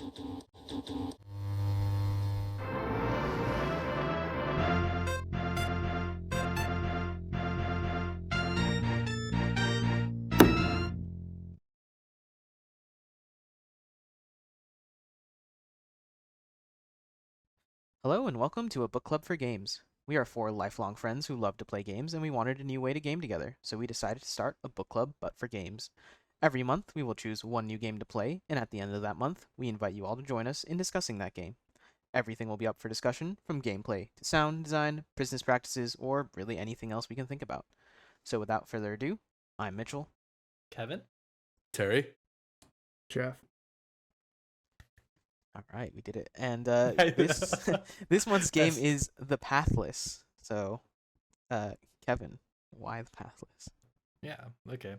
Hello and welcome to a book club for games. We are four lifelong friends who love to play games and we wanted a new way to game together, so we decided to start a book club but for games. Every month we will choose one new game to play, and at the end of that month, we invite you all to join us in discussing that game. Everything will be up for discussion, from gameplay to sound design, business practices, or really anything else we can think about. So without further ado, I'm Mitchell. Kevin? Terry? Jeff. All right, we did it. And this this month's game is the Pathless. So, Kevin, why the Pathless? Yeah, okay.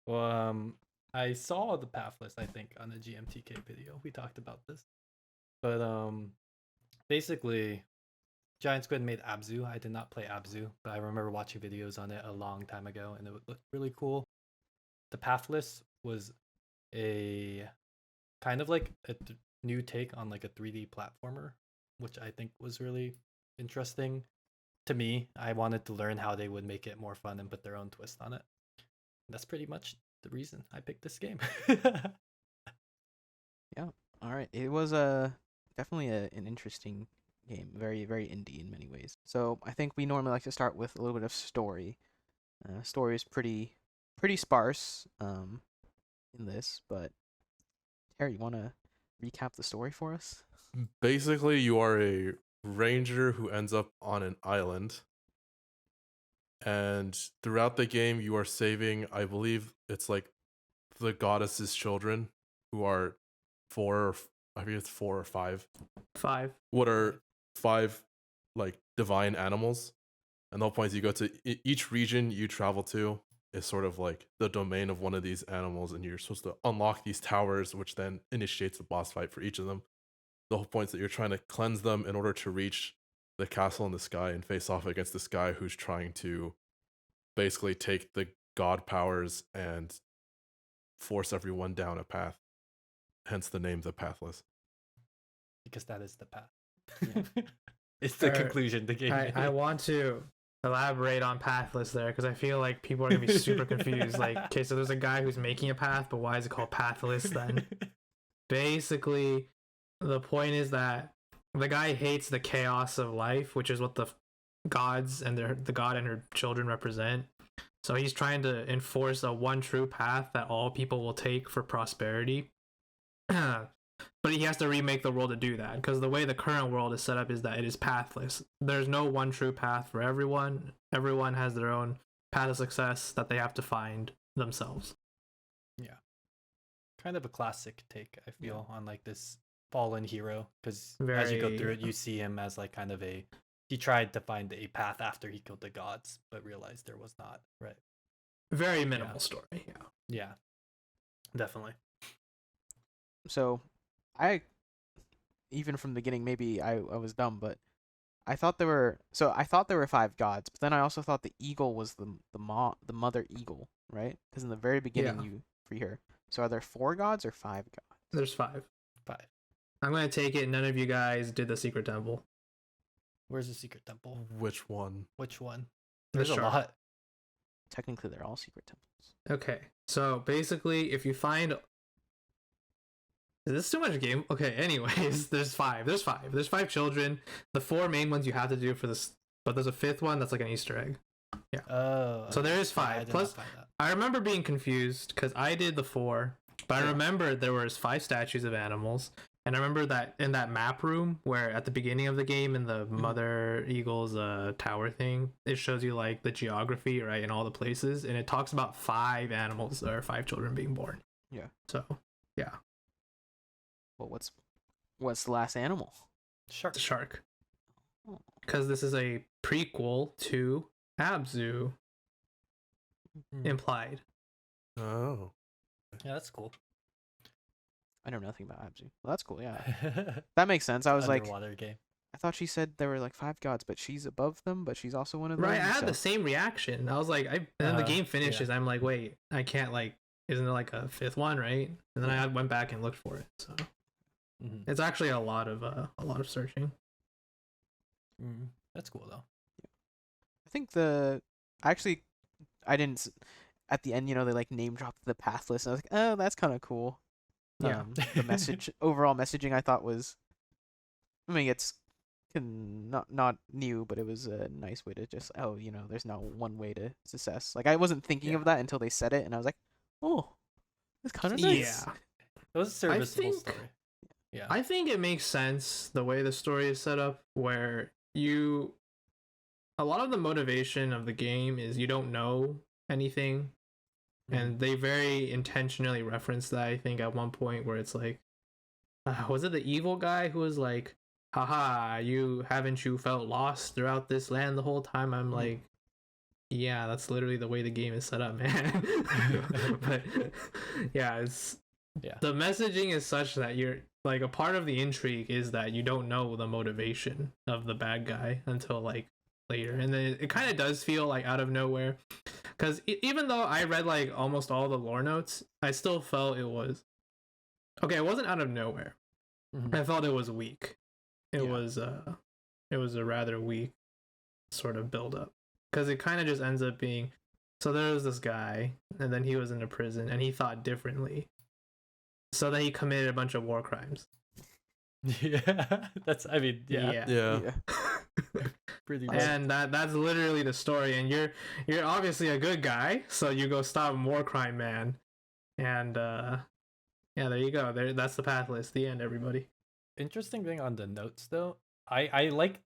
Well, I saw the Pathless, I think, on the GMTK video. We talked about this. But basically, Giant Squid made Abzu. I did not play Abzu, but I remember watching videos on it a long time ago, and it looked really cool. The Pathless was a kind of like a new take on like a 3D platformer, which I think was really interesting to me. I wanted to learn how they would make it more fun and put their own twist on it. That's pretty much the reason I picked this game. Yeah. All right. It was definitely an interesting game. Very very indie in many ways. So I think we normally like to start with a little bit of story. Story is pretty sparse in this, but Terry, you want to recap the story for us? Basically, you are a ranger who ends up on an island. And throughout the game, you are saving, I believe it's like the goddess's children, who are I think it's 4 or 5. 5. What are 5 like divine animals? And the whole point is you go to each region you travel to is sort of like the domain of one of these animals, and you're supposed to unlock these towers, which then initiates the boss fight for each of them. The whole point is that you're trying to cleanse them in order to reach the castle in the sky and face off against this guy who's trying to basically take the god powers and force everyone down a path. Hence the name The Pathless. Because that is the path. Yeah. It's the conclusion the game. I want to elaborate on Pathless there because I feel like people are gonna be super confused. Like, okay, so there's a guy who's making a path, but why is it called Pathless then? Basically, the point is that the guy hates the chaos of life, which is what the gods and the god and her children represent. So he's trying to enforce a one true path that all people will take for prosperity. But he has to remake the world to do that, because the way the current world is set up is that it is pathless. There's no one true path for everyone. Everyone has their own path of success that they have to find themselves. Yeah. Kind of a classic take, I feel, on like this fallen hero, because as you go through it, you see him as like kind of he tried to find a path after he killed the gods, but realized there was not, right? Very minimal story, Yeah, definitely. So, even from the beginning, maybe I was dumb, but I thought there were 5 gods, but then I also thought the eagle was the mother eagle, right? Because in the very beginning you free her. So are there 4 gods or 5 gods? There's 5. 5. I'm gonna take it. None of you guys did the secret temple. Where's the secret temple? Which one? Which one? The There's a shark. lot. Technically, they're all secret temples. Okay, so basically, if you find... Is this too much game? Okay, anyways, there's 5. There's 5 children. The 4 main ones you have to do for this, but there's a 5th one that's like an Easter egg. Yeah. Oh. So there is 5. Plus, I remember being confused because I did the 4, but I remember there was 5 statues of animals. And I remember that in that map room where at the beginning of the game in the Mother Eagle's tower thing, it shows you like the geography, right, in all the places. And it talks about 5 animals or 5 children being born. Yeah. So, yeah. Well, what's the last animal? Shark. The shark. Because this is a prequel to Abzu, implied. Oh. Yeah, that's cool. I know nothing about Abzu. Well, that's cool, yeah. That makes sense. I was like, Underwater game. I thought she said there were like 5 gods, but she's above them, but she's also one of them. Right, I had so. the same reaction. I was like, and then the game finishes. I'm like, wait, I can't, like, isn't there like a 5th one, right? And then I went back and looked for it. So It's actually a lot of searching. That's cool though. I think I didn't at the end, they like name dropped the Pathless, and I was like, oh, that's kind of cool. Yeah. The overall messaging I thought was, I mean, it's not new, but it was a nice way to just, there's not one way to success. Like I wasn't thinking of that until they said it, and I was like, oh, that's kind of nice. Yeah. It was a serviceable think- story. Yeah. I think it makes sense the way the story is set up, where a lot of the motivation of the game is you don't know anything, and they very intentionally reference that. I think at one point where it's like, was it the evil guy who was like, haha, haven't you felt lost throughout this land the whole time? I'm like, yeah, that's literally the way the game is set up, man. But yeah, the messaging is such that you're like, a part of the intrigue is that you don't know the motivation of the bad guy until like later, and then it kind of does feel like out of nowhere, because even though I read like almost all the lore notes, I still felt it was okay. It wasn't out of nowhere. I felt it was weak. It was a rather weak sort of build up, because it kind of just ends up being, so there was this guy, and then he was in a prison, and he thought differently, so then he committed a bunch of war crimes. Yeah, that's. I mean, Yeah. Pretty much. And that's literally the story. And you're obviously a good guy, so you go stop war crime man. And yeah, there you go. That's the Pathless. The end, everybody. Interesting thing on the notes though. I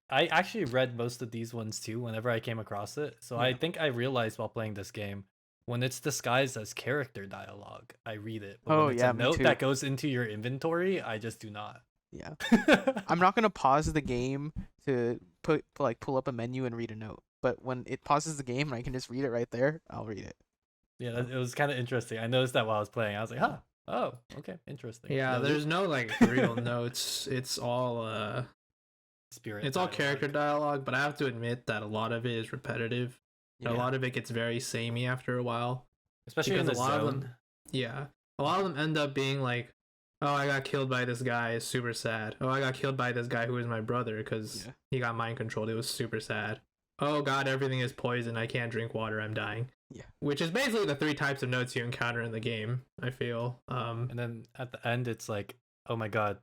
actually read most of these ones too whenever I came across it. So I think I realized while playing this game, when it's disguised as character dialogue, I read it. But when it's a me note too. that goes into your inventory, I just do not. Yeah. I'm not gonna pause the game to pull up a menu and read a note. But when it pauses the game and I can just read it right there, I'll read it. Yeah, it was kind of interesting. I noticed that while I was playing. I was like, huh. Oh, okay, interesting. Yeah, No, there's no like real notes. It's all spirit. it's all character dialogue, but I have to admit that a lot of it is repetitive. Yeah. A lot of it gets very samey after a while. especially in the because a lot of zone. them- Yeah. A lot of them end up being like, oh, I got killed by this guy, it's super sad. Oh, I got killed by this guy who is my brother because he got mind controlled. It was super sad. Oh god, everything is poison. I can't drink water. I'm dying. Yeah. Which is basically the 3 types of notes you encounter in the game, I feel. And then at the end, it's like, oh my god,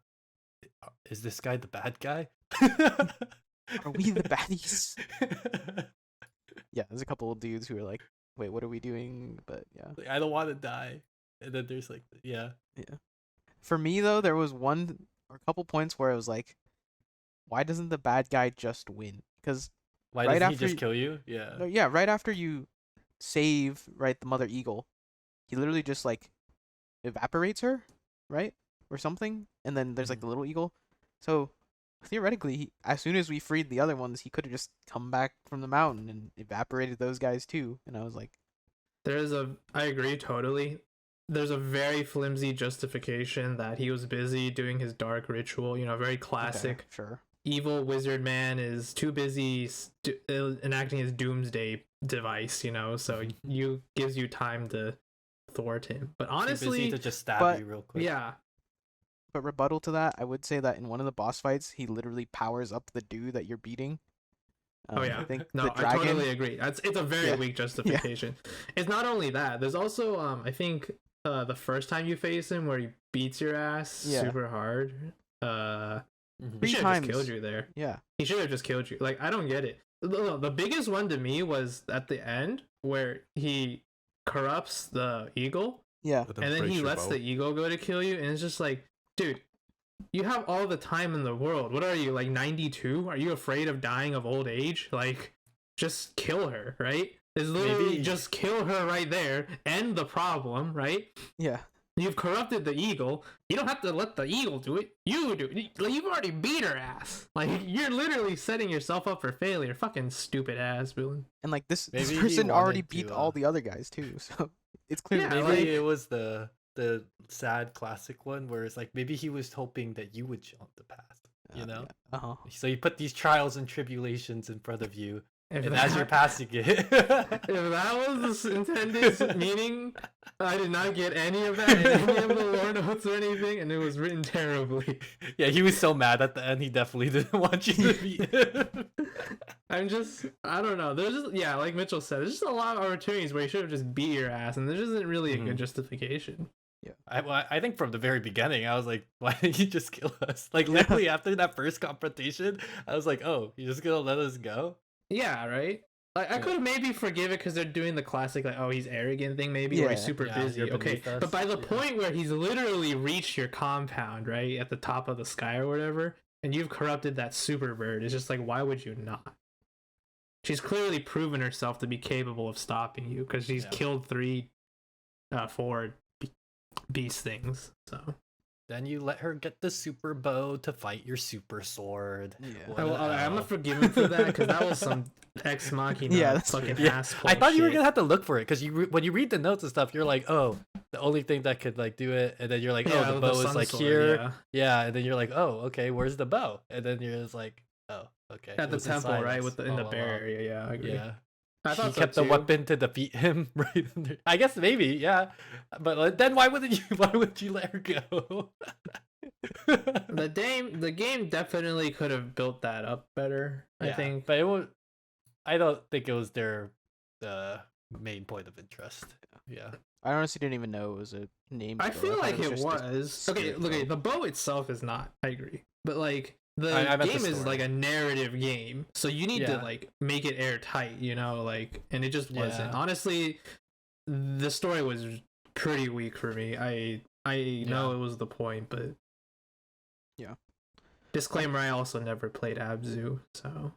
is this guy the bad guy? Are we the baddies? Yeah, there's a couple of dudes who are like, wait, what are we doing? But yeah. Like, I don't want to die. And then there's like, yeah. For me though, there was one or a couple points where I was like, why doesn't the bad guy just win? Because Why Right doesn't he after just you- kill you? Yeah. yeah, right after you save the mother eagle, he literally just like evaporates her, right, or something, and then there's like the little eagle. So theoretically, as soon as we freed the other ones, he could have just come back from the mountain and evaporated those guys too. And I was like, I agree totally. There's a very flimsy justification that he was busy doing his dark ritual, very classic. okay, sure. Evil wizard man is too busy enacting his doomsday device, so you gives you time to thwart him. But Too honestly, busy to just stab but- you real quick. yeah, But rebuttal to that, I would say that in one of the boss fights, he literally powers up the dude that you're beating. oh yeah, I think no, the dragon. I totally agree. It's a very Yeah. weak justification. It's not only that. There's also I think the first time you face him where he beats your ass Yeah. super hard. He Three should have just times. killed you there. Yeah. He should have just killed you. Like, I don't get it. The biggest one to me was at the end where he corrupts the eagle Yeah. But and then breaks he your lets bow. the eagle go to kill you, and it's just like, dude, you have all the time in the world. What are you, like 92? Are you afraid of dying of old age? Like, just kill her, right? It's literally Maybe- just kill her right there, end the problem, right? Yeah. You've corrupted the eagle. You don't have to let the eagle do it. You do it. Like, you've already beat her ass. Like, you're literally setting yourself up for failure. Fucking stupid ass villain. And like this Maybe he person already wanted beat to, all the other guys too, so it's clear. Yeah, Maybe like- it was the sad classic one where it's like maybe he was hoping that you would jump the path, you know? Uh huh. So you put these trials and tribulations in front of you, If And as you're that, passing it, if that was the intended meaning, I did not get any of that in any of the lore notes or anything, and it was written terribly. yeah, he was so mad at the end. He definitely didn't want you to beat him. I don't know. There's just, yeah, like Mitchell said, there's just a lot of opportunities where you should have just beat your ass, and there just isn't really a good justification. I think from the very beginning, I was like, why didn't you just kill us? Like, literally after that first confrontation, I was like, oh, you're just gonna let us go? Yeah, right? Like, I Yeah. could maybe forgive it because they're doing the classic, like, oh, he's arrogant thing, maybe, or he's Yeah. super Yeah, busy. you're Okay, beneath us. but by the Yeah. point where he's literally reached your compound, right, at the top of the sky or whatever, and you've corrupted that super bird, it's just like, why would you not? She's clearly proven herself to be capable of stopping you because she's Yeah. killed four beast things. So Then you let her get the super bow to fight your super sword. Yeah. What I'm the gonna hell? forgive him for that because that was some ex machina Yeah, that's fucking Yeah, ass. I thought you were shit. gonna have to look for it because when you read the notes and stuff, you're like, oh, the only thing that could like do it, and then you're like, Yeah, oh, the bow is sun like sword, here, yeah. yeah, and then you're like, oh, okay, where's the bow? And then you're just like, oh, okay, At it the was temple, inside right, us with in all the along. bear area. Yeah, I agree. Yeah, I he thought so kept the too. weapon to defeat him right under. I guess maybe, yeah, but then why wouldn't you? Why would you let her go? The game definitely could have built that up better. I Yeah, think. but it was. I don't think it was their main point of interest. Yeah. I honestly didn't even know it was a name. I feel like it just a was. Okay, spirit look, bow. the bow itself is not. I agree, but like the I meant the game is story. like a narrative game, so you need to Yeah. like make it airtight, you know, like, and it just wasn't. Yeah. Honestly, the story was pretty weak for me. I know it was the point, but Yeah. Disclaimer: I also never played Abzu, so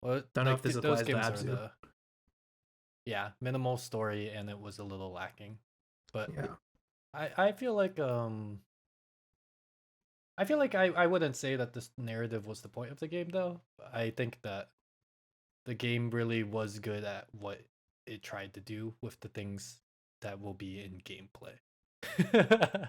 Well, Don't know if this those applies to games are Abzu. yeah, minimal story, and it was a little lacking. But yeah. I feel like I wouldn't say that this narrative was the point of the game though. I think that the game really was good at what it tried to do with the things that will be in gameplay.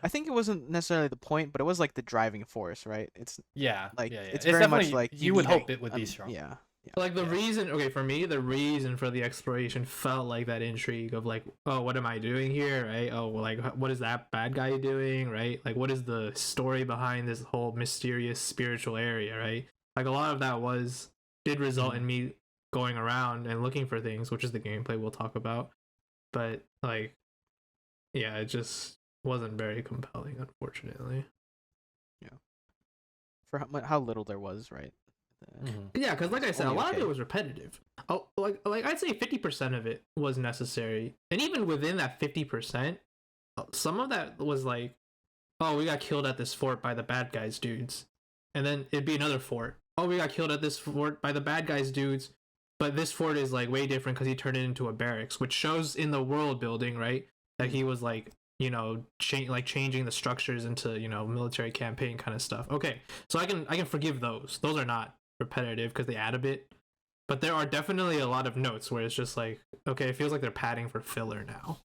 I think it wasn't necessarily the point, but it was like the driving force, right? It's yeah, like yeah, yeah. it's very much definitely- like you would need hope it would be strong. Yeah. Like the Yeah. reason, okay, for me, the reason for the exploration felt like that intrigue of like, oh, what am I doing here, right? Oh, well, like, what is that bad guy doing, right? Like, what is the story behind this whole mysterious spiritual area, right? Like, a lot of that did result in me going around and looking for things, which is the gameplay we'll talk about. But like, yeah, it just wasn't very compelling, unfortunately. For how little there was, right? Mhm. Yeah, because like I said, a Only lot of okay. it was repetitive. Oh, like I'd say 50% of it was necessary, and even within that 50%, some of that was like, oh, we got killed at this fort by the bad guys dudes, and then it'd be another fort. Oh, we got killed at this fort by the bad guys dudes, but this fort is like way different because he turned it into a barracks, which shows in the world building, right, that he was like, you know, changing the structures into, you know, military campaign kind of stuff. Okay, so I can forgive those. Those are not repetitive because they add a bit, but there are definitely a lot of notes where it's just like, okay, it feels like they're padding for filler now.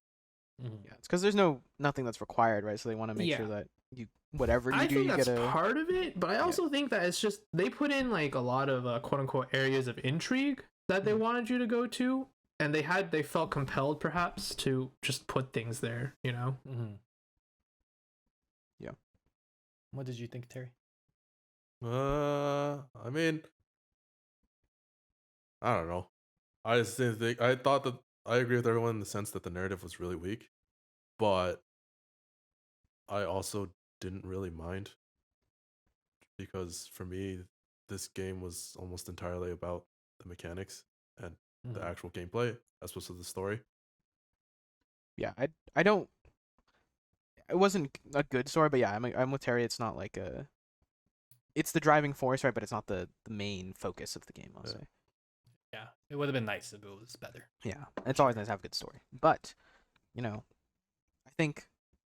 Mhm. Yeah, it's because there's nothing that's required, right? So they want to make sure Yeah. that you whatever you I do, think you that's get a part of it, but I also think that it's just they put in like a lot of quote unquote areas of intrigue that they wanted you to go to, and they felt compelled perhaps to just put things there, you know. Mhm. Yeah. What did you think, Terry? I mean, I don't know. I just didn't think. I thought that I agree with everyone in the sense that the narrative was really weak, but I also didn't really mind because for me, this game was almost entirely about the mechanics and the Mhm. actual gameplay as opposed to the story. yeah. I don't. It wasn't a good story, but yeah, I'm with Terry. It's not like a. It's the driving force, right? But it's not the main focus of the game. I'll Yeah. say. Yeah, it would have been nice if it was better. Yeah, it's always nice to have a good story, but you know, I think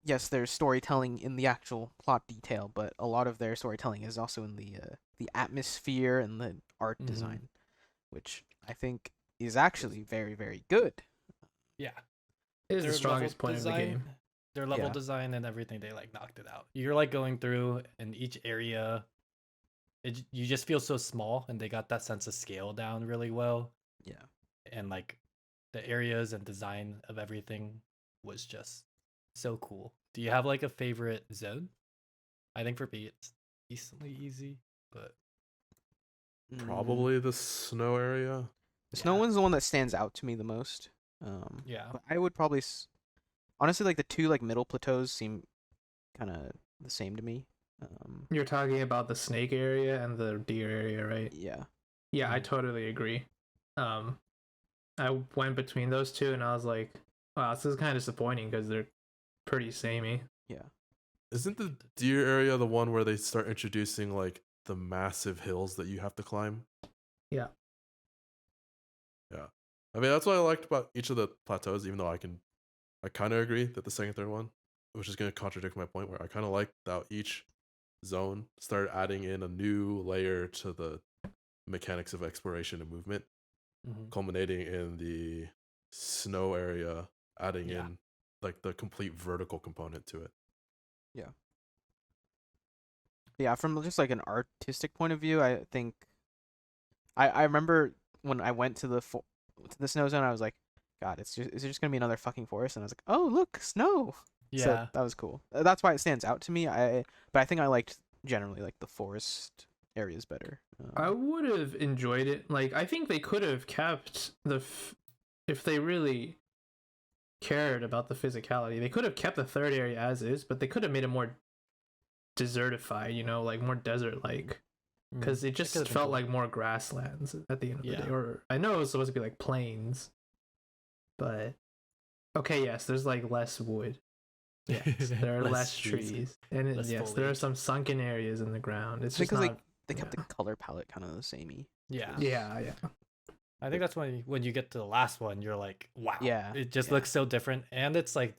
yes, there's storytelling in the actual plot detail, but a lot of their storytelling is also in the atmosphere and the art Mhm. design, which I think is actually very very good. Yeah, It is their the strongest level point of the design- game. Their level Yeah. design and everything, they like knocked it out. You're like going through, and each area you just feel so small, and they got that sense of scale down really well, Yeah. and like the areas and design of everything was just so cool. Do you have like a favorite zone? I think for me it's decently easy, but Probably the snow area. The snow yeah. one's the one that stands out to me the most. Yeah. But I would probably honestly like the two like middle plateaus seem kind of the same to me. You're talking about the snake area and the deer area, right? Yeah. Yeah, I Mhm. totally agree. I went between those two and I was like, wow, this is kind of disappointing because they're pretty samey. Yeah. Isn't the deer area the one where they start introducing like the massive hills that you have to climb? Yeah. Yeah. I mean, that's what I liked about each of the plateaus, even though I kind of agree that the second, third one, which is going to contradict my point, where I kind of like that each zone started adding in a new layer to the mechanics of exploration and movement, Mhm. culminating in the snow area, adding Yeah. in like the complete vertical component to it. Yeah, from just like an artistic point of view, I think I remember when I went to the snow zone, I was like, God, is it just gonna be another fucking forest? And I was like, oh look, snow. So Yeah. that was cool. That's why it stands out to me. But I think I liked generally like the forest areas better. I would have enjoyed it. Like, I think they could have kept if they really cared about the physicality, they could have kept the third area as is, but they could have made it more desertified, like more desert-like. Because it That just could've been felt cool. like more grasslands at the end of the Yeah. day. Or I know it was supposed to be like plains, but okay, yes, there's like less wood. Yes, there are less trees, and less yes, there are foliage. some sunken areas in the ground. It's just because not. they kept yeah. the color palette kind of the samey. Yeah. Yeah. I think that's when you get to the last one, you're like, wow. Yeah, It just yeah. looks so different. And it's like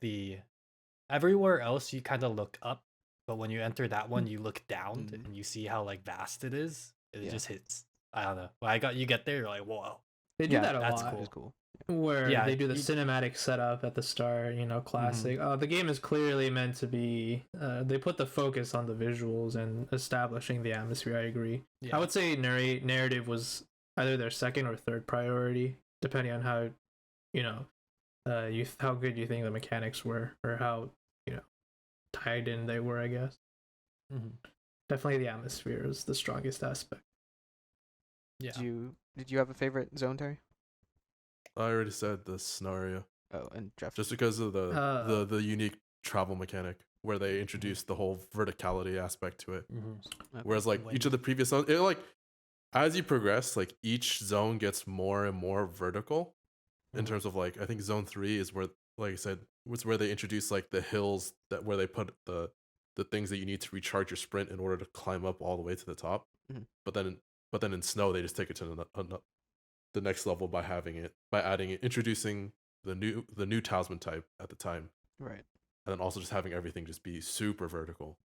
everywhere else you kind of look up, but when you enter that one, you look down Mhm. and you see how like vast it is. It Yeah. just hits. I don't know. When you get there, you're like, whoa. They do Yeah, that a that's lot. It was cool. Where Yeah, they do the you- cinematic setup at the start, classic. The game is clearly meant to be. They put the focus on the visuals and establishing the atmosphere. I agree. Yeah. I would say narrative was either their second or third priority, depending on how, how good you think the mechanics were, or how tied in they were. I guess Mhm. definitely the atmosphere is the strongest aspect. Yeah. Did you have a favorite zone, Terry? I already said the snow area, Oh, and Jeff. just because of Uh, the unique travel mechanic where they introduced the whole verticality aspect to it. Mhm. Okay. Whereas like each of the previous zones, it like as you progress, like each zone gets more and more vertical in Mhm. terms of like I think zone 3 is where, like I said, was where they introduce like the hills where they put the things that you need to recharge your sprint in order to climb up all the way to the top. Mhm. But then in snow they just take it to the next level by introducing the new talisman type at the time, Right. and then also just having everything just be super vertical.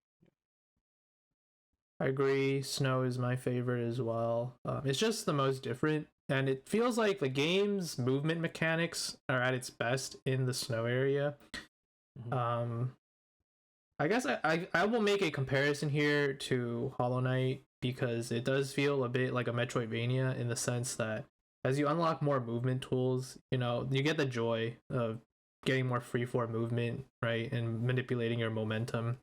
I agree. Snow is my favorite as well. It's just the most different, and it feels like the game's movement mechanics are at its best in the snow area. Mhm. I guess I will make a comparison here to Hollow Knight because it does feel a bit like a Metroidvania in the sense that as you unlock more movement tools, you get the joy of getting more freeform movement, right, and manipulating your momentum.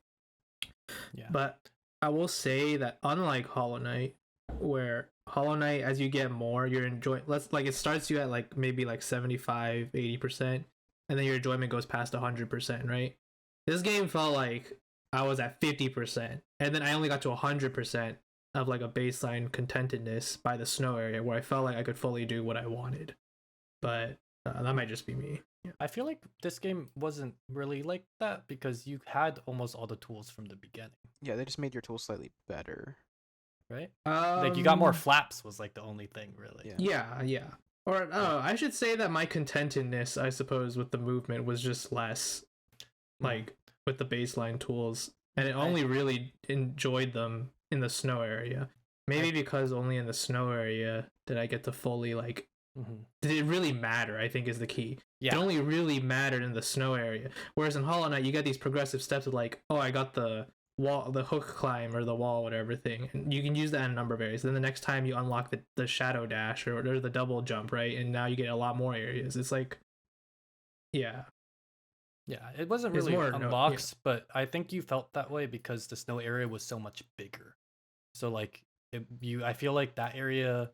Yeah. But I will say that unlike Hollow Knight, where Hollow Knight, as you get more, you're enjoying. It starts you at like maybe like 75, 80%, and then your enjoyment goes past 100%, right? This game felt like I was at 50%, and then I only got to 100% of like a baseline contentedness by the snow area, where I felt like I could fully do what I wanted. But that might just be me. Yeah. I feel like this game wasn't really like that because you had almost all the tools from the beginning, Yeah, they just made your tools slightly better. right? Like you got more Um, flaps was like the only thing really. Yeah. Yeah. Or I should say that my contentedness, I suppose, with the movement was just less, like with the baseline tools, and it only really enjoyed them in the snow area. Maybe because only in the snow area did I get to fully like. Mhm. Did it really matter? I think is the key. Yeah. It only really mattered in the snow area. Whereas in Hollow Knight, you get these progressive steps of like, oh, I got the the hook climb or the wall, whatever thing. And you can use that in a number of areas. Then the next time you unlock the shadow dash or the double jump, right? And now you get a lot more areas. It's like, yeah, Yeah, it wasn't It's really more unlocks, but I think you felt that way because the snow area was so much bigger. So like I feel like that area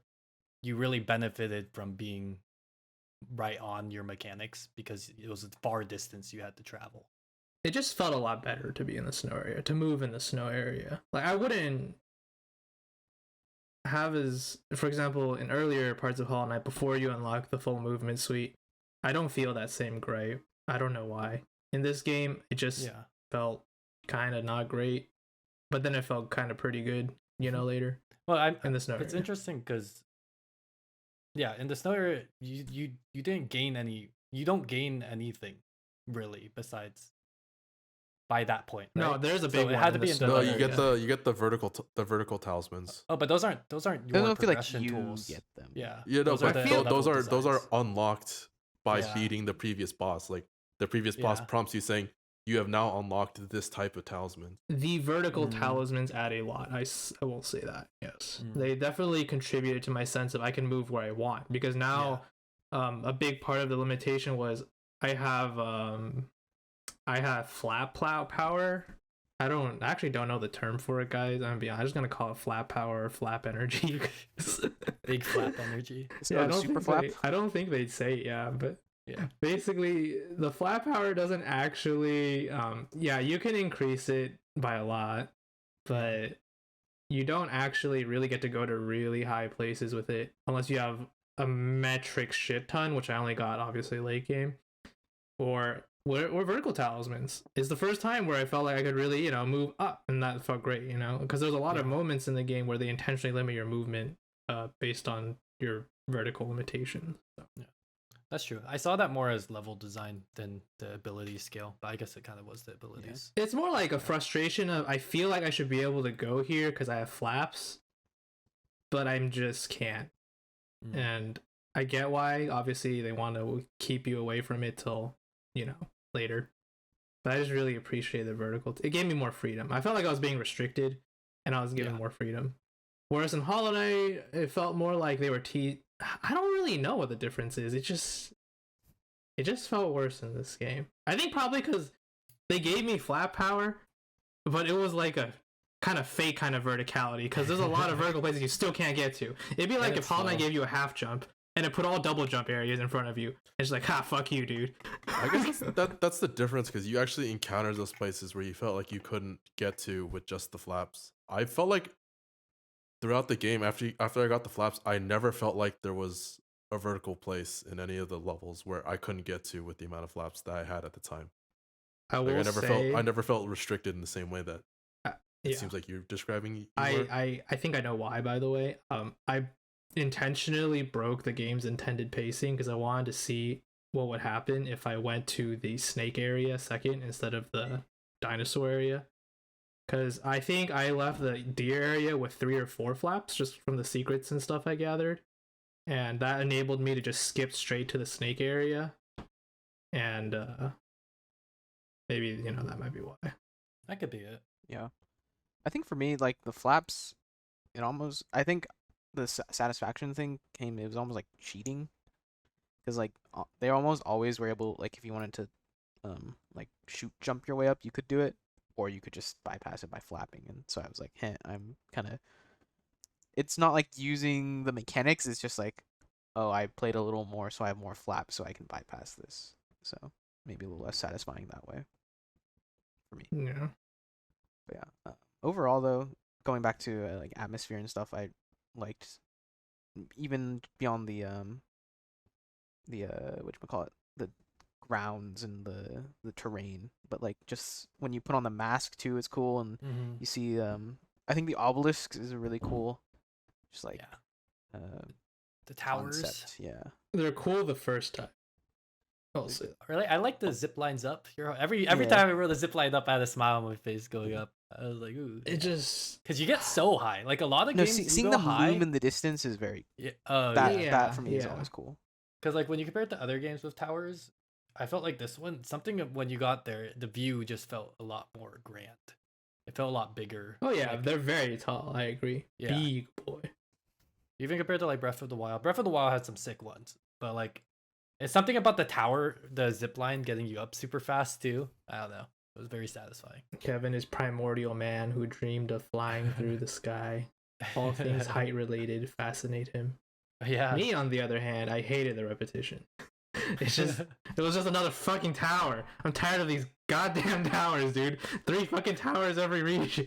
you really benefited from being right on your mechanics because it was a far distance you had to travel. it just felt a lot better to be in the snow area, to move in the snow area. Like I wouldn't have as, for example, in earlier parts of Hollow Knight, before you unlock the full movement suite, I don't feel that same gripe. I don't know why. In this game, it just felt kind of not great, but then it felt kind of pretty good, later. Well, in the snow it's area. interesting because in the snow area you didn't gain any. You don't gain anything really besides by that point. Right? No, there's a big So one. it had to in be the in snow No, the you area. get the vertical talismans. Oh, but those aren't I your don't feel like progression you tools. get them. Yeah. Yeah, no, those are but the those level are designs. unlocked by Yeah. beating the previous boss. Like the previous boss Yeah. prompts you saying you have now unlocked this type of talisman. The vertical Mm. talismans add a lot. I will say that. Yes, Mm. they definitely contributed to my sense of I can move where I want, because now a big part of the limitation was I have flat plow power. I actually don't know the term for it, guys. I'm just gonna call it flat power or flap energy. Big flap energy. So I don't super think flap. I don't think they'd say it, yeah, but Yeah. basically the flat power doesn't actually you can increase it by a lot, but you don't actually really get to go to really high places with it unless you have a metric shit ton, which I only got obviously late game, or vertical talismans. Is the first time where I felt like I could really move up, and that felt great, because there's a lot of Yeah. moments in the game where they intentionally limit your movement based on your vertical limitation. So. That's true. I saw that more as level design than the ability scale, but I guess it kind of was the abilities. It's more like a frustration of I feel like I should be able to go here because I have flaps, but I just can't. Mm. And I get why. Obviously, they want to keep you away from it till later. But I just really appreciate the vertical. It gave me more freedom. I felt like I was being restricted, and I was given more freedom. Whereas in Hollow Knight, it felt more like they were I don't really know what the difference is. It just felt worse in this game. I think probably because they gave me flat power, but it was like a kind of fake kind of verticality, because there's a lot of vertical places you still can't get to. It'd be like if it's Hollow Knight slow. gave you a half jump and it put all double jump areas in front of you. It's like, fuck you, dude. I guess that's the difference, because you actually encountered those places where you felt like you couldn't get to with just the flaps. I felt like throughout the game, after I got the flaps, I never felt like there was a vertical place in any of the levels where I couldn't get to with the amount of flaps that I had at the time. I will say, I never felt restricted in the same way that it yeah. seems like you're describing. I think I know why, by the way. I intentionally broke the game's intended pacing because I wanted to see what would happen if I went to the snake area second instead of the dinosaur area. Because I think I left the deer area with 3 or 4 flaps just from the secrets and stuff I gathered. And that enabled me to just skip straight to the snake area. And maybe, that might be why. That could be it. Yeah. I think for me, like the flaps, I think the satisfaction thing it was almost like cheating. Because like they almost always were able, like if you wanted to like jump your way up, you could do it. Or you could just bypass it by flapping. And so I was like, I'm kind of... It's not like using the mechanics. It's just like, oh, I played a little more, so I have more flaps, so I can bypass this. So maybe a little less satisfying that way for me. Yeah. But yeah. Overall, though, going back to like atmosphere and stuff, I liked even beyond the whatchamacallit, the grounds and the terrain, but like just when you put on the mask too, it's cool, and you see I think the obelisk is really cool, just like the towers. concept. Yeah, They're cool the first time. I'll say that. Really, I like the zip lines up. Every Yeah. time I rode the zip line up, I had a smile on my face going up. I was like, ooh. It just... Because you get so high. Like a lot of no, games, you seeing go the high. moon in the distance is very Yeah. that for me is yeah. always cool. Because like when you compare it to other games with towers, I felt like this one, something when you got there, the view just felt a lot more grand. It felt a lot bigger. Oh yeah, Like, they're very tall. I agree. Yeah. Big boy. even compared to like Breath of the Wild. Breath of the Wild had some sick ones, but like it's something about the tower, the zip line getting you up super fast too. I don't know. It was very satisfying. Kevin is primordial man who dreamed of flying through the sky. All things height related fascinate him. Yeah. Me, on the other hand, I hated the repetition. It was just another fucking tower. I'm tired of these goddamn towers, dude. 3 fucking towers every region.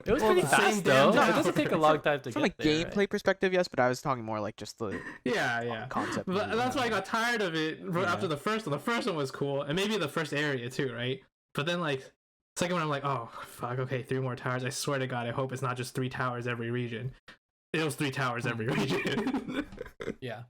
It was Well, pretty the fast same though. damn It doesn't take a long time to From a get there. gameplay perspective, yes, but I was talking more like just the Yeah. concept. But of it. that's why I got tired of it after the first one. The first one was cool, and maybe the first area too, right? But then like second one, I'm like, oh fuck, okay, 3 more towers. I swear to God, I hope it's not just 3 towers every region. It was 3 towers every region. Yeah.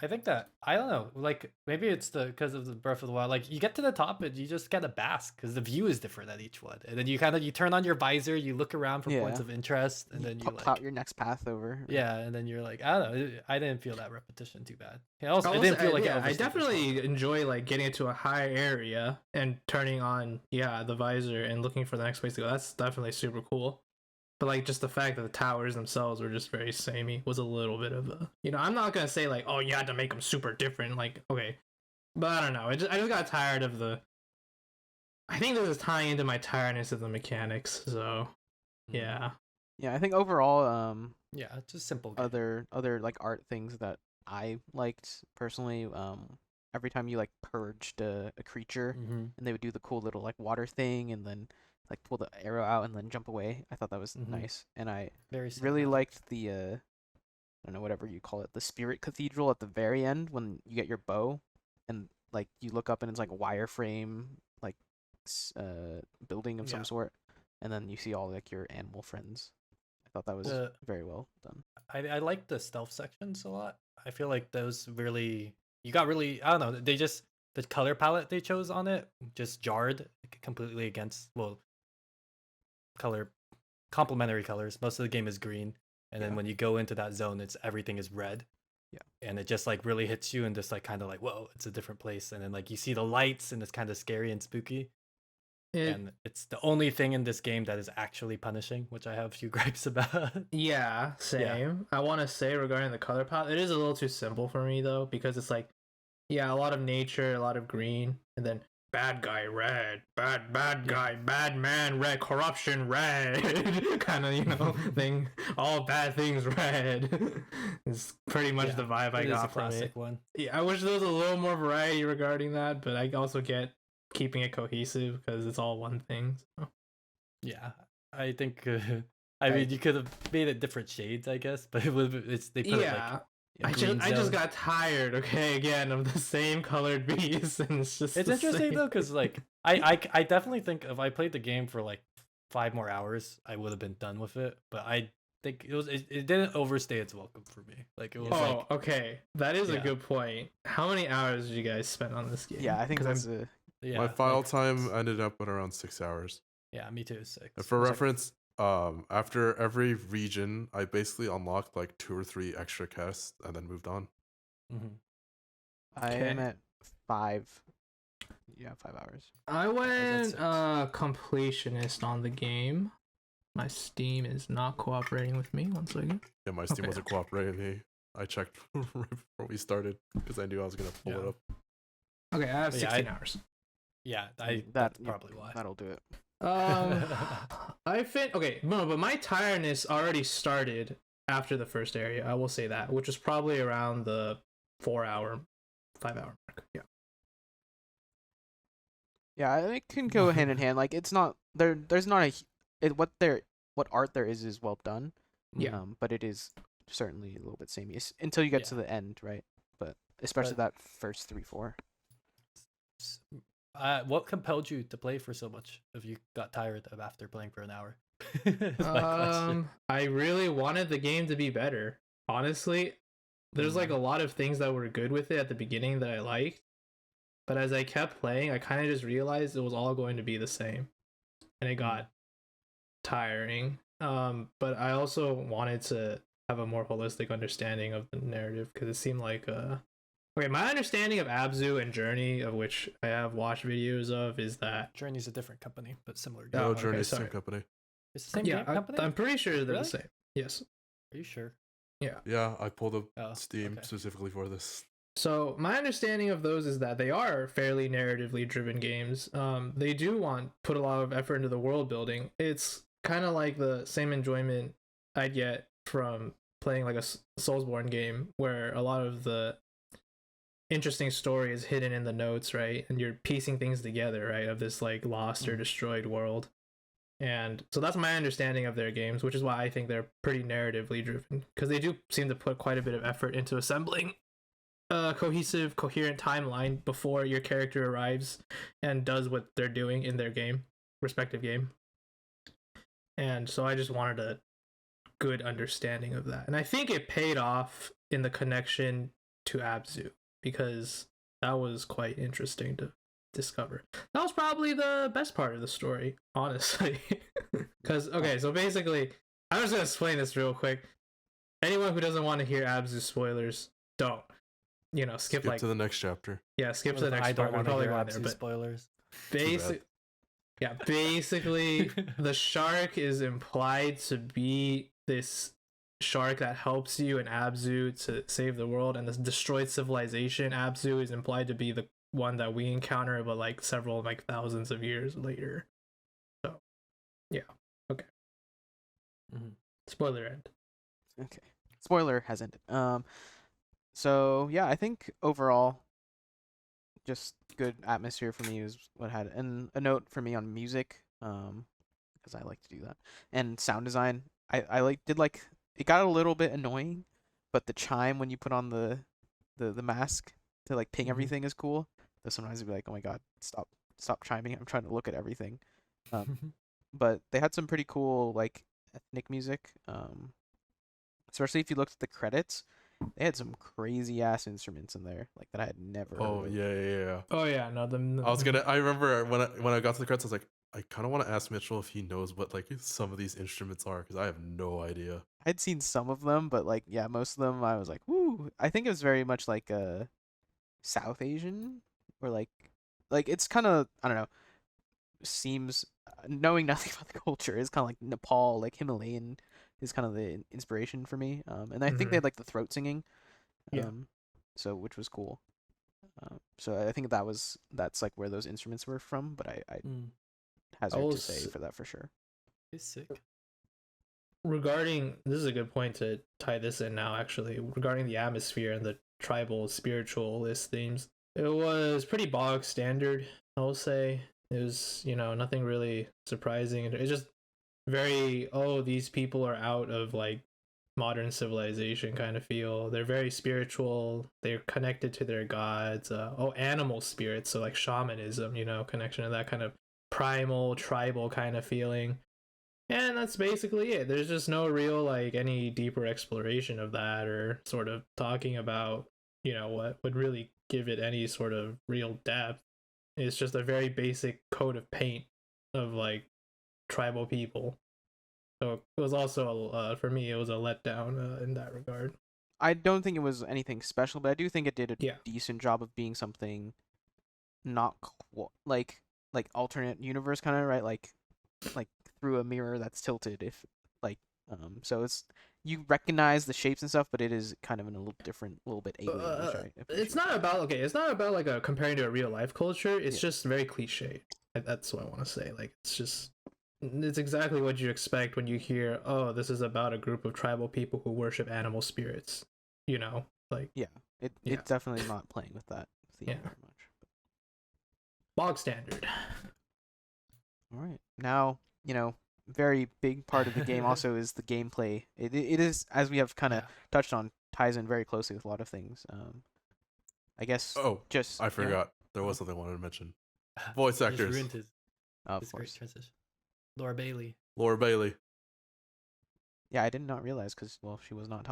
I think that I don't know, like maybe it's because of the Breath of the Wild. Like you get to the top and you just gotta bask because the view is different at each one, and then you turn on your visor, you look around for points Yeah. of interest, and then you plot like your next path over. yeah, and then you're like I don't know. I didn't feel that repetition too bad. Yeah, also, it Also, didn't feel like it I overstayed its definitely welcome. enjoy like getting into a high area and turning on the visor and looking for the next place to go. That's definitely super cool. But like just the fact that the towers themselves were just very samey was a little bit of a, I'm not gonna say like, oh, you had to make them super different. Like, okay, but I don't know. I just got tired of the. I think this is tying into my tiredness of the mechanics. So yeah. Yeah, I think overall, Yeah, it's just simple. Game. other like art things that I liked personally, every time you like purged a creature Mm-hmm. and they would do the cool little like water thing and then like pull the arrow out and then jump away. I thought that was nice, and I Very really cinematic. liked the I don't know, whatever you call it, the spirit cathedral at the very end when you get your bow and like you look up and it's like a wireframe like building of some Yeah. sort, and then you see all like your animal friends. I thought that was The- very well done. I like the stealth sections a lot. I feel like those really you got really I don't know, they just the color palette they chose on it just jarred completely against color complementary colors. Most of the game is green, and then Yeah. when you go into that zone it's everything is red. Yeah. And it just like really hits you and just like kind of like whoa, it's a different place, and then like you see the lights and it's kind of scary and spooky. And it's the only thing in this game that is actually punishing, which I have a few gripes about. Yeah, same. I want to say regarding the color palette, it is a little too simple for me though, because it's like, a lot of nature, a lot of green, and then bad guy red, bad guy, bad man red, corruption red, kind of thing. All bad things red. It's pretty much the vibe I It is a got from classic it. one. Yeah, I wish there was a little more variety regarding that, but I also get keeping it cohesive because it's all one thing. So. Yeah, I think. I mean, you could have made it different shades, I guess, but it would. They put it like I green just zone. got tired. Okay, again of the same colored bees, and it's just. It's the interesting same. though, because like I definitely think if I played the game for like 5 more hours, I would have been done with it. But I think it didn't overstay its welcome for me. Like it was like okay, that is a Yeah. good point. How many hours did you guys spend on this game? Yeah, I think 'Cause that's yeah. My file like, time ended up at around 6 hours. Yeah, me too. 6. And for was like- reference, after every region, I basically unlocked like 2 or 3 extra quests and then moved on. Mhm. I Okay. am at 5. Yeah, 5 hours. I went six. completionist on the game. My Steam is not cooperating with me. One second. Yeah, my Steam Okay. wasn't cooperating with me. I checked right before we started because I knew I was gonna pull it Yeah. up. Okay, I have Yeah, 16 hours. Yeah, Mm, that's yeah, probably why. That'll do it. Okay, no, but my tiredness already started after the first area. I will say that, which was probably around the 5 hour mark. Yeah. Yeah, it can go hand in hand. Like it's not there. There's not what art there is well done. Yeah. But it is certainly a little bit samey until you get to Yeah. the end, right? But especially that first 3-4. What compelled you to play for so much if you got tired of after playing for an hour? Is my question. I really wanted the game to be better. Honestly, there's like a lot of things that were good with it at the beginning that I liked, but as I kept playing, I kind of just realized it was all going to be the same, and it got tiring. But I also wanted to have a more holistic understanding of the narrative because it seemed like Okay, my understanding of Abzu and Journey, of which I have watched videos of, is that Journey's a different company, but similar game. Oh, No, okay, Journey's sorry. same company. It's the same yeah, game company? I'm pretty sure they're Really? the same. Yes. Are you sure? Yeah, I pulled up Oh, Steam okay. specifically for this. So my understanding of those is that they are fairly narratively driven games. They do put a lot of effort into the world building. It's kind of like the same enjoyment I'd get from playing like a Soulsborne game, where a lot of the interesting story is hidden in the notes, right? And you're piecing things together, right, of this like lost or destroyed world. And so that's my understanding of their games, which is why I think they're pretty narratively driven, because they do seem to put quite a bit of effort into assembling a cohesive, coherent timeline before your character arrives and does what they're doing in their respective game. And so I just wanted a good understanding of that. And I think it paid off in the connection to Abzu, because that was quite interesting to discover. That was probably the best part of the story, honestly. Because, okay, so basically, I'm just going to explain this real quick. Anyone who doesn't want to hear Abzu spoilers, don't. Skip like to the next chapter. Yeah, skip What to if the next I don't part. We're want to probably hear going there, Abzu but spoilers. basically, the shark is implied to be this shark that helps you in Abzu to save the world, and this destroyed civilization Abzu is implied to be the one that we encounter, but like several like thousands of years later. So, yeah, okay. Mhm. Spoiler end. Okay. Spoiler has ended. So yeah, I think overall, just good atmosphere for me is what had, and a note for me on music, because I like to do that, and sound design. I did like it got a little bit annoying, but the chime when you put on the mask to like ping Mhm. everything is cool. Though sometimes it'd be like, oh my god, stop chiming. I'm trying to look at everything. But they had some pretty cool like ethnic music. Especially if you looked at the credits, they had some crazy ass instruments in there, like that I had never Oh heard of. yeah. Oh yeah, no. I remember when I got to the credits, I was like, I kind of want to ask Mitchell if he knows what like some of these instruments are, because I have no idea. I'd seen some of them, but like yeah, most of them I was like, woo. I think it was very much like South Asian, or like it's kind of, I don't know, seems, knowing nothing about the culture, is kind of like Nepal, like Himalayan is kind of the inspiration for me. And I think they had like the throat singing. Yeah. So which was cool. So I think that's like where those instruments were from, but I hazard to say for that for sure. It's sick. Regarding, this is a good point to tie this in now, actually, regarding the atmosphere and the tribal spiritualist themes, it was pretty bog standard, I will say. It was, nothing really surprising. It's just very, oh, these people are out of like modern civilization kind of feel. They're very spiritual, they're connected to their gods. Animal spirits, so like shamanism, connection to that kind of primal tribal kind of feeling. And that's basically it. There's just no real like any deeper exploration of that, or sort of talking about, what would really give it any sort of real depth. It's just a very basic coat of paint of like tribal people. So it was also for me, it was a letdown in that regard. I don't think it was anything special, but I do think it did a Yeah. decent job of being something not like alternate universe kind of, right? Like through a mirror that's tilted, if like so it's, you recognize the shapes and stuff, but it is kind of in a little different, little bit alien, which I It's appreciate. not about it's not about like a comparing to a real life culture. It's just very cliche. That's what I want to say. Like it's exactly what you expect when you hear, oh, this is about a group of tribal people who worship animal spirits. It's definitely not playing with that theme very much. Bog standard. All right, now very big part of the game also is the gameplay. It is, as we have kind of touched on, ties in very closely with a lot of things. I guess. Oh, just I forgot. There was something I wanted to mention. Voice actors. Ruined his of great course. transition. Laura Bailey. Laura Bailey. Yeah, I did not realize, because she was not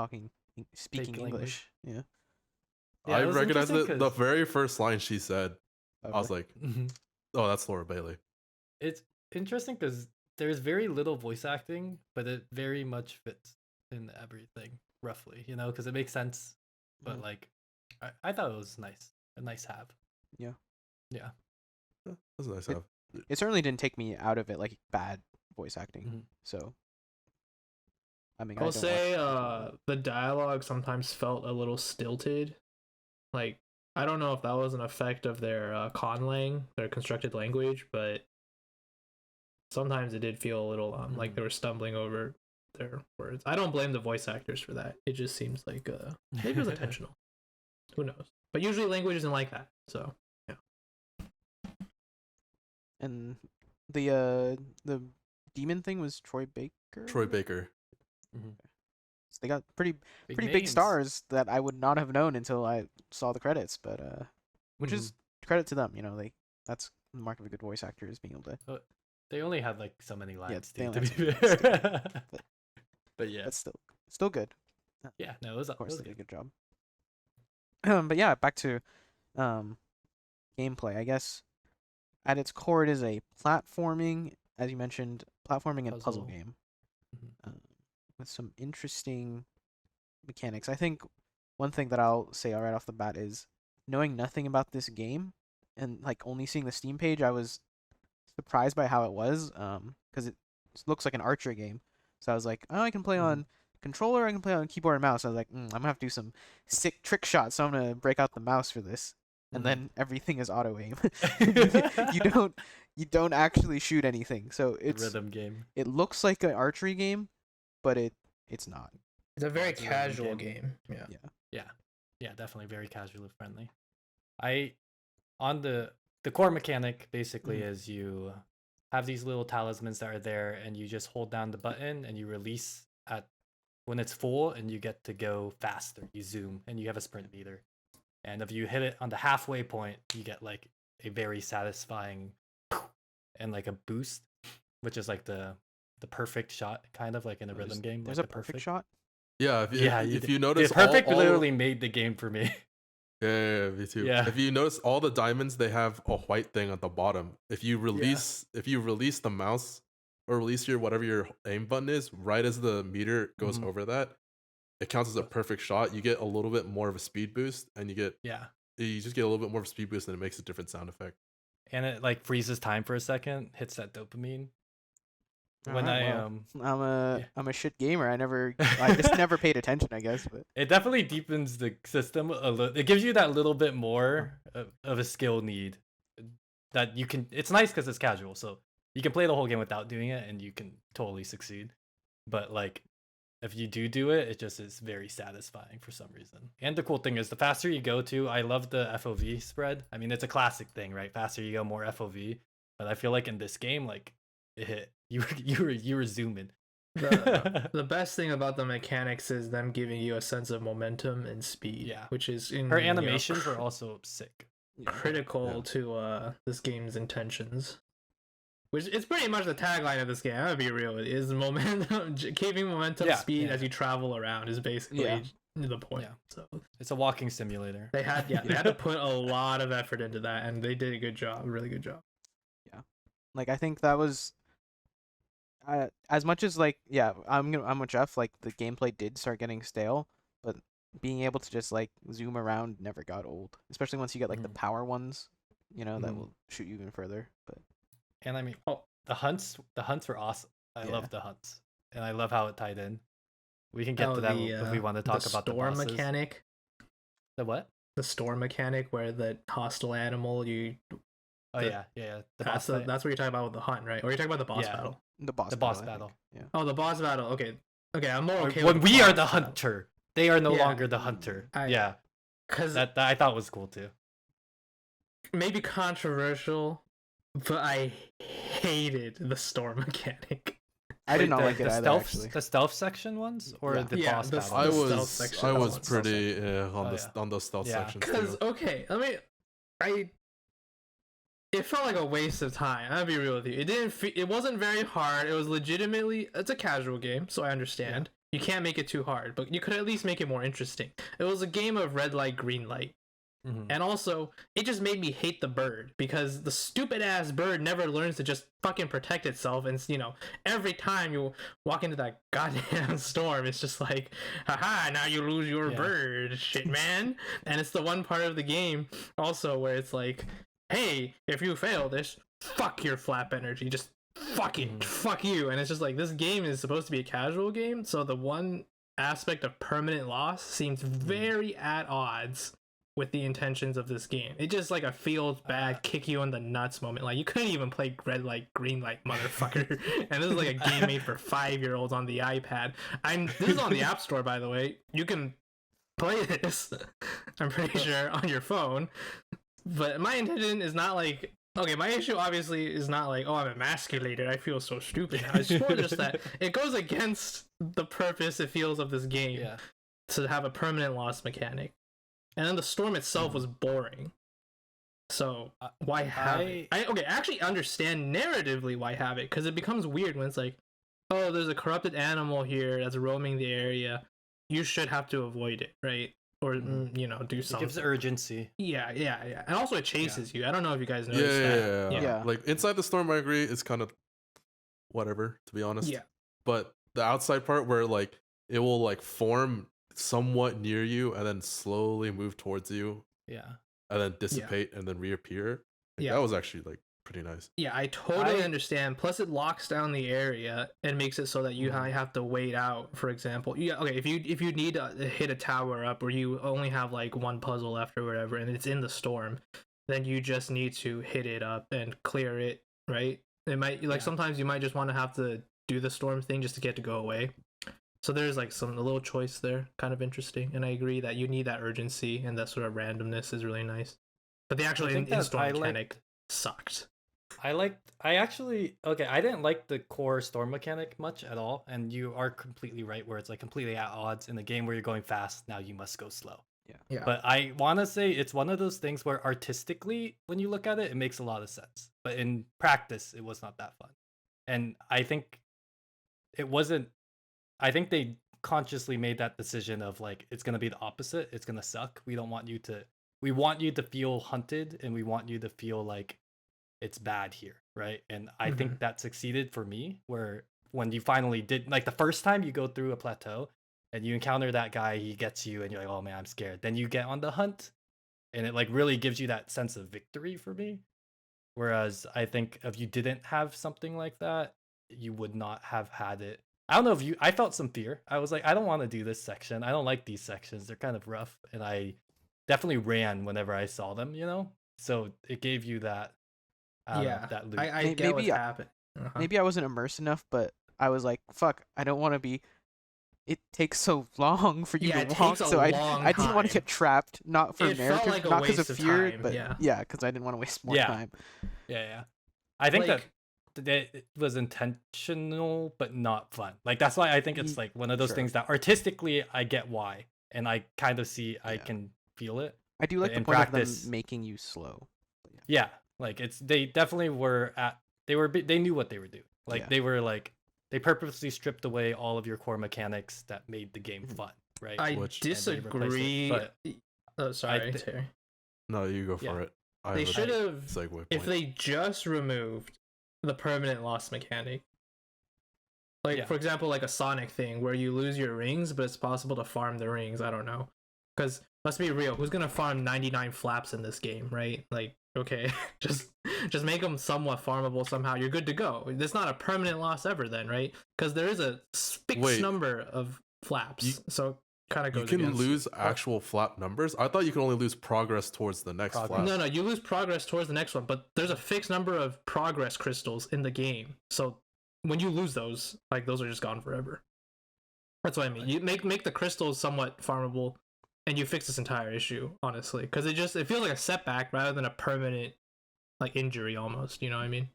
speaking Fake English. Yeah. I it was recognized interesting it. The 'cause- very first line she said, I was Really? like, oh, that's Laura Bailey. It's interesting because there's very little voice acting, but it very much fits in everything, roughly, because it makes sense. But like, I thought it was nice, a nice have. Yeah. Yeah. That's a nice It- have. It certainly didn't take me out of it like bad voice acting. Mhm. So I mean, I'll I don't say watch the dialogue sometimes felt a little stilted. Like, I don't know if that was an effect of their conlang, their constructed language, but sometimes it did feel a little like they were stumbling over their words. I don't blame the voice actors for that. It just seems like maybe it was intentional. Who knows? But usually language isn't like that. So And the demon thing was Troy Baker. Troy Baker. So they got pretty big names. stars that I would not have known until I saw the credits. But which is credit to them. You know, that's the mark of a good voice actor is being able to. They only had like so many lines, they dude, to only be had so many fair. lines, But yeah, That's still good. yeah, no, it was, Of course, it was they did a good. good job. But yeah, back to gameplay. I guess at its core, it is a platforming, as you mentioned, platforming and puzzle Puzzle. game Mhm. with some interesting mechanics. I think one thing that I'll say right off the bat is knowing nothing about this game and like only seeing the Steam page, I was surprised by how it was. Because it looks like an archer game. So I was like, oh, I can play on controller, I can play on keyboard and mouse. I was like, I'm gonna have to do some sick trick shots, so I'm gonna break out the mouse for this. And then everything is auto aim. you don't actually shoot anything. So The rhythm game. it looks like an archery game, but it's not. it's a very It's a rhythm casual game. game. Yeah. Yeah, definitely very casually friendly. On the core mechanic basically is you have these little talismans that are there, and you just hold down the button and you release at when it's full, and you get to go faster. You zoom, and you have a sprint meter. And if you hit it on the halfway point, you get like a very satisfying and like a boost, which is like the perfect shot, kind of like in a rhythm game. There's like a the perfect shot. Yeah, if you notice, perfect all literally made the game for me. Yeah, me too. Yeah. If you notice all the diamonds, they have a white thing at the bottom. If you release the mouse or release your whatever your aim button is, right as the meter goes over that, it counts as a perfect shot. You get a little bit more of a speed boost, and you just get a little bit more of a speed boost, and it makes a different sound effect. And it like freezes time for a second, hits that dopamine. When Alright, well, I'm a shit gamer. I just never paid attention, I guess. But it definitely deepens the system a little. It gives you that little bit more of a skill need that you can. It's nice because it's casual, so you can play the whole game without doing it, and you can totally succeed. But like, if you do it, it just is very satisfying for some reason. And the cool thing is, the faster you go to, I love the FOV spread. I mean, it's a classic thing, right? Faster you go, more FOV. But I feel like in this game, like it hit. You were zooming. The best thing about the mechanics is them giving you a sense of momentum and speed. Yeah. Which is Her animations were also sick. critical to this game's intentions. Which it's pretty much the tagline of this game. I'm gonna be real. It is momentum, keeping momentum speed as you travel around is basically the point. Yeah. So It's a walking simulator. they had to put a lot of effort into that, and they did a good job, really good job. like I think that was as much as like I'm with Jeff. Like the gameplay did start getting stale, but being able to just like zoom around never got old. Especially once you get like the power ones, that will shoot you even further. But And I mean, the hunts were awesome. I love the hunts, and I love how it tied in. We can get to that if we want to talk about the store bosses. mechanic. The what? The store mechanic where the hostile animal you. Oh the- yeah. That's what you're talking about with the hunt, right? Or you're talking about the boss battle. the boss boss I battle. think. Yeah. Oh, the boss battle. Okay, I'm more okay. When with we are the boss battle. hunter, they are no Yeah. longer the hunter. Yeah, because that I thought was cool too. maybe controversial, but I hated the store mechanic. I did not like it the either. stealth, Actually, the stealth section ones or the Yeah, boss the battle. I stealth was section. I Oh, was it's pretty on those stealth Yeah. sections Because too. it felt like a waste of time. I'll be real with you. It wasn't very hard. It was legitimately. It's a casual game, so I understand. You can't make it too hard, but you could at least make it more interesting. It was a game of red light, green light. And also, it just made me hate the bird because the stupid ass bird never learns to just fucking protect itself. And every time you walk into that goddamn storm, it's just like, haha, now you lose your bird, shit, man. And it's the one part of the game also where it's like, hey, if you fail this, fuck your flap energy, just fuck it, fuck you. And it's just like, this game is supposed to be a casual game, so the one aspect of permanent loss seems very at odds with the intentions of this game. It's just like a feels bad, kick you in the nuts moment. Like, you couldn't even play red light, green light, motherfucker. And this is like a game made for 5-year-olds on the iPad. This is on the App Store, by the way. You can play this, I'm pretty sure, on your phone. But my intention is not like, okay, my issue obviously is not like, oh, I'm emasculated, I feel so stupid now. It's more just that it goes against the purpose, it feels, of this game to have a permanent loss mechanic. And then the storm itself was boring. So why have it? I actually understand narratively why have it, because it becomes weird when it's like, oh, there's a corrupted animal here that's roaming the area. You should have to avoid it, right? Or do something. It gives urgency. Yeah. And also it chases you. I don't know if you guys noticed that. Yeah. Like inside the storm, I agree, it's kind of whatever, to be honest. Yeah. But the outside part where like it will like form somewhat near you and then slowly move towards you. Yeah. And then dissipate and then reappear. Like, that was actually like pretty nice. Yeah, I totally understand. Plus it locks down the area and makes it so that you have to wait out, for example. Okay, if you need to hit a tower up or you only have like one puzzle left or whatever and it's in the storm, then you just need to hit it up and clear it, right? It might sometimes you might just want to have to do the storm thing just to get to go away. So there's like a little choice there, kind of interesting, and I agree that you need that urgency and that sort of randomness is really nice. But the actual in-storm mechanic sucked. I didn't like the core storm mechanic much at all, and you are completely right where it's like completely at odds in a game where you're going fast, now you must go slow. Yeah. But I want to say it's one of those things where artistically, when you look at it, it makes a lot of sense. But in practice, it was not that fun. And I think they consciously made that decision of like, it's going to be the opposite. It's going to suck. We want you to feel hunted, and we want you to feel like it's bad here. Right. And I think that succeeded for me, where when you finally did, like the first time you go through a plateau and you encounter that guy, he gets you and you're like, oh man, I'm scared. Then you get on the hunt and it like really gives you that sense of victory for me. Whereas I think if you didn't have something like that, you would not have had it. I don't know I felt some fear. I was like, I don't want to do this section. I don't like these sections. They're kind of rough. And I definitely ran whenever I saw them, So it gave you that, that loop. I get what happened. Maybe I wasn't immersed enough, but I was like, fuck, I don't want to be. It takes so long for you to walk, so I didn't want to get trapped. Not for narrative, like not because of fear, but because I didn't want to waste more time. Yeah. I think that it was intentional but not fun. Like that's why I think it's like one of those things that artistically I get why, and I kind of see I can feel it. I do like the point of them making you slow. Yeah, like they definitely were they knew what they were doing. Like they were like they purposely stripped away all of your core mechanics that made the game fun. Right. I disagree. Sorry, Terry. No, you go for it. They should have, if they just removed the permanent loss mechanic, like for example, like a Sonic thing where you lose your rings, but it's possible to farm the rings. I don't know, because let's be real, who's gonna farm 99 flaps in this game, right? Like, okay, just make them somewhat farmable somehow. You're good to go. It's not a permanent loss ever, then, right? Because there is a fixed number of flaps, so kind of goes. You can lose actual flap numbers. I thought you could only lose progress towards the next flap. No, you lose progress towards the next one, but there's a fixed number of progress crystals in the game. So when you lose those, like those are just gone forever. That's what I mean. You make the crystals somewhat farmable, and you fix this entire issue, honestly, because it feels like a setback rather than a permanent like injury almost. You know what I mean?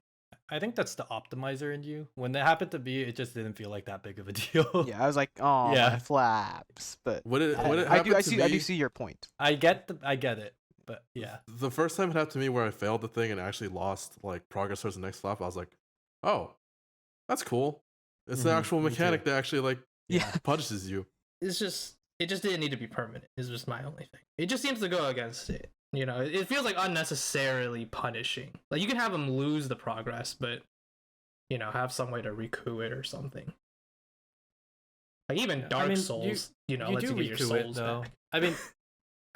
I think that's the optimizer in you. When that happened to me, it just didn't feel like that big of a deal. Yeah, I was like, oh, my flaps. But I do see your point. I get it. But yeah. The first time it happened to me where I failed the thing and actually lost like progress towards the next flap, I was like, oh, that's cool. It's the actual mechanic that actually like punishes you. It just didn't need to be permanent. Is just my only thing. It just seems to go against it. You know, it feels like unnecessarily punishing. Like you can have them lose the progress, but you know, have some way to recoup it or something. Like even Yeah, I Dark mean, Souls, you know, you lets do you get your recoup it souls though. back. I mean,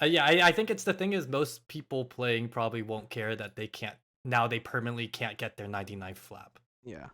I think it's the thing is most people playing probably won't care that they can't now they permanently can't get their 99 flap Yeah.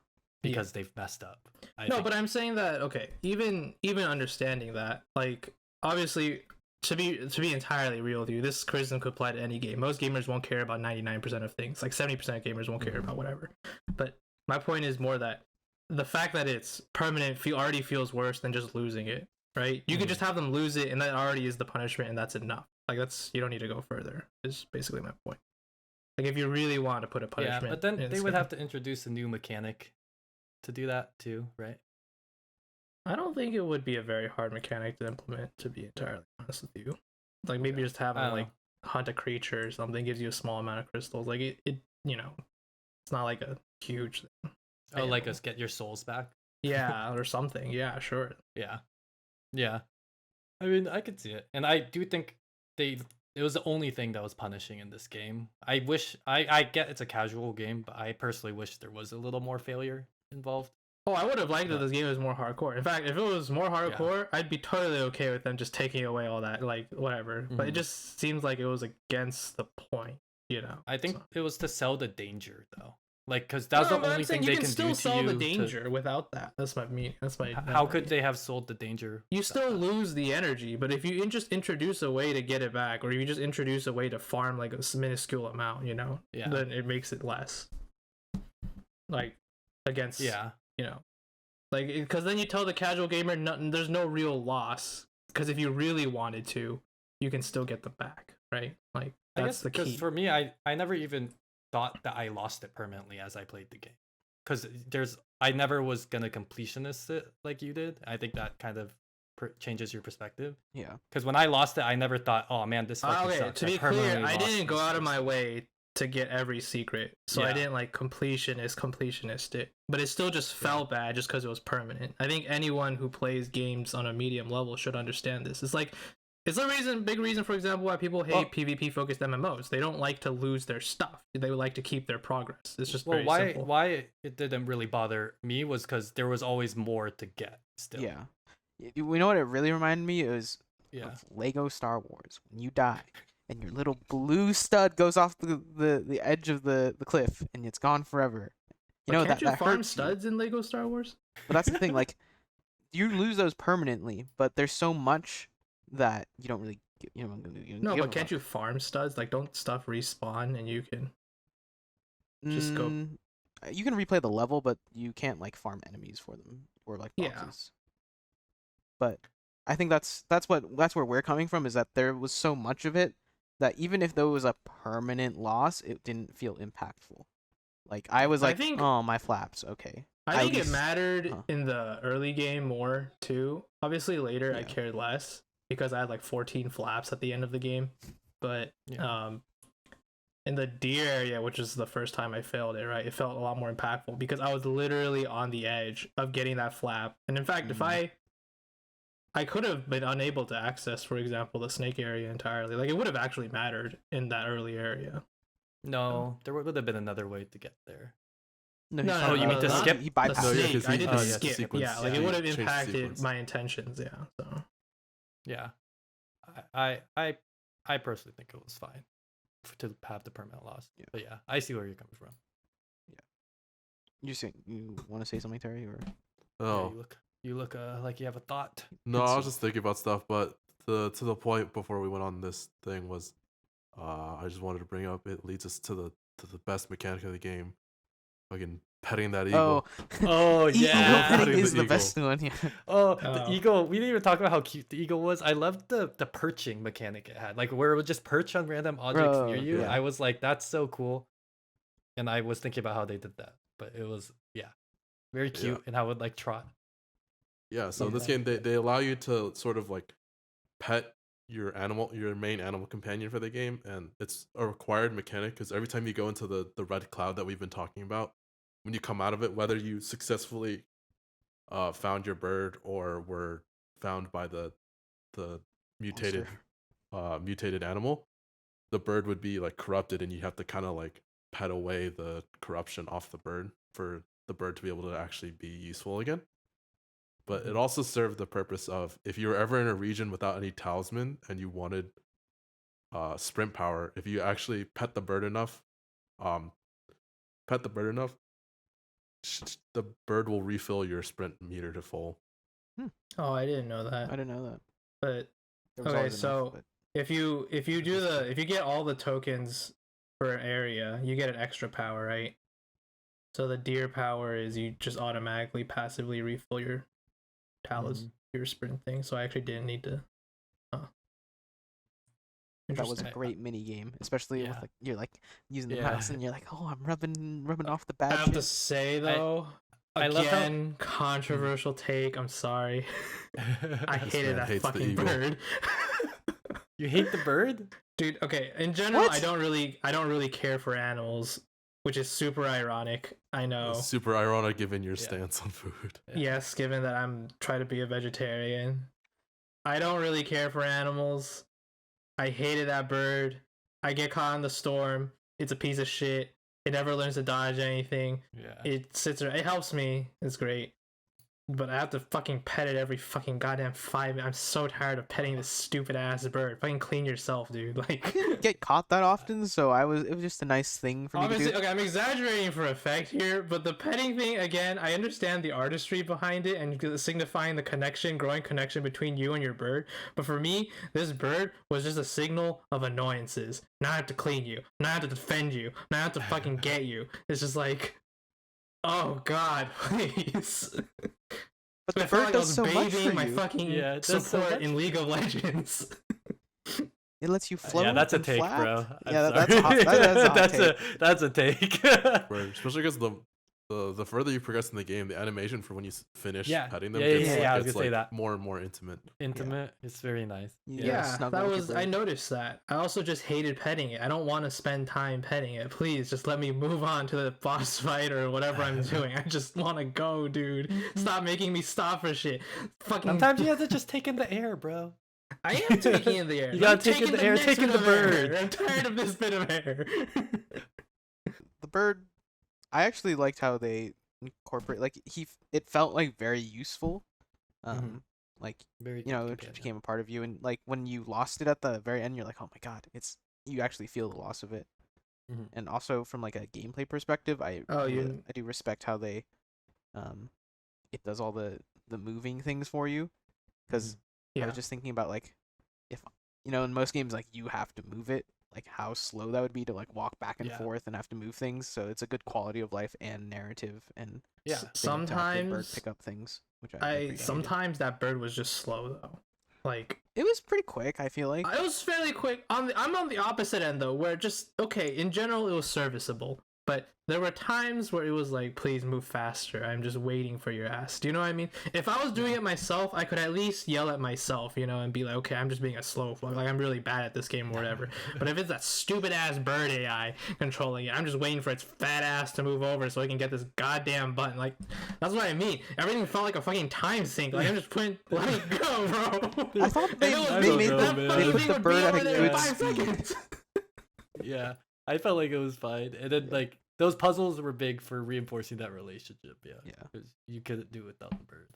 because they've messed up. I No, think. but I'm saying that okay, even understanding that, like obviously to be entirely real with you, this criticism could apply to any game. Most gamers won't care about 99% of things. Like 70% of gamers won't care about whatever. But my point is more that the fact that it's permanent already feels worse than just losing it, right? You could just have them lose it, and that already is the punishment, and that's enough. Like that's you don't need to go further. Is basically my point. Like if you really want to put a Yeah, punishment, but then in they this would game. have to introduce a new mechanic to do that too, right? I don't think it would be a very hard mechanic to implement, to be entirely honest with you. Like maybe Okay. just have I them don't like know. hunt a creature or something, gives you a small amount of crystals. Like it you know, it's not like a huge thing. Oh, like know. us get your souls back. Yeah, or something. Yeah, sure. Yeah, yeah. I mean, I could see it, and I do think it was the only thing that was punishing in this game. I wish I get it's a casual game, but I personally wish there was a little more failure involved. Oh, I would have liked if But- this game was more hardcore. In fact, if it was more hardcore, I'd be totally okay with them just taking away all that, like whatever. But it Mhm. just seems like it was against the point, you know. I think so. it was to sell the danger though, like because that's the but I'm only saying thing they you can still do sell to the you. danger without that. That's my mean. That's my. How could they have sold the danger? You without still that? lose the energy, but if you just introduce a way to get it back, or you just introduce a way to farm like a minuscule amount, you know, Yeah. then it makes it less. Like against, Yeah. you know, like because then you tell the casual gamer nothing. There's no real loss because if you really wanted to, you can still get them back, right? Like I that's guess the because key. for me, I never even thought that I lost it permanently as I played the game. Because I never was gonna completionist it like you did. I think that kind of changes your perspective. Yeah. Because when I lost it, I never thought, oh man, this fucking Okay, sucks. to I be clear, permanently I lost didn't go this out of my person." way to get every secret, so I Yeah. didn't like completionist it, but it still just felt bad just because it was permanent. I think anyone who plays games on a medium level should understand this. It's like it's a big reason, for example, why people hate Well- PvP focused MMOs. They don't like to lose their stuff. They would like to keep their progress. It's just Well, very why simple. why it didn't really bother me was because there was always more to get. Still. Yeah. We know what it really reminded me is Yeah. of Lego Star Wars. When you die and your little blue stud goes off the edge of the cliff and it's gone forever. You But know can't you that farm hurts you. studs in Lego Star Wars? But that's the thing, like you lose those permanently, but there's so much that you don't really No, but can't you farm studs? Like, don't stuff respawn and you can. just go- You can replay the level, but you can't like farm enemies for them or like Yeah. boxes. But I think that's where we're coming from, is that there was so much of it that even if there was a permanent loss, it didn't feel impactful. Like I was I like, think- oh, my flaps, okay. I At think it least- mattered huh. in the early game more too. Obviously, later I Yeah. cared less because I had like 14 flaps at the end of the game. But Yeah. in the deer area, which is the first time I failed it, right, it felt a lot more impactful because I was literally on the edge of getting that flap. And in fact, if I could have been unable to access, for example, the snake area entirely. Like it would have actually mattered in that early area. No, there would have been another way to get there. No, No, he's no, talking you mean about to the- skip? He The bypassed. No, yeah, snake, 'cause I he- did oh, the yeah, the skip. sequence. Yeah, like Yeah, it would have changed the impacted sequence. my intentions. Yeah, so. Yeah. I personally think it was fine to have the permanent loss. Yeah. But yeah, I see where you're coming from. You want to say something, Terry? Or Yeah, Oh you look like you have a thought. no, I was so- just thinking about stuff, but to the point before we went on this thing was, I just wanted to bring up, it leads us to the best mechanic of the game, fucking petting that eagle. Oh Eagle yeah. petting Petting is the the best one. Yeah. Oh, the Oh. eagle. We didn't even talk about how cute the eagle was. I loved the perching mechanic it had. Like where it would just perch on random objects Bro, near you. yeah. I was like, that's so cool. And I was thinking about how they did that. But it was very cute and how it would like trot. Yeah, so in this Yeah. game they allow you to sort of like pet your main animal companion for the game, and it's a required mechanic because every time you go into the red cloud that we've been talking about, when you come out of it, whether you successfully found your bird or were found by the mutated Monster. mutated animal, the bird would be like corrupted, and you have to kind of like pet away the corruption off the bird for the bird to be able to actually be useful again. But it also served the purpose of if you were ever in a region without any talisman and you wanted sprint power, if you actually pet the bird enough, um, pet the bird enough, the bird will refill your sprint meter to full. Oh, I didn't know I that. didn't know that. But There was okay, always enough, so but if you get all the tokens for an area, you get an extra power, right? So the deer power is you just automatically passively refill your talus, your sprint thing. So I actually didn't need to. that was a Interesting. great mini game, especially with Yeah. like you're like using the Yeah. mouse and you're like, oh, I'm rubbing off the I bad have shit. to say though, I love how- again, controversial take. I'm sorry. I This hated man that hates the fucking eagle. bird. You hate the bird? Dude, okay. In general, What? I don't really care for animals, which is super ironic. I know. It's super ironic given your Yeah. stance on food. Yeah. Yes, given that I'm trying to be a vegetarian. I don't really care for animals. I hated that bird. I get caught in the storm. It's a piece of shit. It never learns to dodge anything. Yeah. It sits around. It helps me. It's great. But I have to fucking pet it every fucking goddamn 5 minutes. I'm so tired of petting this stupid ass bird. Fucking clean yourself, dude. Like, I didn't get caught that often, so it was just a nice thing for me to obviously, do. okay, I'm exaggerating for effect here, but the petting thing, again, I understand the artistry behind it and signifying the connection, growing connection between you and your bird. But for me, this bird was just a signal of annoyances. Now I have to clean you. Now I have to defend you. Now I have to fucking get you. It's just like, oh god, please. But I the felt bird like I does was so much bathing for my you. fucking Yeah, it does so support much. in League of Legends. It lets you float. Yeah, that's a and take, flap. bro. I'm Yeah, sorry. that's a hot, that is a hot take. That's a take. Right, especially because the further you progress in the game, the animation for when you finish Yeah. petting them Yeah, gets, yeah, I was gets gonna say like that. more and more intimate. Intimate. It's very nice. You Yeah, gotta snuggle that with your was. I bird. noticed that. I also just hated petting it. I don't want to spend time petting it. Please, just let me move on to the boss fight or whatever I'm doing. I just want to go, dude. Stop making me stop for shit. Fucking. Sometimes you have to just take in the air, bro. I am taking in the air. You gotta I'm take in taking the air, next taking bit the of air. bird. I'm tired of this bit of air. The bird, I actually liked how they incorporate. Like it felt like very useful. Like Very you know, good it companion. became a part of you, and like when you lost it at the very end, you're like, oh my god, you actually feel the loss of it. Mhm. And also from like a gameplay perspective, I do respect how they, it does all the moving things for you, because I Yeah. was just thinking about like if in most games like you have to move it, like how slow that would be to like walk back and Yeah. forth and have to move things. So it's a good quality of life and narrative and Yeah. thing to have the bird Sometimes pick up things, which I I appreciated. sometimes that bird was just slow though. Like It was pretty quick, I feel like. it was fairly quick. I'm on the opposite end though, where just okay. In general, it was serviceable, but there were times where it was like, please move faster. I'm just waiting for your ass. Do you know what I mean? If I was doing it myself, I could at least yell at myself, and be like, okay, I'm just being a slow fuck. Like I'm really bad at this game or whatever. But if it's that stupid ass bird AI controlling it, I'm just waiting for its fat ass to move over so I can get this goddamn button. Like that's what I mean. Everything felt like a fucking time sink. Like I'm just putting, let it go, bro. I thought If they it was I they don't made know, the man. they fucking put thing the would bird be at a over there in good 5 speed. seconds. Yeah. I felt like it was fine. And then like those puzzles were big for reinforcing that relationship. Yeah. Yeah. Because you couldn't do it without the bird.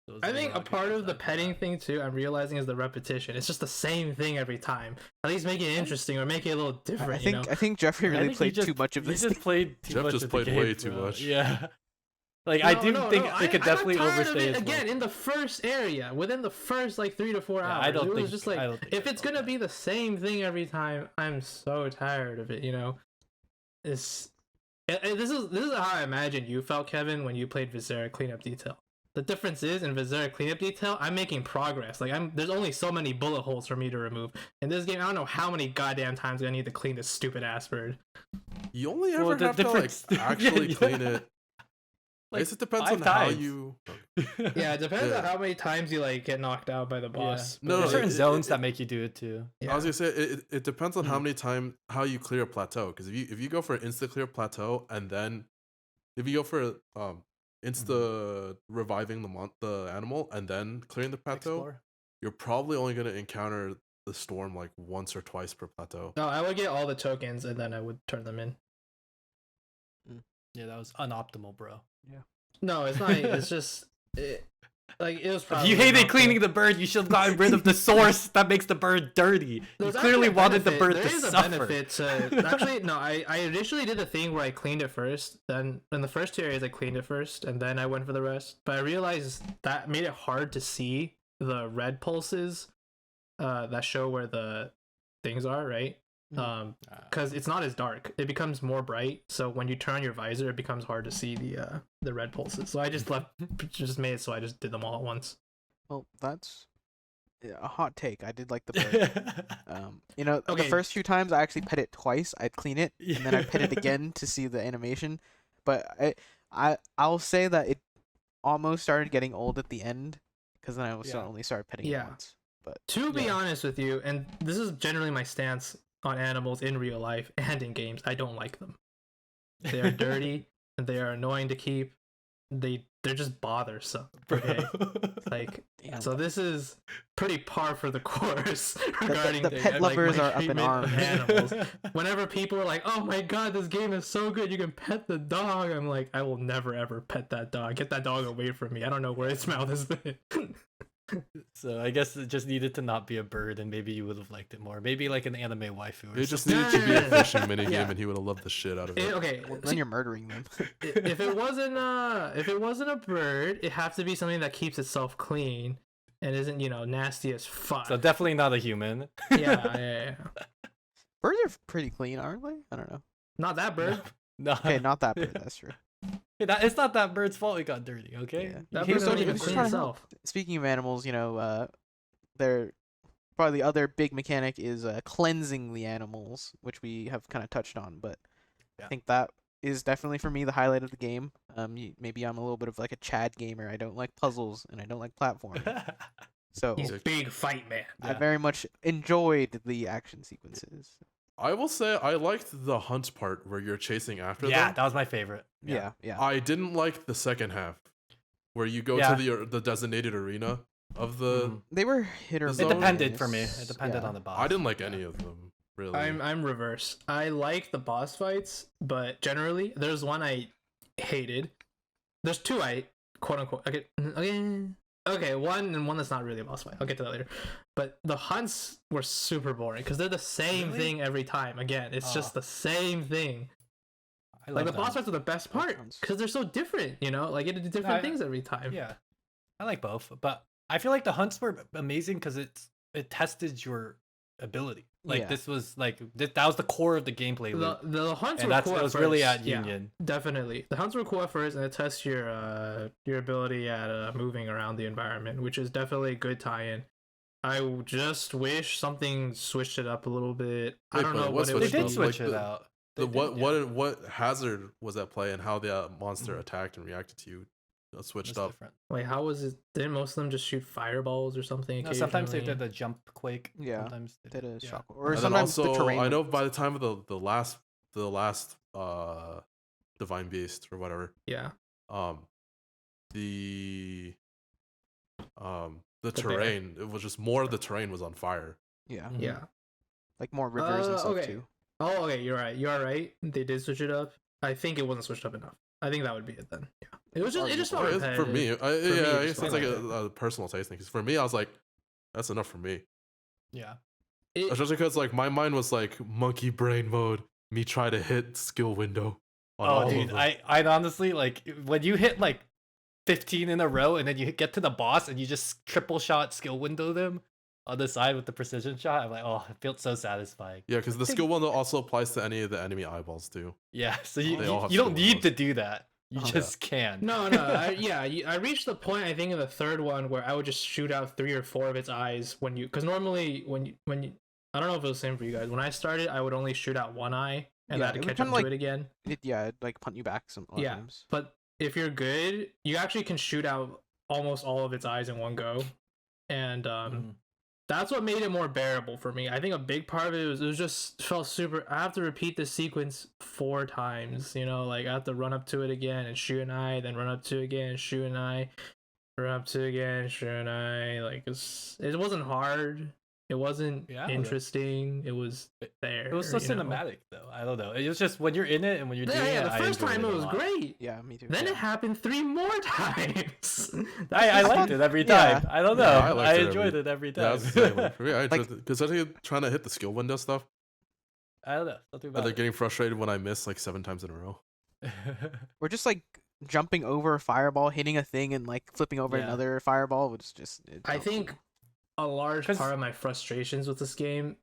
So it was I think a overall good part of the design for petting that. thing too, I'm realizing, is the repetition. It's just the same thing every time. At least make it interesting or make it a little different. I think Jeffrey I really think played you too much of you this. just played too Jeff much just of the played way game, too bro. much. Yeah. Like I do think it could definitely I got tired of overstay it its again welcome. in the first area, within the first like 3 to 4 Yeah, hours. I don't it was think- just like, I don't think if I it's felt gonna that. be the same thing every time, I'm so tired of it. This is how I imagine you felt, Kevin, when you played Visera Cleanup Detail. The difference is, in Visera Cleanup Detail, I'm making progress. Like there's only so many bullet holes for me to remove. In this game, I don't know how many goddamn times I need to clean this stupid ass bird. You only ever Well, the have to like difference- actually Yeah, clean yeah. it. I guess it depends 5 on how times. you. Yeah, it depends Yeah. on how many times you like get knocked out by the boss. No, There's no, certain it- zones it- that make you do it too. Yeah. I was gonna say it depends on how Mhm. many how you clear a plateau. Because if you go for an insta clear plateau and then if you go for insta reviving the animal and then clearing the plateau, Explore. you're probably only gonna encounter the storm like once or twice per plateau. No, I would get all the tokens and then I would turn them in. Yeah, that was unoptimal, bro. No, it's not. It's just it was. If Probably you hated not cleaning the bird, you should have gotten rid of the source that makes the bird dirty. You There's clearly actually a wanted the benefit. bird There to is a suffer. benefit to actually no. I initially did the thing where I cleaned it first. Then in the first 2 areas I cleaned it first, and then I went for the rest. But I realized that made it hard to see the red pulses, that show where the things are, right? Because it's not as dark. It becomes more bright. So when you turn your visor, it becomes hard to see the red pulses. So I just made it so I just did them all at once. Well, that's a hot take. I did like the bird. The Okay. first few times I actually pet it twice. I'd clean it, and then I'd pet it again to see the animation. But I'll say that it almost started getting old at the end, because then I also only started petting it once. But To be honest with you, and this is generally my stance on animals in real life and in games, I don't like them. They are dirty and they are annoying to keep. They're just bothersome. Okay, like damn, so this is pretty par for the course regarding the pet lovers my are up in treatment of arms. animals. Whenever people are like, "Oh my god, this game is so good, you can pet the dog," I'm like, I will never ever pet that dog. Get that dog away from me. I don't know where its mouth is. So I guess it just needed to not be a bird, and maybe you would have liked it more. Maybe like an anime waifu. Or It just something. needed to be a fishing minigame, Yeah. and he would have loved the shit out of it. Okay, then you're murdering them. if it wasn't a bird, it have to be something that keeps itself clean and isn't nasty as fuck. So definitely not a human. yeah. Birds are pretty clean, aren't they? I don't know. Not that bird. No, Okay, not that bird. That's true. it's not that bird's fault it got dirty. Okay. Yeah. That He bird was don't only- even he was clean trying to itself. Speaking of animals, they're probably the other big mechanic is cleansing the animals, which we have kind of touched on. But Yeah. I think that is definitely for me the highlight of the game. Maybe I'm a little bit of like a Chad gamer. I don't like puzzles and I don't like platforming. So He's big fight man. I very much enjoyed the action sequences. I will say I liked the hunt part where you're chasing after Yeah, them. that was my favorite. Yeah. I didn't like the second half where you go Yeah. to the designated arena of the. Mhm. They were hit or It miss. It depended for me. It depended Yeah. on the boss. I didn't like any of them really. I'm reverse. I like the boss fights, but generally there's one I hated. There's two I quote unquote okay, one that's not really a boss fight. I'll get to that later. But the hunts were super boring because they're the same Really? thing every time. Again, it's just the same thing. I Like love the boss them. fights are the best part sounds- because they're so different. Like you do different I- things every time. Yeah, I like both, but I feel like the hunts were amazing because it tested your ability. Like Yeah. this was like that was the core of the gameplay loop, The hunts and were that's cool it at was really first. at Yeah. Union. Definitely. The hunts were cool at first, and it tests your ability at moving around the environment, which is definitely a good tie-in. I just wish something switched it up a little bit. I Wait, don't but know what what it They would switched did up? be. switch Like it the- out. The They did, yeah. what hazard was at play and how the monster Mhm. attacked and reacted to you switched It's up. different. Wait, how was it? Didn't most of them just shoot fireballs or something? No, sometimes they occasionally? did a jump quake. Yeah, Sometimes they Did a yeah. shock, or And then sometimes the also, terrain. I would- know by the time of the last divine beast or whatever, Yeah. the bear. terrain, it was just more of the terrain was on fire. Yeah, Mhm. Yeah. like more rivers and stuff okay. too. Oh, okay. You're right. You are right. They did switch it up. I think it wasn't switched up enough. I think that would be it then. Yeah. It was just. It just felt For me, repetitive. yeah, me, I it guess just it's felt like like a personal taste thing. Because for me, I was like, that's enough for me. Yeah. It- Especially because like my mind was like monkey brain mode. Me try to hit skill window. on all Oh, of dude, them. I honestly like when you hit like 15 in a row and then you get to the boss and you just triple shot skill window them on the side with the precision shot. I'm like, oh, it felt so satisfying. Yeah, because the skill window also applies to any of the enemy eyeballs too. Yeah, so you, They all you, have you don't skill need windows. to do that. You Oh, just can. No. I reached the point I think in the third one where I would just shoot out 3 or 4 of its eyes because normally when you I don't know if it was the same for you guys. When I started, I would only shoot out one eye and Yeah, I had it to would catch up kinda to like- it again. It'd like punt you back some Yeah. times. But if you're good, you actually can shoot out almost all of its eyes in one go, and Mhm. that's what made it more bearable for me. I think a big part of it was just felt super. I have to repeat this sequence 4 times. Like I have to run up to it again and shoot an eye, then run up to it again, shoot an eye, run up to it again, shoot an eye. Like it wasn't hard. It wasn't Yeah, I don't know. interesting. It was there. It was so you know? cinematic though. I don't know. It was just when you're in it and when you're doing Yeah, it. the I first enjoyed time it it a was lot. great. Yeah, me too. Then Yeah. it happened 3 more times. I That's liked just- it every Yeah. time. I don't know. Yeah, I I, liked it enjoyed every- it every Yeah, time. that's the same way. For me, I Like- enjoyed because I think trying to hit the skill window stuff. I don't know. Something And about then it. getting frustrated when I miss like 7 times in a row. We're just like jumping over a fireball, hitting a thing, and like flipping over Yeah. another fireball. It's just. I think a large 'Cause- part of my frustrations with this game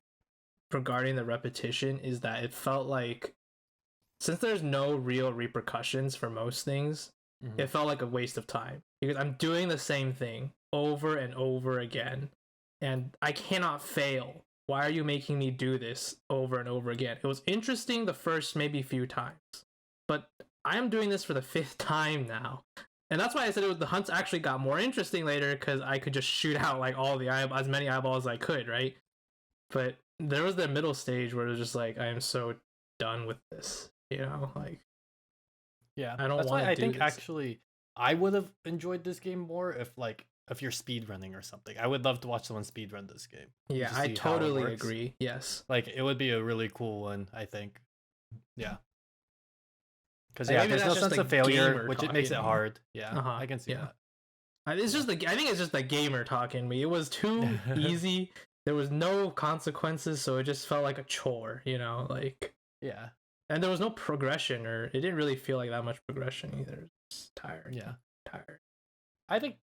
regarding the repetition is that it felt like, since there's no real repercussions for most things, Mhm. it felt like a waste of time because I'm doing the same thing over and over again and I cannot fail. Why are you making me do this over and over again? It was interesting the first maybe few times, but I am doing this for the 5th time now. And that's why I said the hunts actually got more interesting later, because I could just shoot out like all the as many eyeballs as I could, right? But there was the middle stage where it was just like, I am so done with this, you know, like Yeah, I don't that's why wanna I do think this. actually I would have enjoyed this game more if you're speed running or something. I would love to watch someone speed run this game. yeah, to I see how it totally works. agree. Yes. Like it would be a really cool one, I think. Yeah. Because Like, yeah, maybe there's no that's just sense the of failure, gamer which it makes it talking. hard. Yeah, Uh-huh, I can see yeah. that. I think it's just the gamer talking to me. It was too easy. There was no consequences, so it just felt like a chore, you know, like, Yeah, and there was no progression, or it didn't really feel like that much progression either. It's tired. yeah. Tired. I think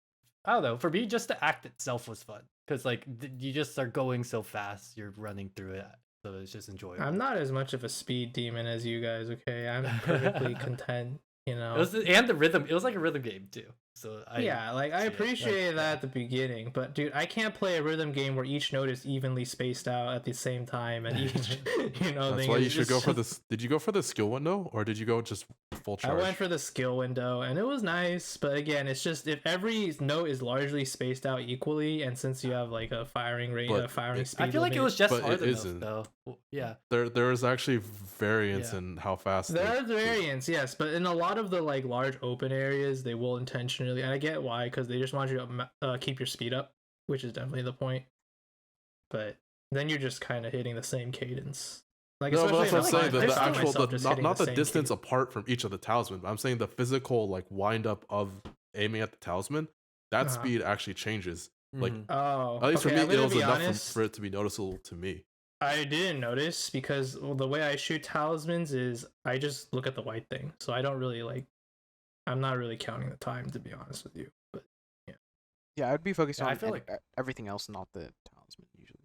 I don't know. For me, just the act itself was fun because like you just are going so fast, you're running through it, so it's just enjoyable. I'm not as much of a speed demon as you guys, okay? I'm perfectly content, you know. It was and the rhythm. It was like a rhythm game too. So Yeah, like I see it, like, appreciated that yeah. at the beginning, but dude, I can't play a rhythm game where each note is evenly spaced out at the same time, and each, you know, That's thing why is you should just- go for this. Did you go for the skill window or did you go just full I charge? went for the skill window, and it was nice, but again, it's just if every note is largely spaced out equally, and since you have like a firing rate, But a firing it- speed, I feel like it limit, was just But hard it enough isn't. though. Yeah, There is actually variance Yeah. in how fast There they- are variants, yes, but in a lot of the like large open areas, they will intentionally, and I get why, because they just want you to keep your speed up, which is definitely the point. But then you're just kind of hitting the same cadence. Like, No, but that's what I'm especially saying. in The, Life, I the found actual, myself the, just not, hitting not the same distance cadence. apart from each of the talisman. I'm saying the physical like wind up of aiming at the talisman. That Uh-huh. speed actually changes. Like, Mhm. Oh, At least okay, for I'm me, it gonna was be enough honest, for it to be noticeable to me. I didn't notice because the way I shoot talismans is I just look at the white thing, so I don't really like. I'm not really counting the time, to be honest with you. But Yeah, I'd be focused Yeah, I on feel like- everything else, not the talisman usually.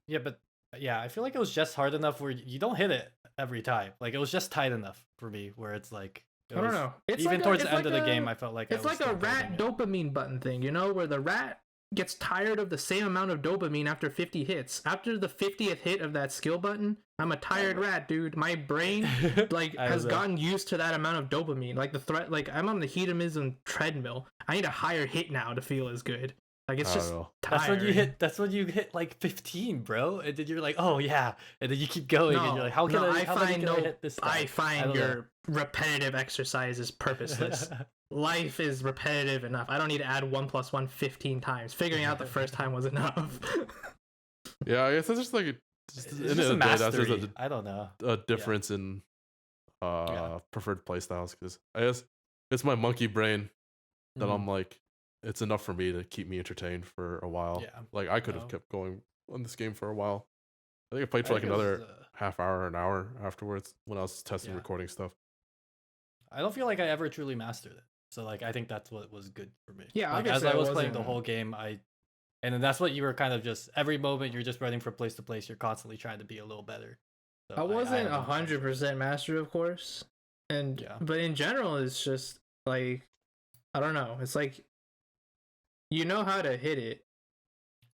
Yeah, but yeah, I feel like it was just hard enough where you don't hit it every time. Like it was just tight enough for me where it's like it I don't was- know. It's even like towards it's the end like of the game, a- I felt like I It's was like a still rat building it. dopamine button thing, you know, where the rat gets tired of the same amount of dopamine after 50 hits. After the 50th hit of that skill button, I'm a tired rat, dude. My brain like I has don't know. gotten used to that amount of dopamine. Like the threat, like I'm on the hedonism treadmill. I need a higher hit now to feel as good. Like it's I just don't know. That's when you tiring. hit. That's when you hit like 15, bro, and then you're like, oh yeah, and then you keep going, and you're like, how can no, I? How many find can I no, hit this? I time? find don't know. your repetitive exercises purposeless. Life is repetitive enough. I don't need to add 1 + 1 15 times. Figuring out the first time was enough. Yeah, I guess it's just like It's at the just end a of the day, that's mastery. just I don't know. a difference in preferred playstyles. Because I guess it's my monkey brain that Mhm. I'm like, it's enough for me to keep me entertained for a while. Yeah, Like I could have no. kept going on this game for a while. I think I played I for like think it was, another half hour, an hour afterwards when I was testing Yeah. recording stuff. I don't feel like I ever truly mastered it. So like I think that's what was good for me. Yeah, like, as obviously I I was playing the wasn't- whole game, and then that's what you were kind of just every moment you're just running from place to place. You're constantly trying to be a little better. So I wasn't had 100% master, of course, and Yeah. but in general, it's just like I don't know. It's like you know how to hit it,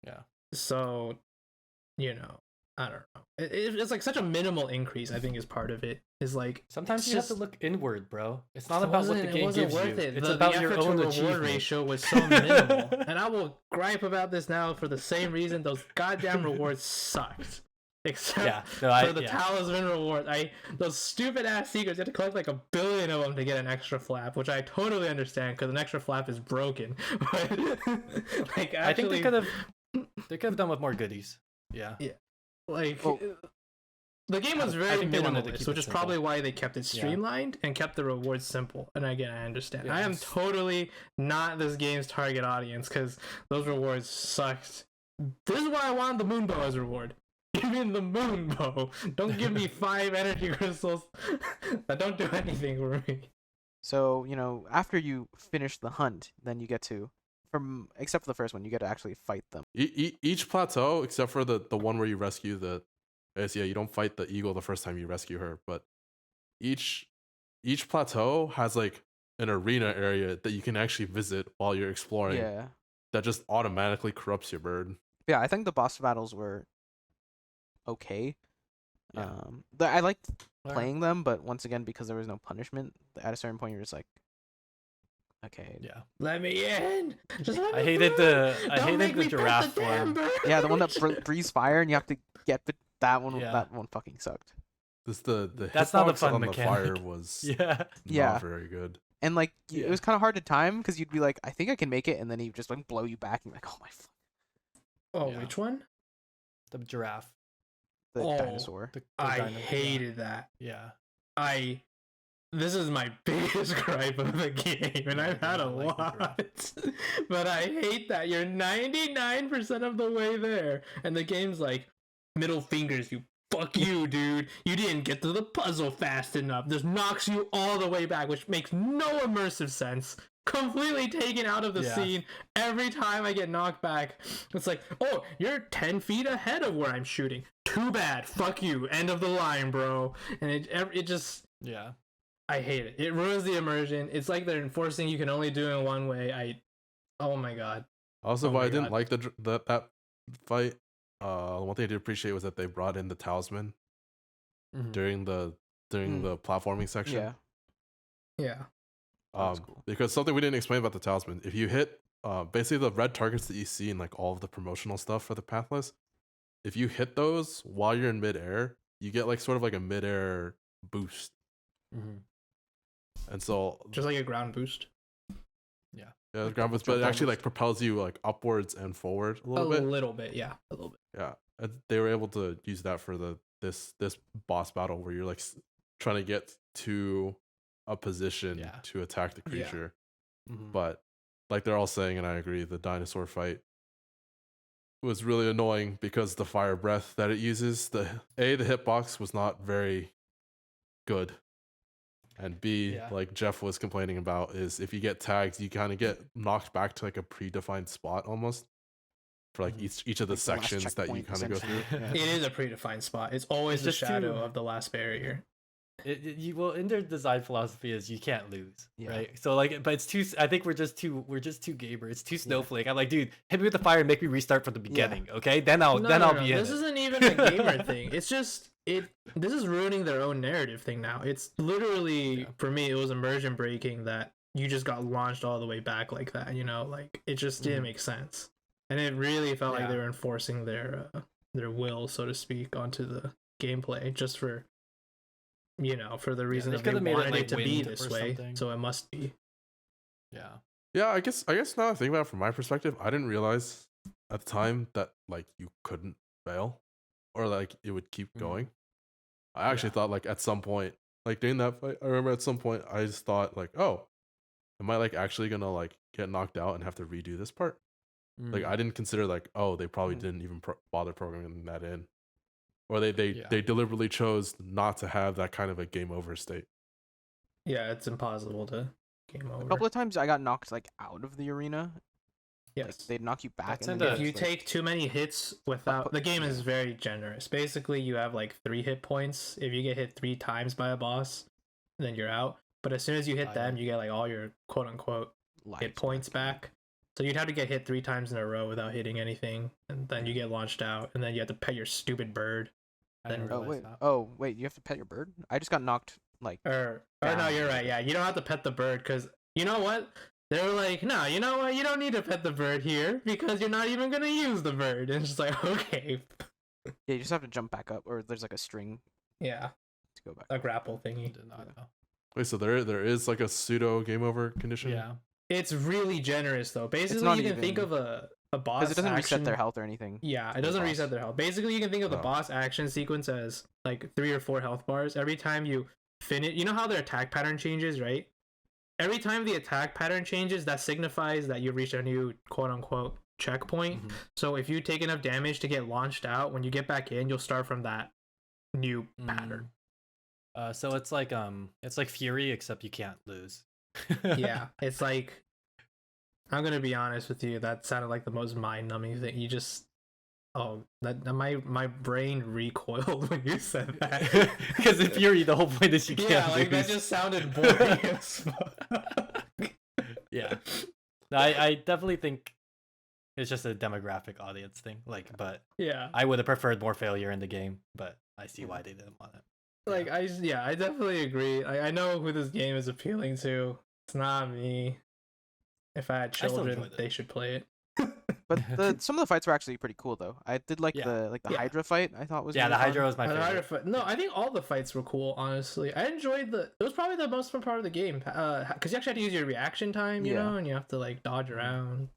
Yeah. so you know. I don't know. It's like such a minimal increase. I think is part of it. Is like Sometimes it's you have to just- look inward, bro. It's not it about what the wasn't- game it wasn't gives worth you. it. It's the about your effort to own reward achievement. ratio was so minimal, and I will gripe about this now for the same reason. Those goddamn rewards sucked. Except Yeah, no, for the yeah. talisman rewards, those stupid ass secrets. You have to collect like 1 billion of them to get an extra flap, which I totally understand because an extra flap is broken. But like, actually, I think they could have done with more goodies. Yeah. Like Well, the game was I very think they wanted to minimalist, keep which it is simple. probably why they kept it Yeah. streamlined and kept the rewards simple. And again, I understand. Yeah, I am it's- totally not this game's target audience because those rewards sucked. This is why I wanted the moon bow as a reward. Give me the moon bow. Don't give me 5 energy crystals that don't do anything for me. So, after you finish the hunt, then you get to, except for the first one, you get to actually fight them. Each plateau, except for the one where you rescue you don't fight the eagle the first time you rescue her, but each plateau has like an arena area that you can actually visit while you're exploring. Yeah. That just automatically corrupts your bird. Yeah, I think the boss battles were okay. Yeah. I liked Alright. playing them, but once again, because there was no punishment, at a certain point you're just like, okay. Yeah. Let me in. Just let I me hated through. I Don't hated make the me pet giraffe the damn one. bird. Yeah, the one that breathes fire and you have to get that one. Yeah. That one fucking sucked. This the That's not a hitbox fun on mechanic. the fire was Yeah. not Yeah. very good. And like Yeah. it was kind of hard to time because you'd be like, I think I can make it, and then he'd just like blow you back, and you're like, oh my, Oh, Yeah. which one? The giraffe. the Oh. dinosaur. The I dino- yeah. hated that. Yeah. This is my biggest gripe of the game, and Yeah, I've I had a don't like the lot. But I hate that you're 99% of the way there, and the game's like, middle fingers, you fuck you, dude. You didn't get to the puzzle fast enough. This knocks you all the way back, which makes no immersive sense. Completely taken out of the Yeah. scene. Every time I get knocked back, it's like, oh, you're 10 feet ahead of where I'm shooting. Too bad. Fuck you. End of the line, bro. And it just, Yeah. I hate it. It ruins the immersion. It's like they're enforcing you can only do it in one way. Oh my god. Also, Oh why my I didn't God. like that fight. One thing I did appreciate was that they brought in the talisman Mhm. during the platforming section. Yeah, Yeah. that's cool. Because something we didn't explain about the talisman. If you hit basically the red targets that you see in like all of the promotional stuff for the Pathless, if you hit those while you're in midair, you get like sort of like a midair boost. Mhm. And so Just like a ground boost. yeah, the like ground double boost, but it jump actually almost. like propels you like upwards and forward a little bit. Yeah. A little bit. Yeah, and they were able to use that for this boss battle where you're like trying to get to a position Yeah. to attack the Yeah. creature. Mhm. But like they're all saying, and I agree, the dinosaur fight was really annoying because the fire breath that it uses, the hitbox was not very good. And B, Yeah. like Jeff was complaining about, is if you get tagged, you kind of get knocked back to like a predefined spot almost for like Mhm. each of the Like the last sections that you checkpoint, kind of go through. essentially. Yeah. It is a predefined spot. It's always It's the just shadow too- of the last barrier. Well, in their design philosophy is you can't lose, Yeah. right? So like, but it's too. I think we're just too gamer. It's too snowflake. I'm like, dude, hit me with the fire and make me restart from the beginning, okay? Then I'll be in This it. isn't even a gamer thing. It's just this is ruining their own narrative thing now. It's literally Yeah. for me it was immersion breaking that you just got launched all the way back like that, like it just didn't Mhm. make sense. And it really felt like Yeah. they were enforcing their will, so to speak, onto the gameplay just for for the reason they that they could've made it, wanted like, it to be wind this or way. something. So it must be. Yeah. Yeah, I guess now that I think about it from my perspective, I didn't realize at the time that like you couldn't fail or like it would keep Mhm. going. I actually Yeah. thought like at some point, like during that fight, I remember at some point I just thought like, oh, am I like actually gonna like get knocked out and have to redo this part? Like Mm. I didn't consider like, oh, they probably Mm. didn't even bother programming that in, or they Yeah. deliberately chose not to have that kind of a game over state. Yeah, it's impossible to game A over. couple of times I got knocked like out of the arena. Like Yes. they'd knock you back, That's and in then the- If you you just, like, take too many hits without the game is very generous. Basically, you have like 3 hit points. If you get hit 3 times by a boss, then you're out. But as soon as you hit Oh, them, yeah. you get like all your quote unquote lives hit points back. So you'd have to get hit 3 times in a row without hitting anything, and then you get launched out, and then you have to pet your stupid bird. I didn't then- Oh realize wait, that. you have to pet your bird. I just got knocked like Or no, Down. you're right. Yeah, you don't have to pet the bird because you know what? They were like, no, you know what? You don't need to pet the bird here because you're not even gonna use the bird. And it's just like, okay, yeah, you just have to jump back up, or there's like a string yeah, to go back. a grapple I thingy. did not know. Wait, so there is like a pseudo game over condition. Yeah. It's really generous though. Basically, not you can think even- of a boss Because it doesn't reset their action- health or anything. Yeah, to it the doesn't boss. reset their health. Basically, you can think of the Oh. boss action sequence as like 3 or 4 health bars. Every time you finish, you know how their attack pattern changes, right? Every time the attack pattern changes, that signifies that you've reached a new quote unquote checkpoint. Mhm. So if you take enough damage to get launched out, when you get back in, you'll start from that new pattern. So it's like Fury, except you can't lose. Yeah, it's like, I'm gonna be honest with you, that sounded like the most mind-numbing thing. You just, my brain recoiled when you said that. Because in Fury, the whole point is you can't Yeah, like lose. that just sounded boring as fuck. Yeah. No, I definitely think it's just a demographic audience thing. Like, but Yeah, I would have preferred more failure in the game, but I see why they didn't want it. like I definitely agree. I know who this game is appealing to. It's not me. If I had still children, enjoyed it. they should play it. But some of the fights were actually pretty cool though. I did like Yeah. the Yeah. Hydra fight. I thought was Yeah, really the fun. Hydra was my favorite. No, I think all the fights were cool. Honestly, I enjoyed it was probably the most fun part of the game. Because you actually have to use your reaction time, you Yeah. know, and you have to like dodge around.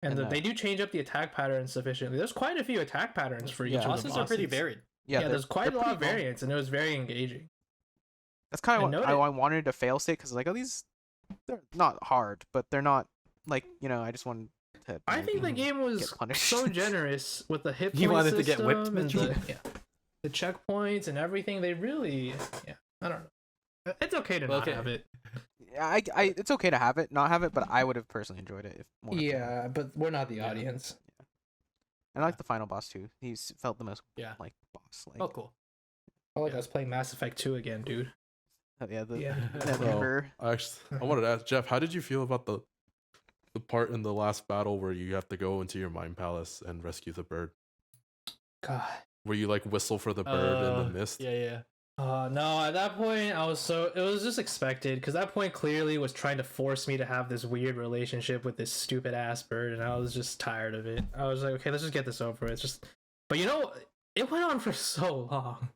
And, And, they do change up the attack patterns sufficiently. There's quite a few attack patterns for each Yeah. of the Bosses bosses. are pretty varied. Yeah, they're- there's quite a they're lot of pretty cool. variants, and it was very engaging. That's kind I of what I noted- wanted to fail state because like, oh, these they're not hard, but they're not like I just wanted to. I think the game was get punished. so generous with the hit point You wanted to get whipped, system and Mitchell? the checkpoints and everything. They really, I don't know. It's okay to Well, not okay. have it. I it's okay to have it, not have it, but I would have personally enjoyed it if more. Yeah, but we're not the Yeah. audience. And I like the final boss too. He's felt the most Yeah. like boss. Like Oh, cool. I like Yeah. us playing Mass Effect 2 again, dude. yeah, the Yeah. the So, Emperor. I wanted to ask Jeff, how did you feel about the part in the last battle where you have to go into your mind palace and rescue the bird? God. Where you like whistle for the bird in the mist? Yeah. No, at that point, it was just expected, because that point clearly was trying to force me to have this weird relationship with this stupid ass bird, and I was just tired of it. I was like, okay, let's just get this over. It's just, but it went on for so long.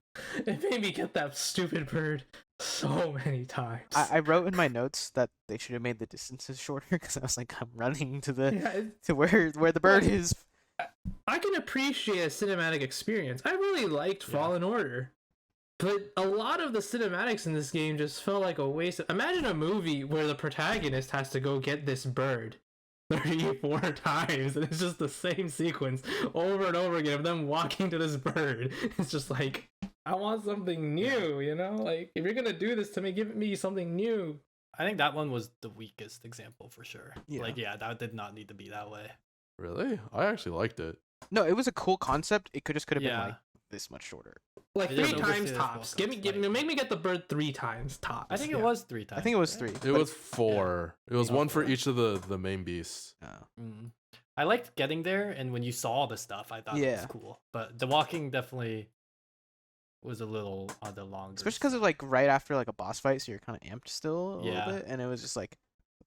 It made me get that stupid bird so many times. I wrote in my notes that they should have made the distances shorter because I was like, I'm running to the Yeah, to where the bird is. I can appreciate a cinematic experience. I really liked Fallen Order. But a lot of the cinematics in this game just felt like a waste. Imagine a movie where the protagonist has to go get this bird 34 times, and it's just the same sequence over and over again of them walking to this bird. It's just like, I want something new, you know? Like, if you're gonna do this to me, give me something new. I think that one was the weakest example for sure. Yeah. Like, yeah, that did not need to be that way. Really? I actually liked it. No, it was a cool concept. It could have been Yeah. like this much shorter. Like It 3 just times overstated tops. full Make me get the bird 3 times tops. I think Yeah. it was 3 times. I think it was right? 3. It was 4. It was Oh, one for 4. each of the main beasts. Mm. I liked getting there, and when you saw the stuff, I thought it Yeah. was cool. But the walking definitely was a little on the longer. Especially because of like right after like a boss fight, so you're kind of amped still a Yeah. little bit, and it was just like,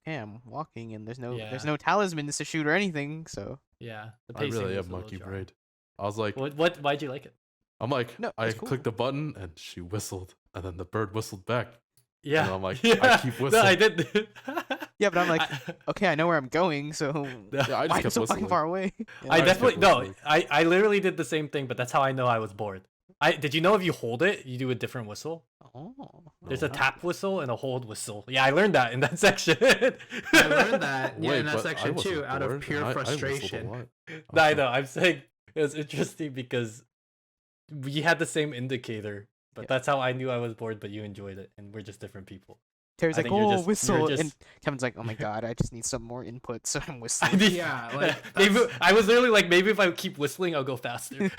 okay, I'm walking, and there's Yeah. no talismans to shoot or anything, so Yeah, the I pacing really was have a little monkey jarring. braid. I was like, Why'd you like it? I'm like, No, I it's cool. clicked the button and she whistled, and then the bird whistled back. Yeah, I'm like, yeah. I keep No, whistling. I did. yeah. But I'm like, I, okay, I know where I'm going, so Yeah, I why just is it kept so whistling. fucking far away? Yeah. I just definitely kept no. whistling. I literally did the same thing, but that's how I know I was bored. Did you know if you hold it, you do a different whistle? Oh. There's Oh. a tap whistle and a hold whistle. Yeah, I learned that in that section. I learned that Wait, in that but I section wasn't too, out of bored, pure and I whistled a frustration. lot. No, I know. I'm saying it was interesting because we had the same indicator, but Yeah. that's how I knew I was bored. But you enjoyed it, and we're just different people. Terry's I like, think you're oh, just- whistle, you're just- and Kevin's like, oh my god, I just need some more input, so I'm I whistling. did- Yeah, like, maybe that's- I was literally like, maybe if I keep whistling, I'll go faster.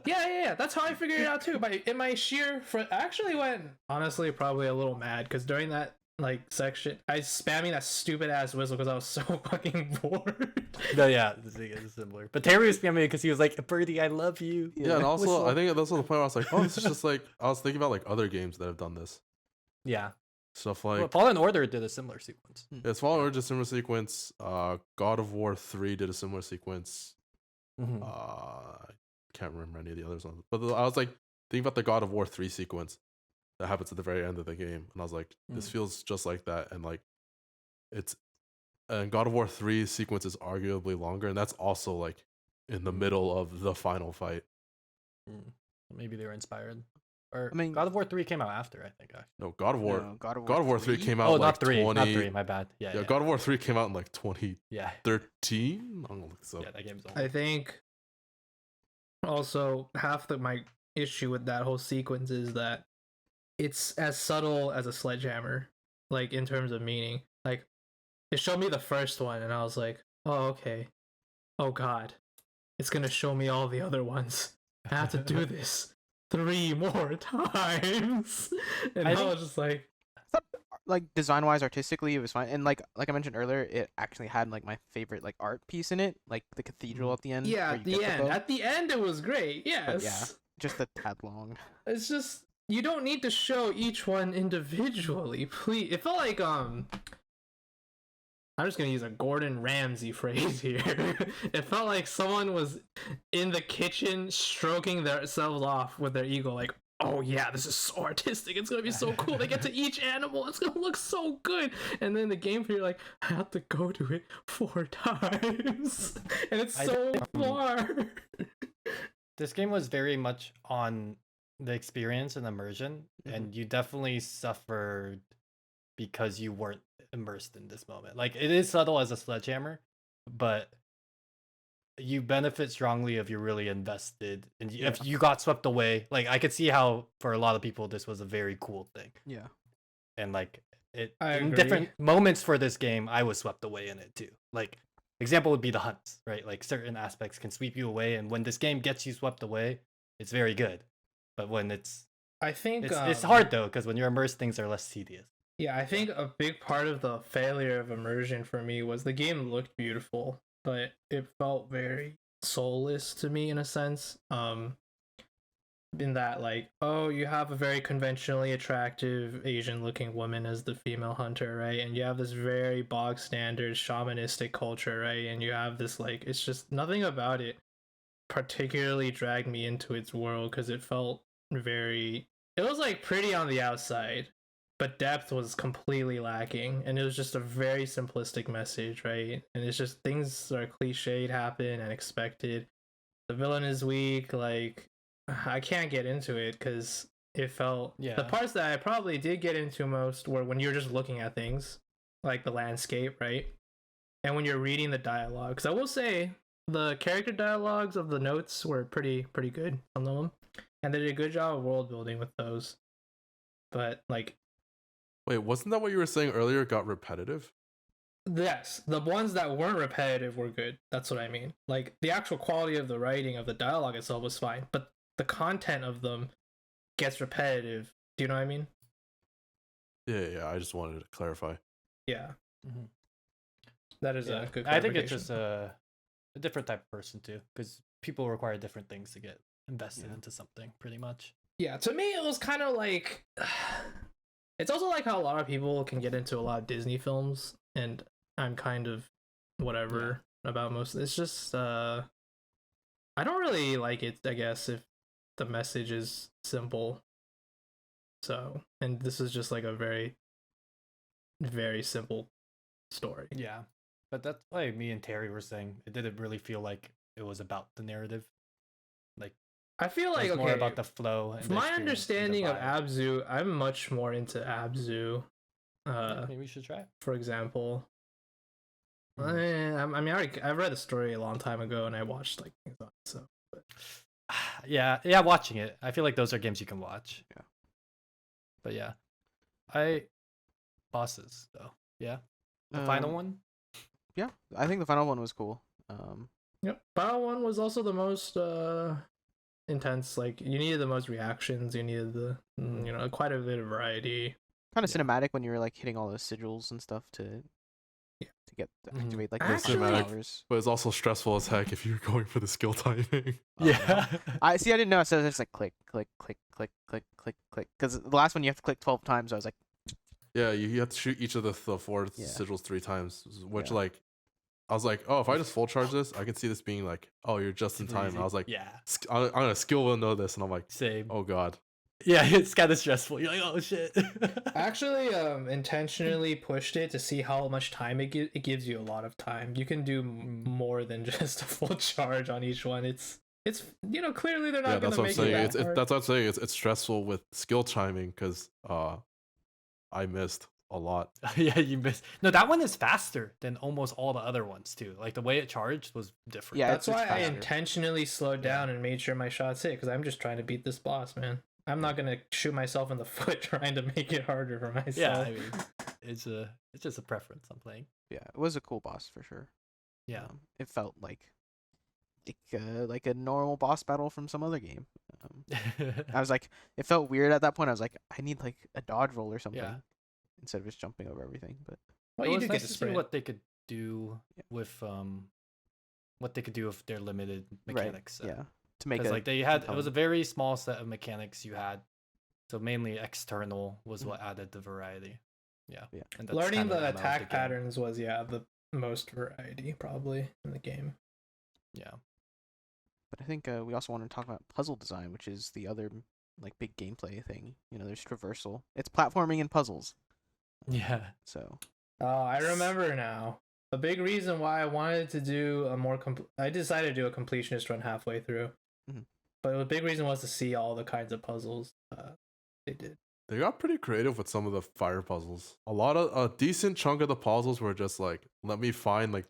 Yeah. That's how I figured it out too. In my sheer, I actually went honestly probably a little mad because during that like section, I spamming that stupid ass whistle because I was so fucking bored. No, yeah, it's similar. But Terry was spamming because he was like, "Birdie, I love you." Yeah, and also Whistle. I think that's the point where I was like, oh, this is just like I was thinking about like other games that have done this Yeah. stuff. Well, Like Fallen Order did a similar sequence. it's Fallen Order did a similar sequence. God of War 3 did a similar sequence. Mm-hmm. I can't remember any of the others ones, but I was like thinking about the God of War 3 sequence that happens at the very end of the game, and I was like, this feels just like that, and like it's And God of War 3 sequence is arguably longer, and that's also like in the middle of the final fight. Maybe they were inspired. Or I mean- God of War 3 came out after, I think. Actually. No, God of War. No, God God of War 3 came out Oh, like not 3. 20. Not 3, my bad. Yeah, Yeah, yeah. God of War 3 came out in like 2013. Yeah. I'm gonna look this up. Yeah, that game's old. I think also half my issue with that whole sequence is that it's as subtle as a sledgehammer, like in terms of meaning. Like it showed me the first one and I was like, oh okay. Oh god. It's gonna show me all the other ones. I have to do this 3 more times. And I was just like, Like design wise, artistically, it was fine, and like I mentioned earlier, it actually had like my favorite like art piece in it, like the cathedral at the end. yeah, where at you the get end. bow. At the end it was great. Yes. But yeah, just a tad long. It's just you don't need to show each one individually, please. It felt like I'm just gonna use a Gordon Ramsay phrase here. It felt like someone was in the kitchen stroking themselves off with their ego, like, oh yeah, this is so artistic. It's gonna be so cool. They get to each animal. It's gonna look so good. And then the gameplay, you're like, I have to go to it 4 times, and it's so far. This game was very much on the experience and immersion, and you definitely suffered because you weren't immersed in this moment. Like it is subtle as a sledgehammer, but you benefit strongly if you're really invested and if you got swept away. Like I could see how for a lot of people this was a very cool thing. Yeah. And like it I in agree. different moments for this game, I was swept away in it too. Like example would be the hunts, right? Like certain aspects can sweep you away, and when this game gets you swept away, it's very good. But when I think it's hard though, because when you're immersed, things are less tedious. Yeah, I think a big part of the failure of immersion for me was the game looked beautiful, but it felt very soulless to me in a sense. In that, like, oh, you have a very conventionally attractive Asian looking woman as the female hunter, right? And you have this very bog standard shamanistic culture, right? And you have this, like, it's just nothing about it particularly dragged me into its world because it felt very, it was like pretty on the outside, but depth was completely lacking, and it was just a very simplistic message, right? And it's just things are cliched, happen, and expected. The villain is weak, like I can't get into it because it felt the parts that I probably did get into most were when you're just looking at things, like the landscape, right? And when you're reading the dialogue, because I will say the character dialogues of the notes were pretty good, some of them, and they did a good job of world building with those. But like, Wait, wasn't that what you were saying earlier? Got repetitive? yes, the ones that weren't repetitive were good. That's what I mean. Like the actual quality of the writing of the dialogue itself was fine, but the content of them gets repetitive. Do you know what I mean? Yeah. I just wanted to clarify. Yeah. That is a good. I think it's clarification. just a different type of person too, because people require different things to get invested into something, pretty much. Yeah, to me it was kind of like it's also like how a lot of people can get into a lot of Disney films, and I'm kind of whatever about most. It's just I don't really like it, I guess, if the message is simple. So, and this is just like a very very simple story. Yeah, but that's like me and Terry were saying. It didn't really feel like it was about the narrative. Like I feel like it was okay, more about the flow. And from my understanding of Abzu, Abzu, I'm much more into Abzu. maybe we should try it. For example, I mean, I've read the story a long time ago, and I watched like things on it, so. But. Yeah, watching it. I feel like those are games you can watch. Yeah. But yeah, bosses though. Yeah, the final one. Yeah, I think the final one was cool. Yep, final one was also the most intense. Like you needed the most reactions. You needed the quite a bit of variety. Kind of cinematic when you were like hitting all those sigils and stuff to get to activate like those Actually- powers. But it's also stressful as heck if you're going for the skill timing. Yeah. I didn't know. So it's just like click, click, click, click, click, click, click. Because the last one you have to click 12 times. I was like, Yeah, you have to shoot each of the 4 Yeah. sigils 3 times, which Yeah. like I was like, oh, if I just full charge this, I can see this being like, oh, you're just in Super time. easy. And I was like, yeah, I'm gonna skill window this, and I'm like, same. oh god. Yeah, it's kind of stressful. You're like, oh shit. I actually intentionally pushed it to see how much time it gives you a lot of time. You can do more than just a full charge on each one. It's clearly they're not Yeah, gonna that's what I'm make saying. it It's that hard. that's what I'm saying. It's stressful with skill timing because I missed a lot. Yeah, you missed. No, that one is faster than almost all the other ones too. Like the way it charged was different. Yeah, That's why I faster. intentionally slowed down and made sure my shots hit because I'm just trying to beat this boss, man. I'm not gonna shoot myself in the foot trying to make it harder for myself. Yeah, I mean, it's just a preference I'm playing. Yeah, it was a cool boss for sure. Yeah. It felt like a normal boss battle from some other game. I was like, it felt weird at that point. I was like, I need like a dodge roll or something Yeah. instead of just jumping over everything. But Well, It you was do nice get to to see sprint. what they could do Yeah. with what they could do with their limited right, mechanics. yeah, to make Because it like they had, it was a compelling. very small set of mechanics you had, so mainly external was Mhm. what added the variety. Yeah, Yeah. And that's Learning kinda the MO of attack game. patterns was the most variety probably in the game. Yeah, But I think we also want to talk about puzzle design, which is the other like big gameplay thing. There's traversal. It's platforming and puzzles. yeah, So Oh, I remember now. A big reason why I wanted to do a more I decided to do a completionist run halfway through. Mhm. But a big reason was to see all the kinds of puzzles they did. They got pretty creative with some of the fire puzzles. A decent chunk of the puzzles were just like, let me find like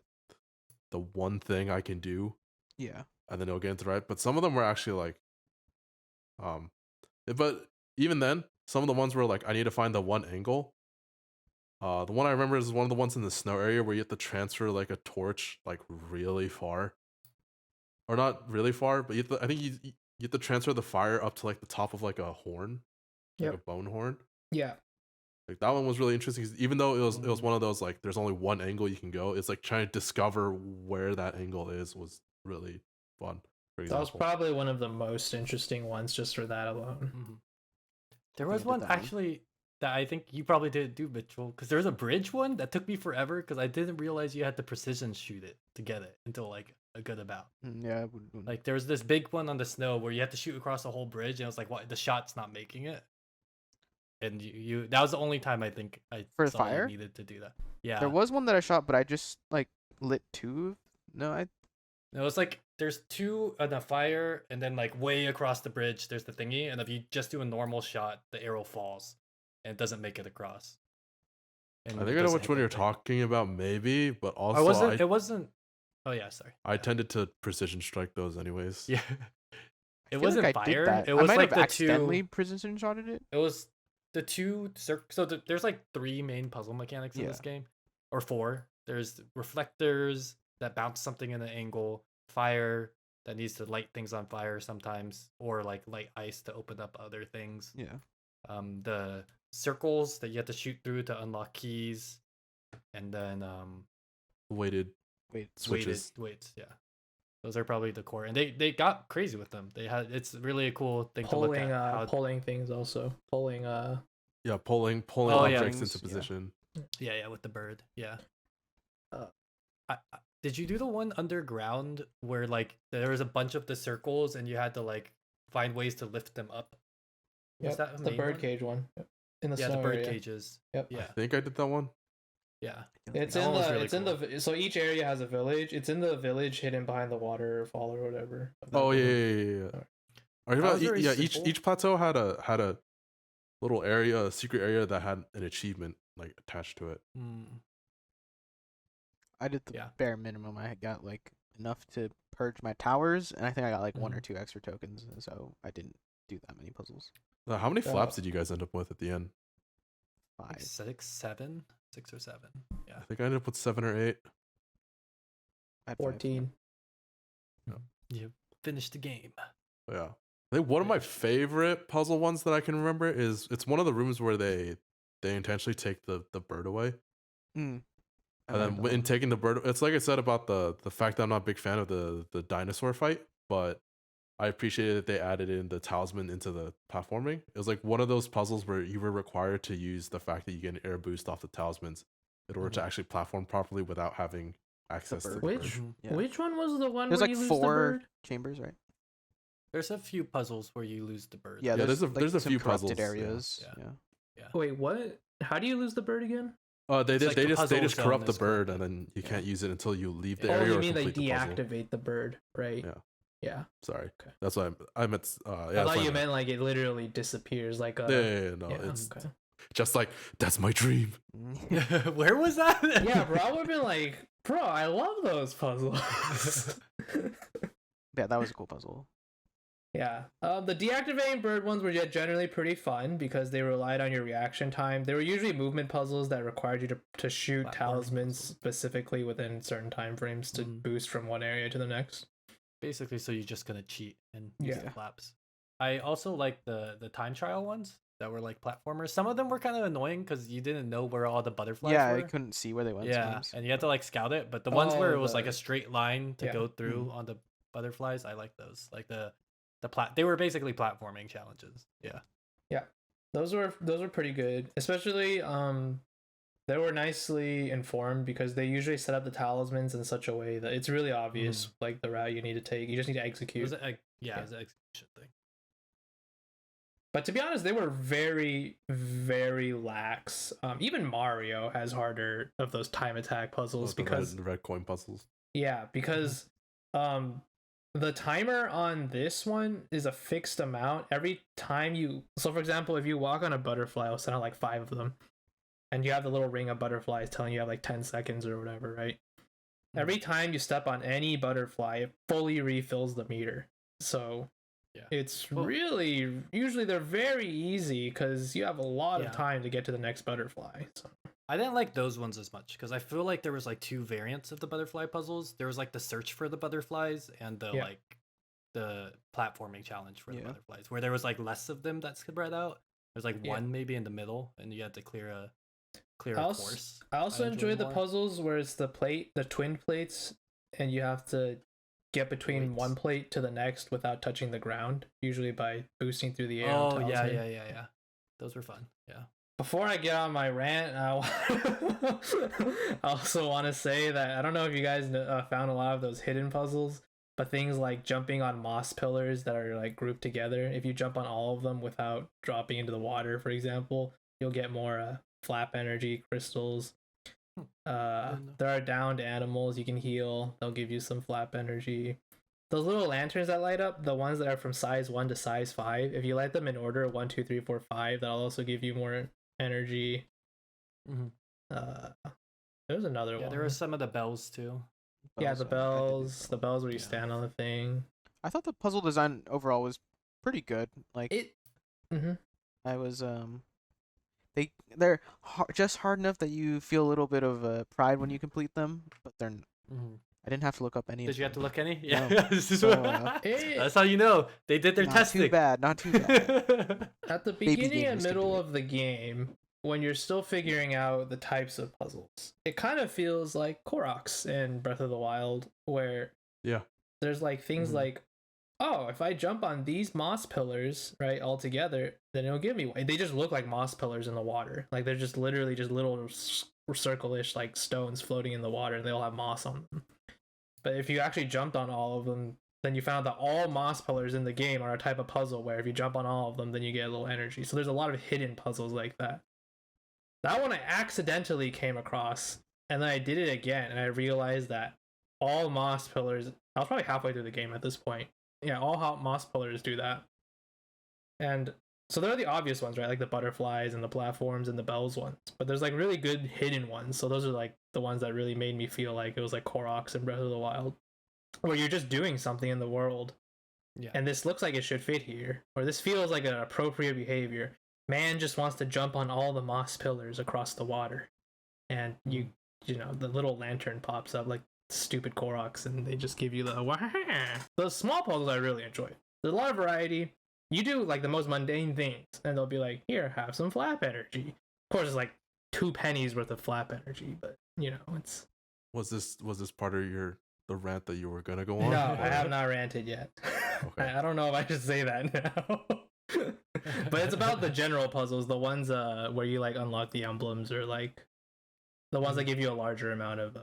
the one thing I can do, yeah, and then it'll get into the right. But some of them were actually like, but even then, some of the ones were like, I need to find the one angle. The one I remember is one of the ones in the snow area where you have to transfer like a torch like really far, or not really far, but I think you have to transfer the fire up to like the top of like a horn, like a bone horn. Yeah. Like that one was really interesting 'cause even though it was one of those like there's only one angle you can go, it's like trying to discover where that angle is was really fun. For That was example, probably one of the most interesting ones just for that alone. Mhm. There think I was did one that one. actually that I think you probably didn't do, Mitchell, because there was a bridge one that took me forever because I didn't realize you had to precision shoot it to get it until like a good amount. yeah. Like there was this big one on the snow where you had to shoot across the whole bridge, and I was like, "What? The shot's not making it." And you that was the only time I think I For saw you fire? needed to do that. Yeah, There was one that I shot, but I just like lit two. No, I it was like there's two on a fire, and then like way across the bridge there's the thingy, and if you just do a normal shot, the arrow falls, and it doesn't make it across. And I it think I know doesn't which hit one the you're thing. talking about, maybe, but Oh, also it wasn't. Oh yeah, sorry. I tended to precision strike those anyways. Yeah, I it feel wasn't like I did fire. that. It I was might like have the accidentally two. precision shotted it. It was the two so there's like three main puzzle mechanics in this Yeah. game, or four. There's reflectors that bounce something in an angle, fire that needs to light things on fire sometimes, or like light ice to open up other things. Yeah. The circles that you have to shoot through to unlock keys, and then Weighted Wait. switches. weights. Yeah, those are probably the core, and they got crazy with them. It's really a cool thing to look Pulling at. How, pulling things also. Pulling Yeah, pulling Oh, yeah. objects Things, into yeah. position. yeah, with the bird. Yeah. Uh, Did you do the one underground where like there was a bunch of the circles and you had to like find ways to lift them up? Was that a the main one? birdcage one. In the Yeah, snow the bird area. cages. Yep. Yeah, I think I did that one. yeah. It's That in one was the really it's in the so each area has a village. It's in the village hidden behind the waterfall or whatever. Oh yeah. Are you That about, was very yeah, simple. each plateau had a little area, a secret area that had an achievement like attached to it. Mm. I did the Yeah. bare minimum. I got like enough to purge my towers, and I think I got like one or Mhm. two extra tokens, so I didn't do that many puzzles. How many Uh, flaps did you guys end up with at the end? Like 5. 6 or 7. Yeah. I think I ended up with 7 or 8. I had 5. 14. You finished the game. But yeah. I think one of my favorite puzzle ones that I can remember is it's one of the rooms where they intentionally take the bird away. Mm. I And like then that in one. taking the bird, it's like I said about the fact that I'm not a big fan of the dinosaur fight, but I appreciated that they added in the talisman into the platforming. It was like one of those puzzles where you were required to use the fact that you get an air boost off the talismans in order to Mhm. actually platform properly without having access to the bird. bird. Which Mhm. Yeah. which one was the one There's where like you lose 4 the bird? chambers, right? There's a few puzzles where you lose the bird. Yeah, Yeah, there's there's a some few corrupted puzzles, yeah. areas. Yeah. Yeah. Wait, what? How do you lose the bird again? They It's just like they the just puzzle they just zone corrupt the is bird, corrupted. and then you Yeah. can't use it until you leave the Yeah. Oh, area you or mean they complete the puzzle. deactivate the bird, right? Yeah. Yeah. Sorry, Okay. that's what I meant. Yeah, I that's thought what you I meant like it literally disappears, like a. Yeah, no, Yeah, it's okay. just like that's my dream. Where was that? Yeah, bro, I would have been like, bro, I love those puzzles. Yeah, that was a cool puzzle. Yeah. The deactivating bird ones were generally pretty fun because they relied on your reaction time. They were usually movement puzzles that required you to shoot Platforming talismans puzzles. specifically within certain time frames to Mhm. boost from one area to the next. Basically, so you're just gonna cheat and use Yeah. the flaps. I also like the time trial ones that were like platformers. Some of them were kind of annoying because you didn't know where all the butterflies Yeah, were. I couldn't see where they went. Yeah, sometimes. and you had to like scout it. But the ones where Oh, it was like the- a straight line to yeah. go through on the butterflies, I like those. Like the they were basically platforming challenges. Yeah. Those were pretty good, especially they were nicely informed because they usually set up the talismans in such a way that it's really obvious like the route you need to take. You just need to It execute. was a, yeah, it was an execution thing. But to be honest, they were very, very lax. Even Mario has harder of those time attack puzzles because the red coin puzzles. yeah, because the timer on this one is a fixed amount. Every time you so for example, if you walk on a butterfly, I'll send out like 5 of them. And you have the little ring of butterflies telling you have like 10 seconds or whatever, right? Every time you step on any butterfly, it fully refills the meter. So Yeah. it's Well- really usually they're very easy because you have a lot Yeah. of time to get to the next butterfly. So. I didn't like those ones as much because I feel like there was like 2 variants of the butterfly puzzles. There was like the search for the butterflies and the Yeah. like the platforming challenge for the Yeah. butterflies, where there was like less of them that spread out. There's like Yeah. one maybe in the middle, and you had to clear a I also, course. I also I enjoy enjoyed the more. puzzles where it's the twin plates, and you have to get between Weights. one plate to the next without touching the ground, usually by boosting through the air. on Oh yeah, talisman. yeah. Those were fun. Yeah. Before I get on my rant, I also want to say that I don't know if you guys found a lot of those hidden puzzles, but things like jumping on moss pillars that are like grouped together. If you jump on all of them without dropping into the water, for example, you'll get more flap energy crystals. There are downed animals you can heal. They'll give you some flap energy. Those little lanterns that light up, the ones that are from size 1 to size 5, if you light them in order 1, 2, 3, 4, 5, that'll also give you more energy. Mhm. There's another Yeah, one. there were some of the bells too. Yeah, Bells, the I did bells, the bells where you Yeah. stand on the thing. I thought the puzzle design overall was pretty good. Like It. Mm-hmm. I was they're just hard enough that you feel a little bit of pride when you complete them, but they're I didn't have to look up any. Did of you have to them. look any? No. Yeah. This is So, what- It- That's how you know they did their Not testing. too bad. Not too bad. At the Baby beginning and gamers can middle do it. of the game, when you're still figuring out the types of puzzles, it kind of feels like Koroks in Breath of the Wild, where Yeah. there's like things Mhm. like, oh, if I jump on these moss pillars, right, all together, then it'll give me. They just look like moss pillars in the water. Like they're just literally just little circle-ish like stones floating in the water, and they all have moss on them. But if you actually jumped on all of them, then you found that all moss pillars in the game are a type of puzzle where if you jump on all of them, then you get a little energy. So there's a lot of hidden puzzles like that. That one I accidentally came across, and then I did it again, and I realized that all moss pillars. I was probably halfway through the game at this point. Yeah, all moss pillars do that. And so there are the obvious ones, right? Like the butterflies and the platforms and the bells ones. But there's like really good hidden ones. So those are like the ones that really made me feel like it was like Koroks in Breath of the Wild, where you're just doing something in the world, Yeah. and this looks like it should fit here, or this feels like an appropriate behavior. Man just wants to jump on all the moss pillars across the water, and you know, the little lantern pops up like stupid Koroks, and they just give you the wah. Those small puzzles I really enjoy. There's a lot of variety. You do like the most mundane things, and they'll be like, "Here, have some flap energy." Of course, it's like 2 pennies worth of flap energy, but you know, it's. Was this part of the rant that you were gonna go on? No, or- I have not ranted yet. Okay. I don't know if I should say that now. But it's about the general puzzles, the ones where you like unlock the emblems, or like the ones that give you a larger amount of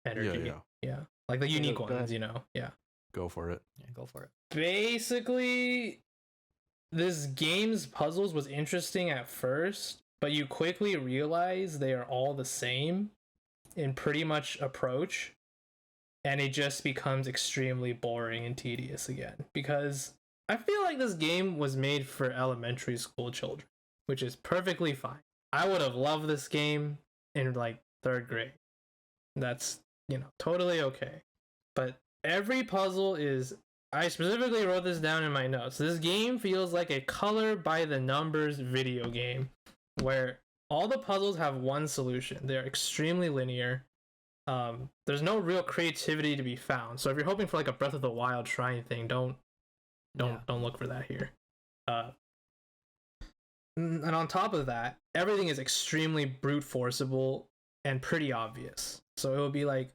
energy. Yeah. Yeah, like the unique go ahead. ones, you know. Yeah. Go for it. Yeah, go for it. Basically, this game's puzzles was interesting at first, but you quickly realize they are all the same in pretty much approach, and it just becomes extremely boring and tedious again, because I feel like this game was made for elementary school children, which is perfectly fine. I would have loved this game in like 3rd grade. That's, totally okay. But every puzzle is, I specifically wrote this down in my notes. This game feels like a color by the numbers video game where all the puzzles have one solution. They're extremely linear. There's no real creativity to be found. So if you're hoping for like a Breath of the Wild shrine thing, don't look for that here. And on top of that, everything is extremely brute forceable and pretty obvious. So it would be like,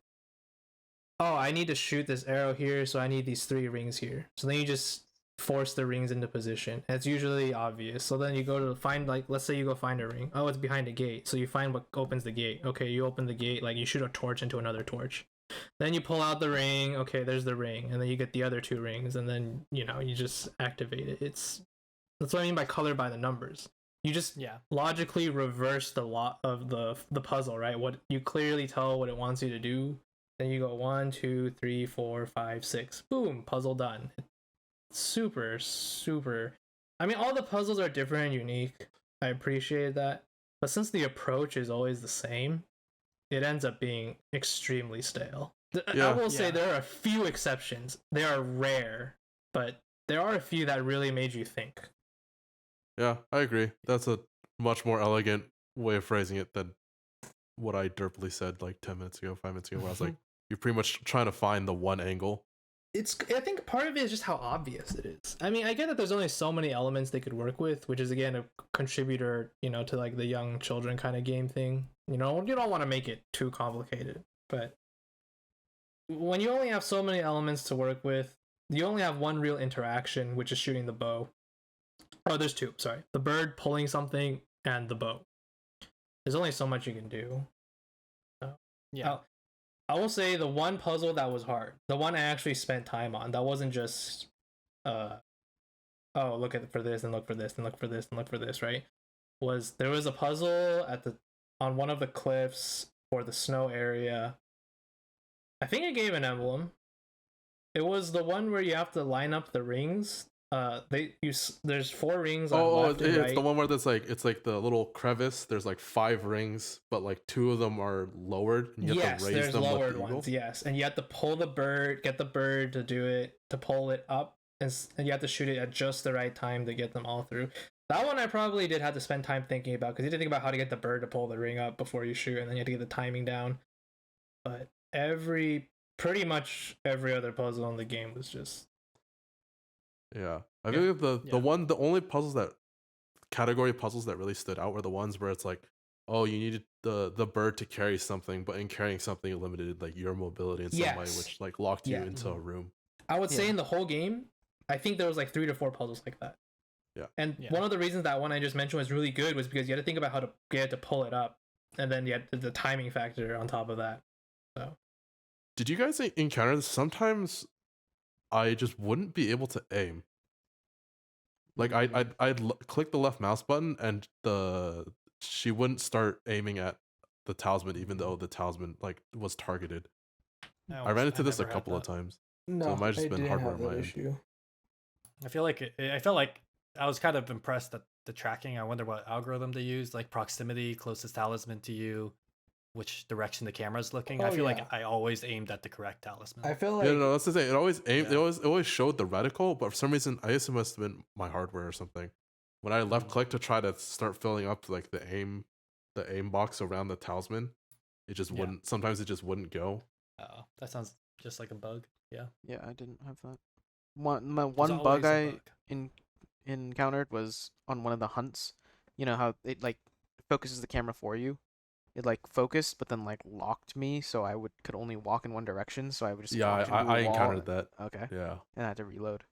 oh, I need to shoot this arrow here, so I need these 3 rings here. So then you just force the rings into position. And it's usually obvious. So then you go to find, like, let's say you go find a ring. Oh, it's behind a gate. So you find what opens the gate. Okay, you open the gate, like you shoot a torch into another torch. Then you pull out the ring. Okay, there's the ring. And then you get the other 2 rings. And then, you just activate it. That's what I mean by color by the numbers. You just logically reverse the lot of the puzzle, right? What you clearly tell what it wants you to do. Then you go 1, 2, 3, 4, 5, 6. Boom, puzzle done. Super, super. I mean, all the puzzles are different and unique. I appreciate that. But since the approach is always the same, it ends up being extremely stale. I will say there are a few exceptions. They are rare, but there are a few that really made you think. Yeah, I agree. That's a much more elegant way of phrasing it than what I derpily said like 10 minutes ago, 5 minutes ago, where I was like, you're pretty much trying to find the one angle. I think part of it is just how obvious it is. I mean, I get that there's only so many elements they could work with, which is again a contributor, to like the young children kind of game thing. You don't want to make it too complicated, but when you only have so many elements to work with, you only have one real interaction, which is shooting the bow. Oh, there's 2. Sorry, the bird pulling something and the bow. There's only so much you can do. I will say the one puzzle that was hard, the one I actually spent time on, that wasn't just, look for this and look for this and look for this and look for this, right? There was a puzzle on one of the cliffs for the snow area. I think it gave an emblem. It was the one where you have to line up the rings. There's 4 rings on left and right. It's the one where it's like the little crevice. There's like 5 rings, but like 2 of them are lowered. And you have to raise them lowered with the ones. eagle. Yes, and you have to pull the bird, get the bird to do it, to pull it up, and you have to shoot it at just the right time to get them all through. That one I probably did have to spend time thinking about, because you had to think about how to get the bird to pull the ring up before you shoot, and then you have to get the timing down. But pretty much every other puzzle in the game was just. Yeah, I think the only category puzzles that really stood out were the ones where it's like, oh, you needed the bird to carry something, but in carrying something, it limited like your mobility in some way, which like locked you into a room. I would say in the whole game, I think there was like 3 to 4 puzzles like that. Yeah, and one of the reasons that one I just mentioned was really good was because you had to think about how to get it to pull it up, and then you had the timing factor on top of that. So, did you guys encounter this? Sometimes I just wouldn't be able to aim. Like I'd click the left mouse button and she wouldn't start aiming at the talisman, even though the talisman like was targeted. I ran into this a couple of times. No, so it might have just been hardware on my end. I feel like I felt like I was kind of impressed at the tracking. I wonder what algorithm they used, like proximity, closest talisman to you, which direction the camera's looking. I feel like I always aimed at the correct talisman. I feel like no, that's the thing. It always aimed. It always showed the reticle, but for some reason, I guess it must have been my hardware or something. When I left click to try to start filling up like the aim box around the talisman, it just wouldn't. Sometimes it just wouldn't go. Oh, that sounds just like a bug. Yeah. Yeah, I didn't have that. One bug I encountered was on one of the hunts. You know how it like focuses the camera for you. It like focused, but then like locked me, so I could only walk in one direction. So I would just walk into a I wall. encountered that. Okay. Yeah. And I had to reload.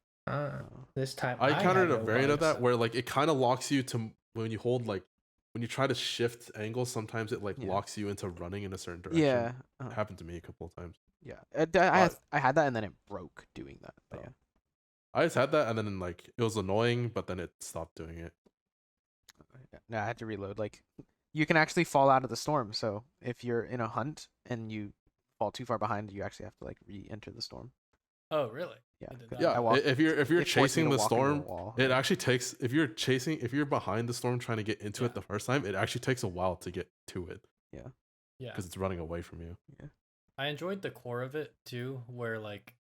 This time I encountered a variant of that where like it kind of locks you to when you hold like when you try to shift angles. Sometimes it like locks you into running in a certain direction. Yeah. It happened to me a couple of times. Yeah, But I had that and then it broke doing that. But Oh. yeah, I just had that, and then like it was annoying, but then it stopped doing it. no, I had to reload. Like, you can actually fall out of the storm. So if you're in a hunt and you fall too far behind, you actually have to like re-enter the storm. Oh, really? Yeah, I did not Yeah, I walked- if you're it forced me chasing to the walk into a storm, wall. it actually takes if you're behind the storm trying to get into Yeah. it the first time, it actually takes a while to get to it Yeah. because it's running away from you. I enjoyed the core of it too, where like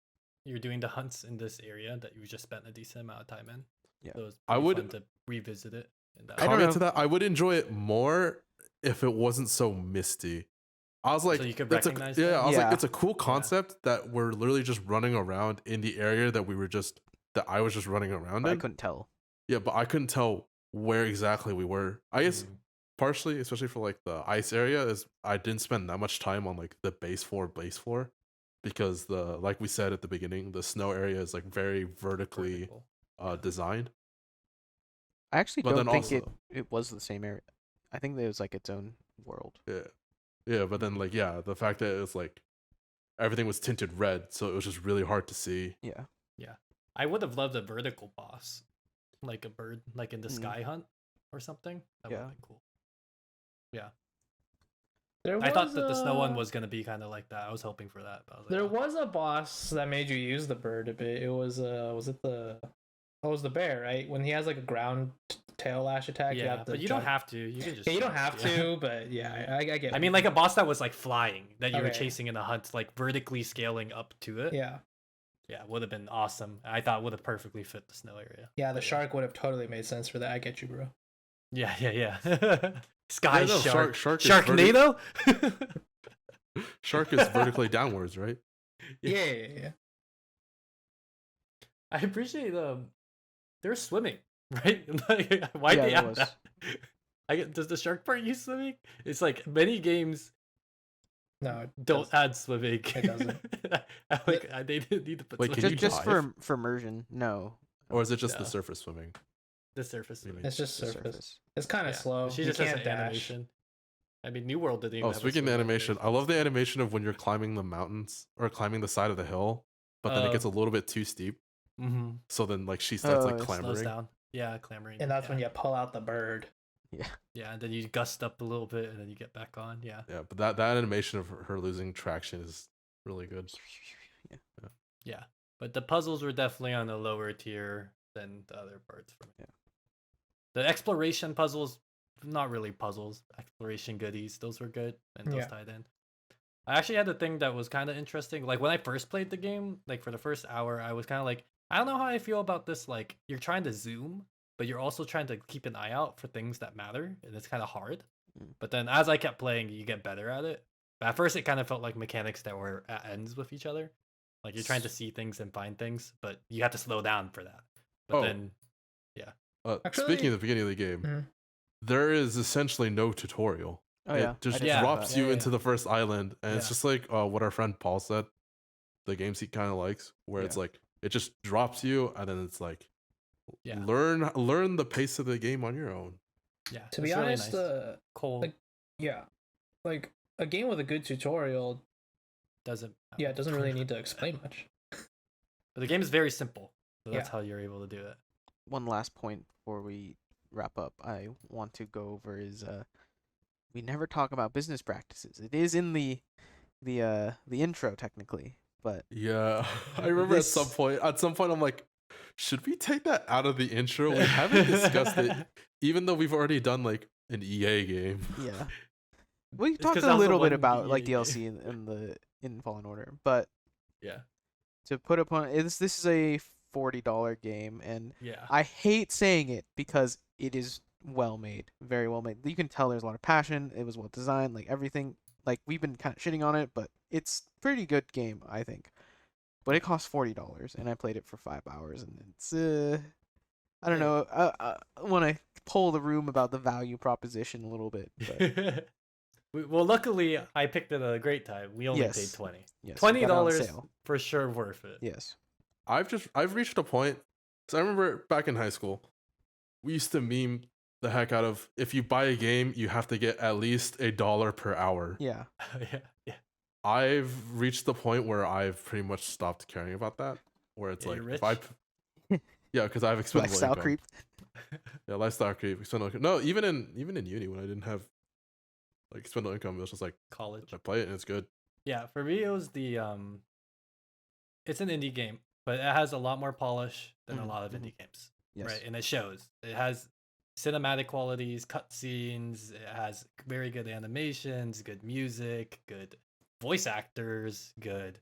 you're doing the hunts in this area that you just spent a decent amount of time in. Yeah. So it was I pretty would- fun to revisit it. In that I don't Comment know. to that, I would enjoy it more if it wasn't so misty. I was like, So you could that's recognize yeah, them? I was Yeah. like, it's a cool concept that we're literally just running around in the area that I was just running around But I in. couldn't tell. Yeah, but I couldn't tell where exactly we were. I guess Mm. partially, especially for like the ice area, is I didn't spend that much time on like the base floor because like we said at the beginning, the snow area is like very vertically Vertical. designed. I actually But don't then think also- it was the same area. I think it was like its own world. Yeah, but then like the fact that it was like everything was tinted red, so it was just really hard to see. Yeah. I would have loved a vertical boss, like a bird, like in the Mm. Sky Hunt or something. That would Yeah. have been cool. There I thought was that the snow one a- was gonna be kind of like that. I was hoping for that. But I was like, There oh. was a boss that made you use the bird a bit. It was it was the bear, right? When he has like a ground tail lash attack, you Yeah, have to but you don't jump. have to. You can just. Yeah, you don't jump, have yeah. to, but yeah, I get. I what mean, you like a boss that was like flying that you were Okay. chasing in a hunt, like vertically scaling up to it. Yeah, Yeah, would have been awesome. I thought would have perfectly fit the snow area. yeah. The But shark would have totally made sense for that. I get you, bro. Yeah. Sky Yeah, no, shark. shark is Sharknado. Shark is vertically downwards, right? Yeah. I appreciate they're swimming, right? Like, why Yeah, they there add was. that? Does the shark part use swimming? It's like many games No, it don't doesn't. add swimming. It doesn't. They didn't need to put Wait, can swimming. you Just dive? for immersion, no. Or is it just the No. surface swimming? the surface Maybe. swimming. It's just The surface. It's kind of Yeah. slow. She You just has can't an dash. animation. I mean, New World didn't even Oh, have a speaking of swim animation, I love the animation of when you're climbing the mountains or climbing the side of the hill, but then it gets a little bit too steep. Mm-hmm. So then like she starts like Oh, it Slows clambering. down. Yeah, clamoring. And that's yeah. when you pull out the bird. Yeah, and then you gust up a little bit, and then you get back on. Yeah. Yeah, but that animation of her losing traction is really good. Yeah. Yeah, but the puzzles were definitely on a lower tier than the other parts for me. Yeah. The exploration puzzles, not really puzzles, exploration goodies, those were good and those Yeah. tied in. I actually had a thing that was kind of interesting. Like when I first played the game, like for the first hour, I was kind of like, I don't know how I feel about this. Like you're trying to zoom, but you're also trying to keep an eye out for things that matter, and it's kind of hard. Mm. But then as I kept playing, you get better at it. But at first, it kind of felt like mechanics that were at ends with each other. Like you're trying to see things and find things, but you have to slow down for that. But Oh. then, Speaking Actually- of the beginning of the game, Mhm. there is essentially no tutorial. Oh It yeah. just I did Yeah. know drops that. you Yeah, into the first island, and it's Yeah. just like what our friend Paul said. The games he kind of likes, where it's Yeah. like it just drops you, and then it's like yeah, learn the pace of the game on your own. yeah. To be it's really honest, nice. Cole like- yeah, like a game with a good tutorial, doesn't. yeah, it doesn't really need to explain much. But the game is very simple, so that's Yeah. how you're able to do it. One last point before we wrap up, I want to go over is we never talk about business practices. It is in the intro technically, but Yeah, I remember This- at some point I'm like, should we take that out of the intro? We haven't discussed it, even though we've already done like an EA game. yeah. We It's talked 'cause a that was the little bit one about like EA DLC in Fallen Order, but Yeah, to put upon this is a $40 game, and yeah. I hate saying it because it is well made, very well made. You can tell there's a lot of passion. It was well designed, like everything. Like we've been kind of shitting on it, but it's pretty good game, I think. But it costs $40, and I played it for 5 hours, and it's I don't know. I want to pull the room about the value proposition a little bit. But Well, luckily, I picked it at a great time. We only Yes. paid 20. yes, $20 we got it on sale. for sure worth it. Yes. I've reached a point. So I remember back in high school, we used to meme the heck out of if you buy a game, you have to get at least $1 per hour. Yeah. yeah, yeah. I've reached the point where I've pretty much stopped caring about that. Where it's Yeah, like you're if rich? yeah, because I have expendable Lifestyle income. creep. Yeah, lifestyle creep. Expendable income. No, even in uni when I didn't have like expendable income, it was just like College. I play it and it's good. Yeah, for me it was the it's an indie game, but it has a lot more polish than a lot of indie games. Yes. Right, and it shows. It has cinematic qualities, cutscenes, it has very good animations, good music, good voice actors, good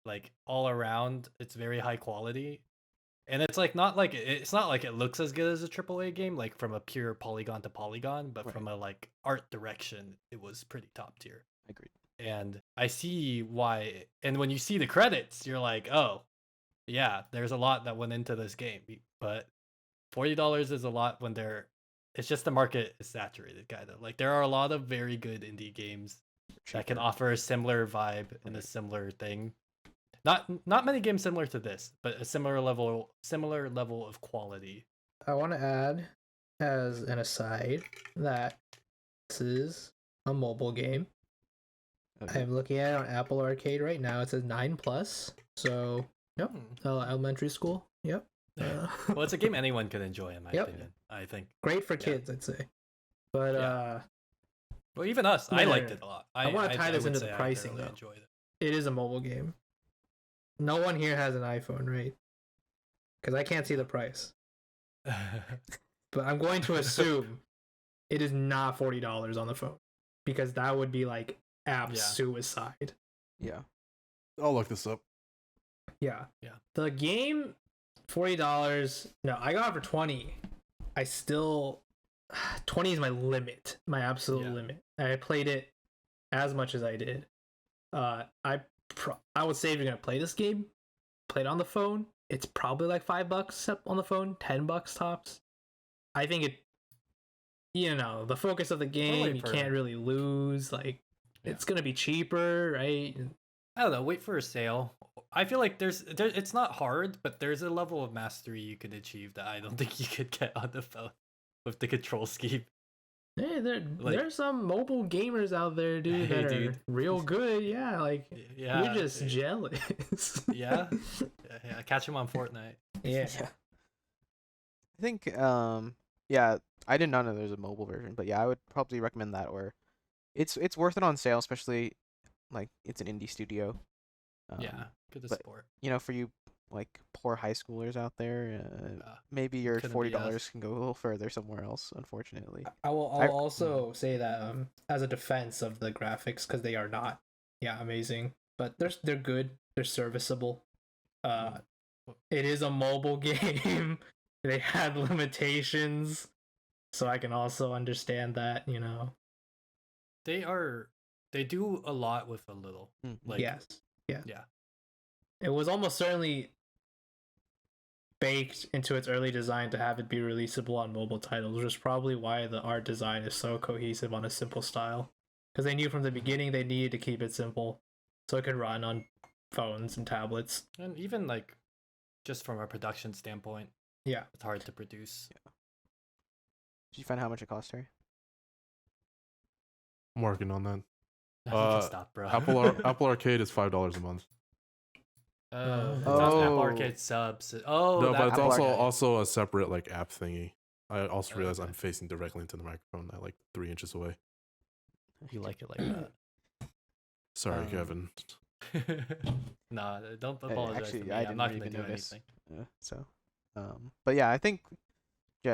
like all around it's very high quality. And it's like not like it's not like it looks as good as a AAA game like from a pure polygon to polygon, but Right. from a like art direction it was pretty top tier. Agreed. And I see why. And when you see the credits, you're like, oh, yeah, there's a lot that went into this game. But $40 is a lot when it's just the market is saturated, kind of. Like there are a lot of very good indie games that can Cheaper. offer a similar vibe and a Right. similar thing. Not many games similar to this, but a similar level of quality. I want to add, as an aside, that this is a mobile game. Okay. I'm looking at it on Apple Arcade right now. It says 9+. So, yep, elementary school. Yep. Well, it's a game anyone can enjoy, in my Yep. opinion. I think. Great for Yeah. kids, I'd say. But Yeah. Well, even us, I No, liked it a lot. I wanna tie this would into the say I pricing, thoroughly though. enjoyed it. it is a mobile game. No one here has an iPhone, right? Because I can't see the price. But I'm going to assume it is not $40 on the phone, because that would be like app Yeah. suicide. Yeah. I'll look this up. Yeah. Yeah. The game, $40. No, I got it for 20. I still 20 is my limit, my absolute Yeah. limit. I played it as much as I did. I would say if you're gonna play this game, play it on the phone. It's probably like $5 on the phone, $10 tops. I think it. The focus of the game, wait you for- can't really lose. Like, it's gonna be cheaper, right? I don't know. Wait for a sale. I feel like it's not hard, but there's a level of mastery you can achieve that I don't think you could get on the phone with the control scheme. Hey, Like- there's some mobile gamers out there, dude, Hey, that are dude. real good. Yeah, like Yeah, you're just jealous. Yeah? Yeah. Catch him on Fortnite. yeah. Yeah. I think yeah, I did not know there was a mobile version, but yeah, I would probably recommend that, or it's worth it on sale, especially like it's an indie studio. Yeah, good to but- support. For you like poor high schoolers out there, Uh, maybe your couldn't be $40 us. can go a little further somewhere else, unfortunately. I will I- also say that as a defense of the graphics, because they are not amazing, but they're good, they're serviceable. It is a mobile game. They had limitations, so I can also understand that. They do a lot with a little. Mhm. Like Yes. Yeah. Yeah. It was almost certainly baked into its early design to have it be releasable on mobile titles, which is probably why the art design is so cohesive on a simple style. Because they knew from the beginning they needed to keep it simple so it could run on phones and tablets. And even like just from a production standpoint, Yeah. it's hard to produce. Did you find how much it cost, Harry? I'm working on that. You can stop, bro. Apple Arcade is $5 a month. It's Oh. on Apple Arcade subs. Oh, No, that but it's Apple also Arcade. a separate like app thingy. I also Oh, realized okay. I'm facing directly into the microphone at like 3 inches away. You like it like that. Sorry, Um, Kevin. Nah, don't apologize Actually, to me. I I'm didn't not gonna even do notice. anything. But yeah, I think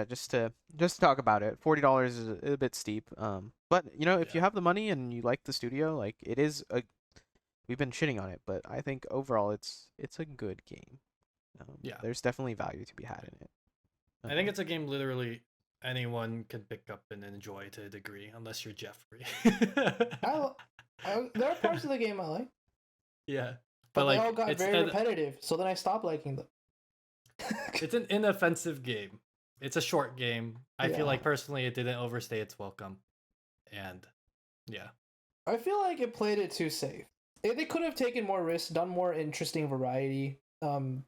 just to talk about it, $40 is a bit steep. But if you Yeah. have the money and you like the studio, like it is we've been shitting on it, but I think overall it's a good game. Yeah. There's definitely value to be had in it. I think it's a game literally anyone can pick up and enjoy to a degree, unless you're Jeffrey. There are parts of the game I like, Yeah, but like they all got it's very repetitive, so then I stopped liking them. it's an inoffensive game. It's a short game. I Yeah. feel like personally it didn't overstay its welcome, and yeah, I feel like it played it too safe. They could have taken more risks, done more interesting variety.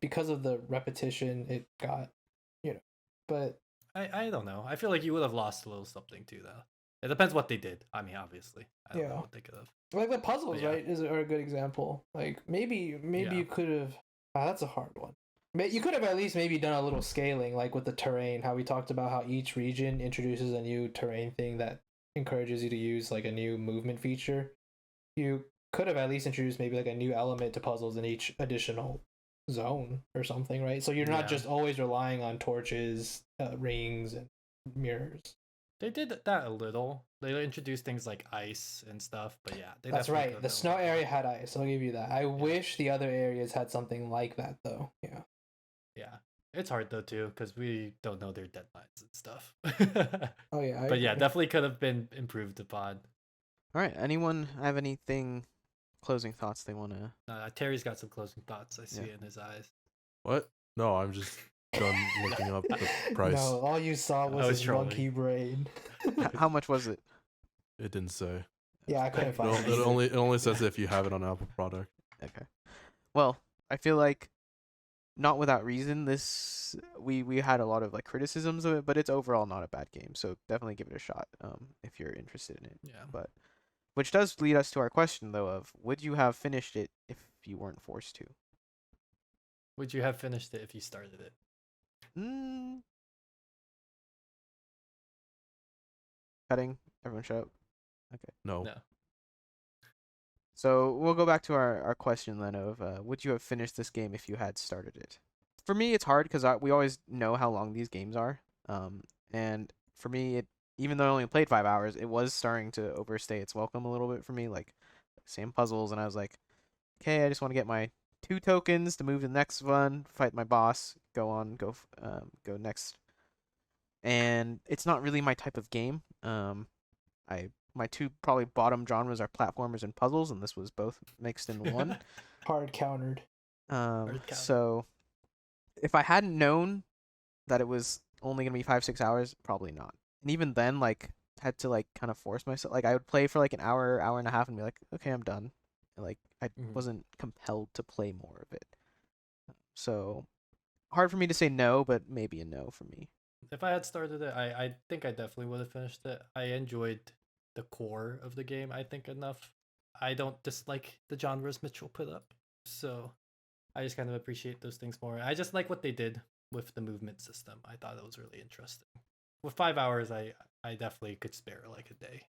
Because of the repetition it got, but I don't know. I feel like you would have lost a little something too, though. It depends what they did. I mean, obviously, I don't know Yeah. what they could have. Like the puzzles, yeah. right, are a good example. Like maybe Yeah. you could have. That's a hard one. You could have at least maybe done a little scaling, like with the terrain. How we talked about how each region introduces a new terrain thing that encourages you to use like a new movement feature. You could have at least introduced maybe like a new element to puzzles in each additional zone or something, right? So you're not Yeah. just always relying on torches, rings, and mirrors. They did that a little. They introduced things like ice and stuff, but yeah, they That's definitely right. could've The done a snow lot more. area had ice. I'll give you that. I wish the other areas had something like that, though. Yeah. Yeah, it's hard though too because we don't know their deadlines and stuff. Oh yeah. I But yeah, agree. definitely could have been improved upon. All right. Anyone have anything closing thoughts they want to? Terry's got some closing thoughts. I see Yeah. it in his eyes. What? No, I'm just done looking up the price. No, all you saw I was was his trolling. monkey brain. How much was it? It didn't say. Yeah, I couldn't It, find it. it either. only says if you have it on Apple product. Okay. Well, I feel like not without reason. We had a lot of like criticisms of it, but it's overall not a bad game. So definitely give it a shot if you're interested in it. Yeah. But which does lead us to our question though of would you have finished it if you weren't forced to? Would you have finished it if you started it? Mm. Cutting. Everyone shut up. No. No. So we'll go back to our question then of would you have finished this game if you had started it? For me, it's hard because we always know how long these games are. And for me, even though I only played 5 hours, it was starting to overstay its welcome a little bit for me. Like same puzzles, and I was like, okay, I just want to get my 2 tokens to move to the next one, fight my boss, go next. And it's not really my type of game. My 2 probably bottom genres are platformers and puzzles, and this was both mixed in one. Hard countered. counter. So if I hadn't known that it was only gonna be 5-6 hours, probably not. And even then, like, had to like kind of force myself. Like, I would play for like an hour, hour and a half, and be like, okay, I'm done. And, like, I wasn't compelled to play more of it. So hard for me to say no, but maybe a no for me. If I had started it, I think I definitely would have finished it. I enjoyed the core of the game, I think, enough. I don't dislike the genres Mitchell put up, so I just kind of appreciate those things more. I just like what they did with the movement system. I thought it was really interesting. With 5 hours, I definitely could spare like a day.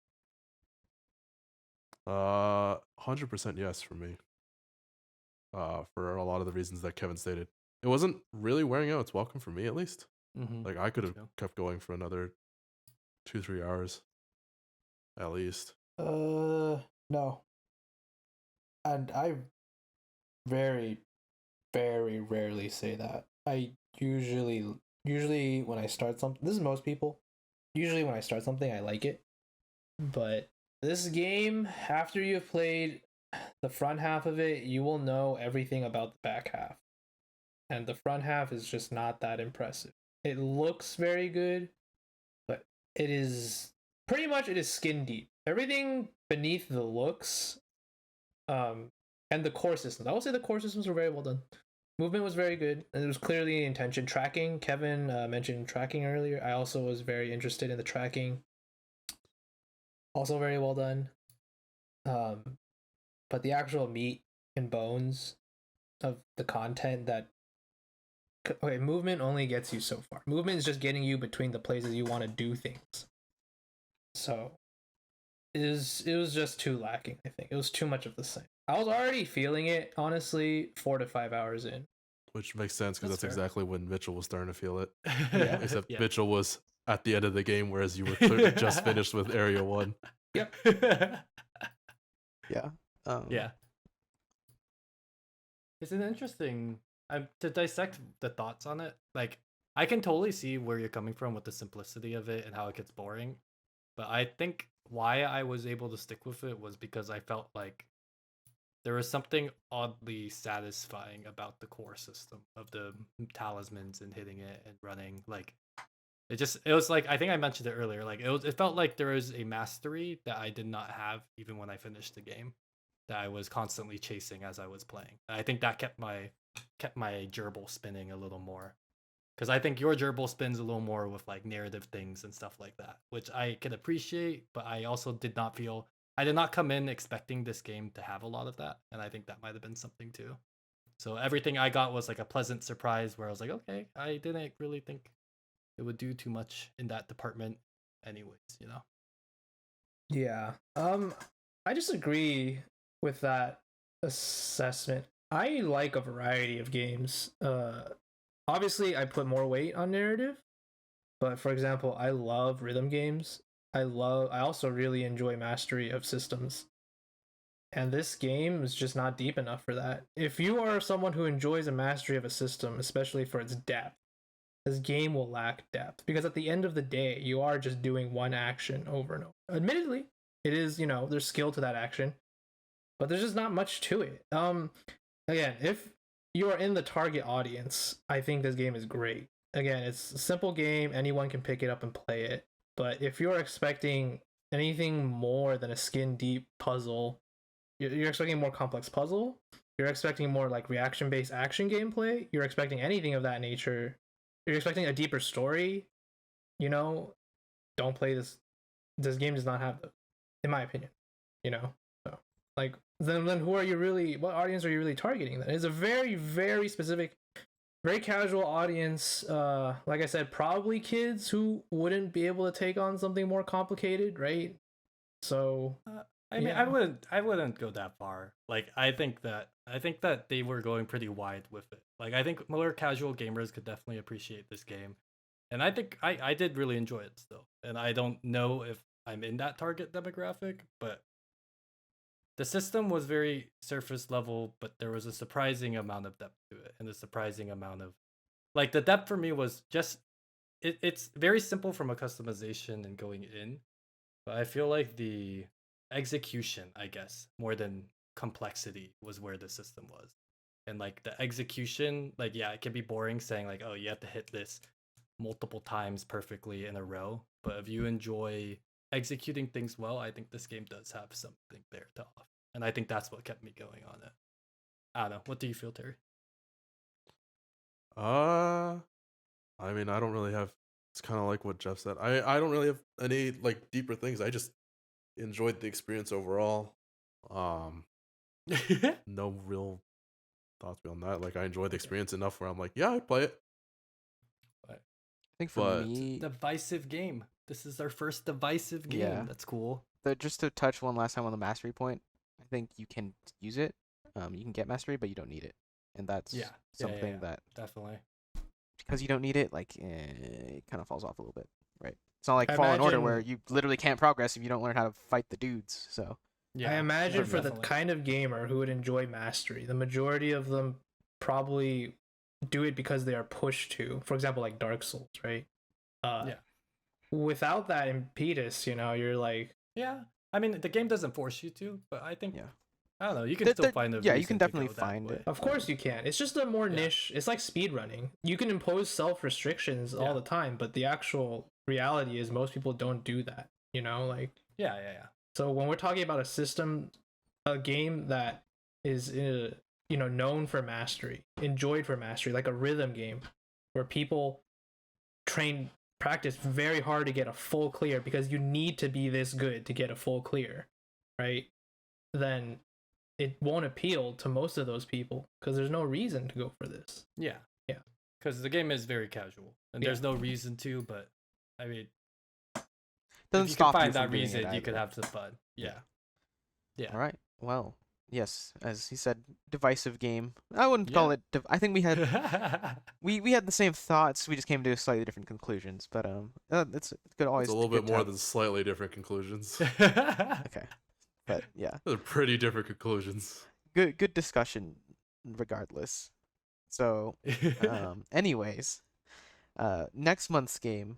100% yes for me. For a lot of the reasons that Kevin stated. It wasn't really wearing out its welcome for me, at least. Mm-hmm. Like, I could have True. kept going for another 2-3 hours. At least. No. And I very, very rarely say that. I usually when I start something, this is most people. Usually when I start something, I like it. But this game, after you've played the front half of it, you will know everything about the back half. And the front half is just not that impressive. It looks very good, but it is skin deep. Everything beneath the looks, and the core systems. I will say the core systems were very well done. Movement was very good, and it was clearly the intention. Tracking, Kevin mentioned tracking earlier. I also was very interested in the tracking. Also very well done. But the actual meat and bones of the content that movement only gets you so far. Movement is just getting you between the places you want to do things. So it was just too lacking, I think. It was too much of the same. I was already feeling it, honestly, 4 to 5 hours in. Which makes sense because That's that's fair. exactly when Mitchell was starting to feel it. Yeah. Except Yeah. Mitchell was at the end of the game, whereas you were clearly just finished with Area 1. Yeah. Yeah. It's an interesting to dissect the thoughts on it. Like, I can totally see where you're coming from with the simplicity of it and how it gets boring. But I think why I was able to stick with it was because I felt like there was something oddly satisfying about the core system of the talismans and hitting it and running. Like, it was like, I think I mentioned it earlier. Like, it felt like there was a mastery that I did not have even when I finished the game, that I was constantly chasing as I was playing. I think that kept my gerbil spinning a little more, because I think your gerbil spins a little more with like narrative things and stuff like that, which I can appreciate, but I also did not feel I did not come in expecting this game to have a lot of that, and I think that might have been something too. So everything I got was like a pleasant surprise where I was like, okay, I didn't really think it would do too much in that department anyways, you know. Yeah. I just agree with that assessment. I like a variety of games. Obviously I put more weight on narrative, but for example, I love rhythm games. I also really enjoy mastery of systems. And this game is just not deep enough for that. If you are someone who enjoys a mastery of a system, especially for its depth, this game will lack depth because at the end of the day, you are just doing one action over and over. Admittedly, it is, there's skill to that action, but there's just not much to it. Again, if you are in the target audience, I think this game is great. Again, it's a simple game, anyone can pick it up and play it. But if you're expecting anything more than a skin deep puzzle, you're expecting a more complex puzzle, you're expecting more like reaction based action gameplay, you're expecting anything of that nature, you're expecting a deeper story, don't play this. This game does not have those, in my opinion. So like then who are you really? What audience are you really targeting? Then it's a very very specific, very casual audience. Like I said, probably kids who wouldn't be able to take on something more complicated, right? So I mean, yeah. I wouldn't go that far. Like, I think that they were going pretty wide with it. Like, I think more casual gamers could definitely appreciate this game, and I think I did really enjoy it still. And I don't know if I'm in that target demographic, but the system was very surface level, but there was a surprising amount of depth to it, and a surprising amount of like the depth for me was just it's very simple from a customization and going in, but I feel like the execution, I guess, more than complexity was where the system was. And like the execution, like yeah, it can be boring saying like, oh, you have to hit this multiple times perfectly in a row. But if you enjoy executing things well, I think this game does have something there to offer. And I think that's what kept me going on it. I don't know. What do you feel, Terry? I mean, I don't really have. It's kind of like what Jeff said. I don't really have any like deeper things. I just enjoyed the experience overall. No real thoughts beyond that. Like I enjoyed the experience enough where I'm like, yeah, I'd play it. But I think for But- me, divisive game. This is our first divisive game. Yeah. That's cool. just to touch one last time on the mastery point, I think you can use it. You can get mastery, but you don't need it, and that's something that Definitely. because you don't need it, like it kind of falls off a little bit, right? It's not like I Fallen Order imagine- where you literally can't progress if you don't learn how to fight the dudes. So Yeah. I imagine for the definitely. kind of gamer who would enjoy mastery, the majority of them probably do it because they are pushed to. For example, like Dark Souls, right? Yeah. Without that impetus, you're like, Yeah. I mean, the game doesn't force you to, but I think Yeah. I don't know. You can There- still there- find a yeah, you reason can to definitely go that find way. it. of course you can. It's just a more Yeah. niche. It's like speed running. You can impose self restrictions Yeah. all the time, but the actual reality is most people don't do that. Like Yeah. so when we're talking about a game that is known for mastery, enjoyed for mastery, like a rhythm game where people practice very hard to get a full clear because you need to be this good to get a full clear, right? Then it won't appeal to most of those people because there's no reason to go for this. Yeah. Yeah. Because the game is very casual, and Yeah. there's no reason to. But I mean, doesn't if you stop can you find from that doing reason, it you could either. have some fun. Yeah. Yeah. All right. Well, yes, as he said, divisive game. I wouldn't call it. I think we had we had the same thoughts. We just came to slightly different conclusions. But it's good always. It's a little good bit to more have- than slightly different conclusions. Okay, but yeah, They're pretty different conclusions. good discussion, regardless. So, anyways, next month's game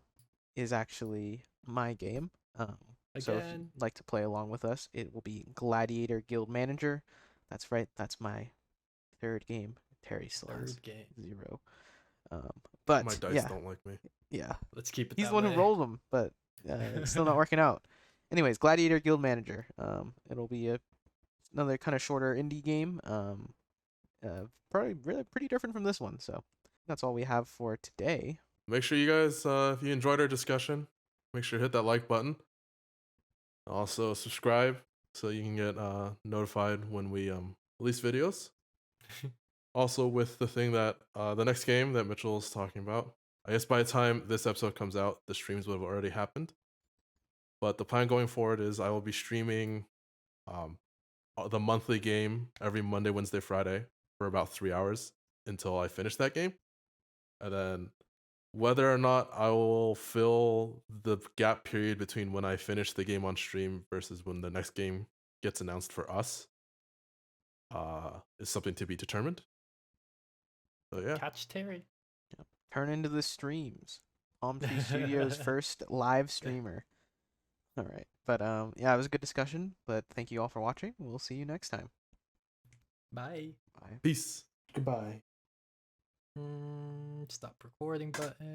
is actually my game. So if Again. you'd like to play along with us, it will be Gladiator Guild Manager. That's right. That's my third game. Terry still has Third game. 0. But My dice yeah, don't like me. yeah. Let's keep it. He's that the one way. who rolled them, but it's still not working out. Anyways, Gladiator Guild Manager. It'll be another kind of shorter indie game. Probably really pretty different from this one. So that's all we have for today. Make sure you guys, if you enjoyed our discussion, make sure to hit that like button. Also, subscribe so you can get notified when we release videos. Also, with the thing that the next game that Mitchell's talking about, I guess by the time this episode comes out, the streams would have already happened. But the plan going forward is I will be streaming the monthly game every Monday, Wednesday, Friday for about 3 hours until I finish that game. And then whether or not I will fill the gap period between when I finish the game on stream versus when the next game gets announced for us is something to be determined. So yeah. Catch Terry. Turn into the streams. Palm Tree Studios' first live streamer. All right. But yeah, it was a good discussion. But thank you all for watching. We'll see you next time. Bye. Bye. Peace. Goodbye. Stop recording button.